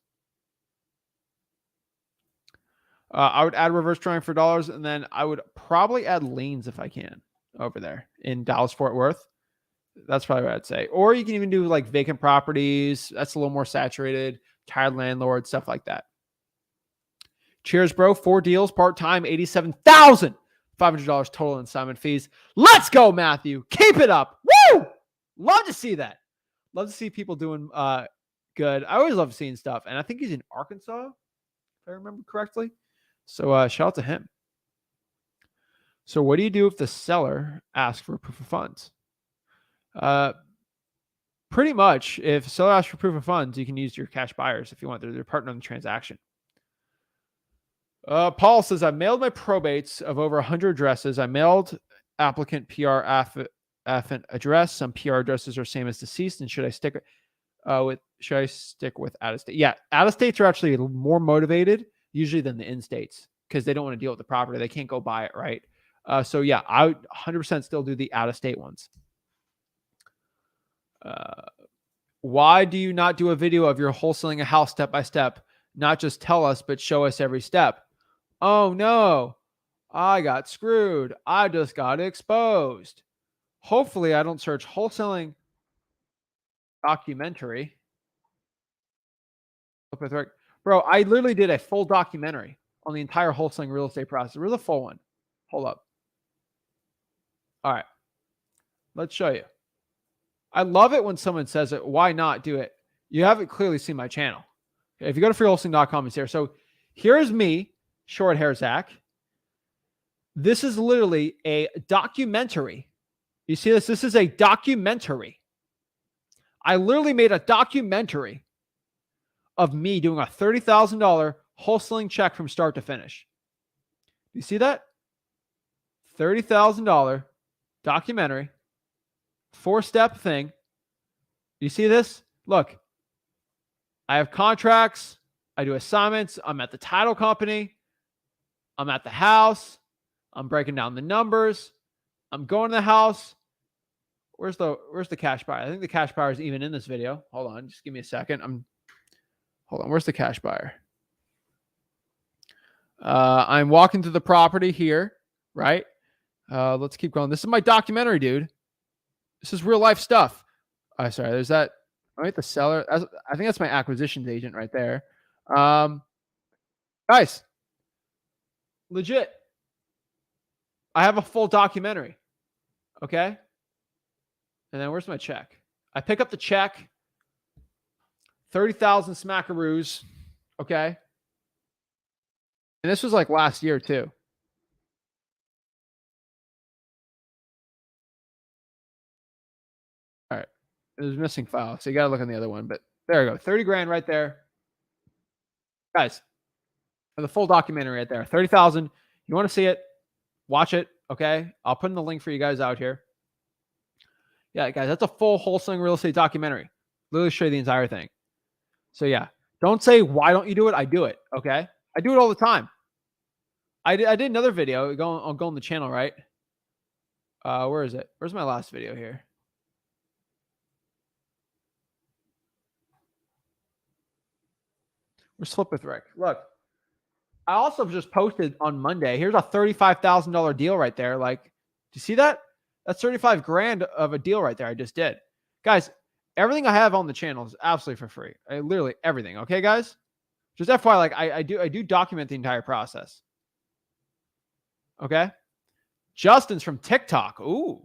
I would add reverse drawing for dollars, and then I would probably add liens if I can over there in Dallas, Fort Worth. That's probably what I'd say. Or you can even do like vacant properties. That's a little more saturated, tired landlord, stuff like that. Cheers, bro. 4 deals, part-time, $87,500 total in assignment fees. Let's go, Matthew. Keep it up. Woo! Love to see that. Love to see people doing good. I always love seeing stuff. And I think he's in Arkansas, if I remember correctly. So shout out to him. So what do you do if the seller asks for proof of funds? Pretty much, if seller asks for proof of funds, you can use your cash buyers if you want. They're their partner in the transaction. Paul says, I mailed my probates of over 100 addresses. I mailed applicant PR affidavit address. Some PR addresses are same as deceased. And should I stick with out of state? Yeah, out of states are actually more motivated usually than the in states because they don't want to deal with the property. They can't go buy it, right? So yeah, I would 100% still do the out of state ones. Why do you not do a video of your wholesaling a house step by step? Not just tell us, but show us every step. Oh no, I got screwed. I just got exposed. hopefully I don't search wholesaling documentary. Bro, I literally did a full documentary on the entire wholesaling real estate process. Where's the full one? Hold up. All right. Let's show you. I love it when someone says it. Why not do it? You haven't clearly seen my channel. Okay, if you go to freewholesaling.com, it's here. So here's me, short hair Zach. This is literally a documentary. You see this? This is a documentary. I literally made a documentary of me doing a $30,000 wholesaling check from start to finish. You see that? $30,000 documentary, 4-step thing. You see this? Look, I have contracts. I do assignments. I'm at the title company. I'm at the house. I'm breaking down the numbers. I'm going to the house. Where's the cash buyer? I think the cash buyer is even in this video. Hold on. Just give me a second. Hold on. Where's the cash buyer? I'm walking to the property here, right? Let's keep going. This is my documentary, dude. This is real life stuff. Sorry. There's that. Right, the seller. I think that's my acquisitions agent right there. Guys, legit. I have a full documentary. Okay. And then where's my check? I pick up the check. 30,000 smackaroos. Okay. And this was like last year too. All right. There's a missing file. So you got to look on the other one, but there you go. 30 grand right there. Guys, the full documentary right there. 30,000. You want to see it? Watch it. Okay. I'll put in the link for you guys out here. Yeah, guys, that's a full wholesaling real estate documentary. Literally show you the entire thing. So yeah, don't say, why don't you do it? I do it. Okay. I do it all the time. I did another video. I'll go on the channel, right? Where is it? Where's my last video here? Where's Flip with Rick? Look, I also just posted on Monday. Here's a $35,000 deal right there. Like, do you see that? That's 35 grand of a deal right there. I just did. Guys, everything I have on the channel is absolutely for free. Literally everything. Okay, guys? Just FYI, like I do document the entire process. Okay. Justin's from TikTok. Ooh.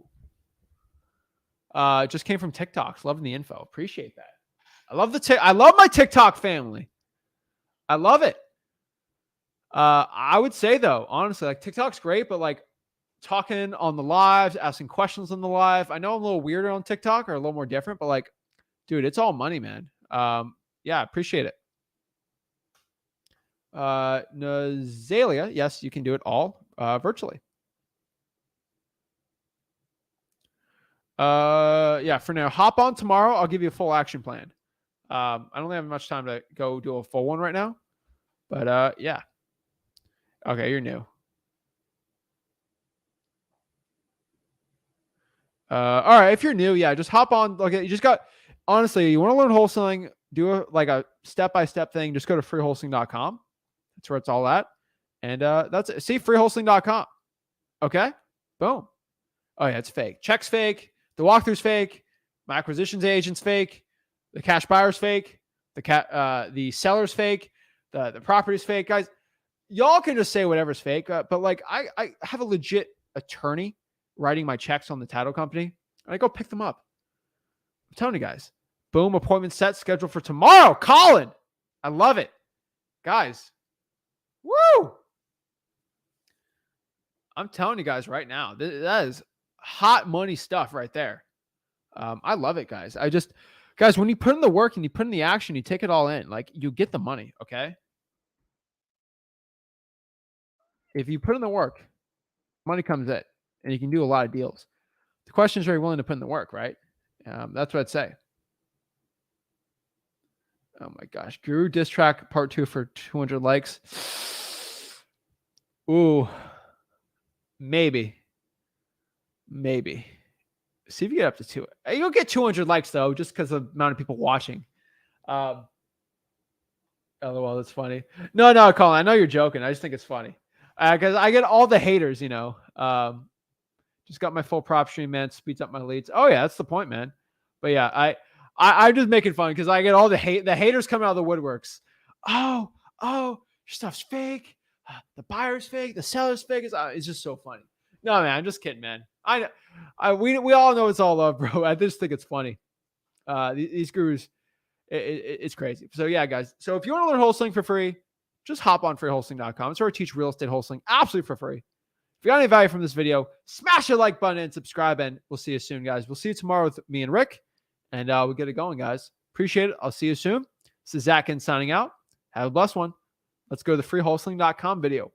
Just came from TikTok. Loving the info. Appreciate that. I love my TikTok family. I love it. I would say though, honestly, like TikTok's great, but like talking on the lives, asking questions on the live. I know I'm a little weirder on TikTok or a little more different, but like, dude, it's all money, man. Yeah, appreciate it. Nazalia, yes, you can do it all virtually. Yeah, for now, hop on tomorrow. I'll give you a full action plan. I don't have much time to go do a full one right now, but yeah. Okay, you're new. All right, if you're new, yeah, just hop on. Okay, you just got, honestly, you want to learn wholesaling, do a step-by-step thing, just go to freewholesaling.com. That's where it's all at. And that's it. See, freewholesaling.com. Okay, boom. Oh yeah, it's fake. Check's fake. The walkthrough's fake. My acquisitions agent's fake. The cash buyer's fake. The seller's fake. The property's fake. Guys, y'all can just say whatever's fake. But like, I have a legit attorney writing my checks on the title company. And I go pick them up. I'm telling you guys. Boom, appointment set, scheduled for tomorrow. Colin, I love it. Guys, woo! I'm telling you guys right now, that is hot money stuff right there. I love it, guys. Guys, when you put in the work and you put in the action, you take it all in. Like, you get the money, okay? If you put in the work, money comes in, and you can do a lot of deals. The question is, are you willing to put in the work, right? That's what I'd say. Oh my gosh. Guru diss track part 2 for 200 likes. Ooh. Maybe. See if you get up to 2. You'll get 200 likes though, just because of the amount of people watching. LOL, that's funny. No, Colin, I know you're joking. I just think it's funny. Because I get all the haters, just Just got my full PropStream, man. Speeds up my leads. Oh yeah, that's the point, man. But yeah, I'm just making fun because I get all the haters coming out of the woodworks. Oh, your stuff's fake. The buyer's fake. The seller's fake. It's just so funny. No, man, I'm just kidding, man. We all know it's all love, bro. I just think it's funny. These gurus, it's crazy. So yeah, guys. So if you want to learn wholesaling for free, just hop on freewholesaling.com. It's where I teach real estate wholesaling absolutely for free. If you got any value from this video, smash the like button and subscribe, and we'll see you soon, guys. We'll see you tomorrow with me and Rick, and we'll get it going, guys. Appreciate it. I'll see you soon. This is Zach Ginn signing out. Have a blessed one. Let's go to the freewholesaling.com video.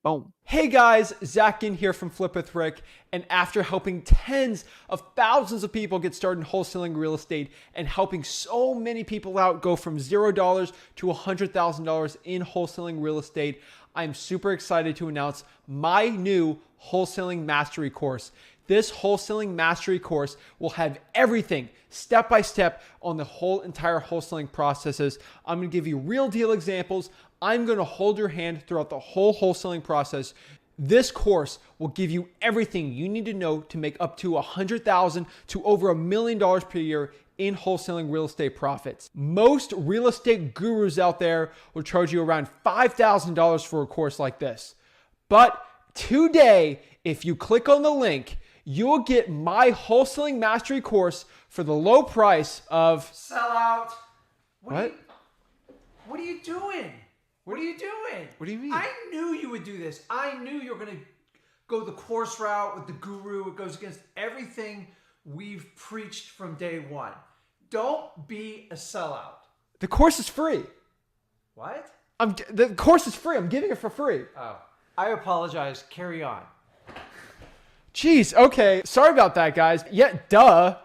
Boom. Hey guys, Zach Ginn here from Flip with Rick. And after helping tens of thousands of people get started in wholesaling real estate and helping so many people out go from $0 to $100,000 in wholesaling real estate, I'm super excited to announce my new wholesaling mastery course. This wholesaling mastery course will have everything step by step on the whole entire wholesaling processes. I'm going to give you real deal examples. I'm going to hold your hand throughout the whole wholesaling process. This course will give you everything you need to know to make up to $100,000 to over $1 million per year in wholesaling real estate profits. Most real estate gurus out there will charge you around $5,000 for a course like this. But today, if you click on the link, you'll get my wholesaling mastery course for the low price of sellout. What? What are you doing? What are you doing? What do you mean? I knew you would do this. I knew you were going to go the course route with the guru. It goes against everything we've preached from day one. Don't be a sellout. The course is free. What? The course is free. I'm giving it for free. Oh, I apologize. Carry on. Jeez, okay. Sorry about that, guys. Yeah, duh.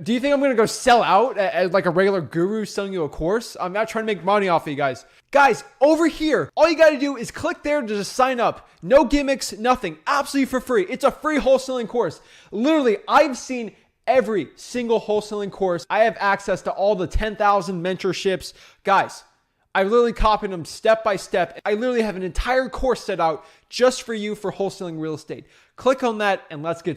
Do you think I'm going to go sell out as like a regular guru selling you a course? I'm not trying to make money off of you guys. Guys, over here, all you got to do is click there to just sign up. No gimmicks, nothing. Absolutely for free. It's a free wholesaling course. Literally, I've seen every single wholesaling course. I have access to all the 10,000 mentorships. Guys, I literally copied them step by step. I literally have an entire course set out just for you for wholesaling real estate. Click on that and let's get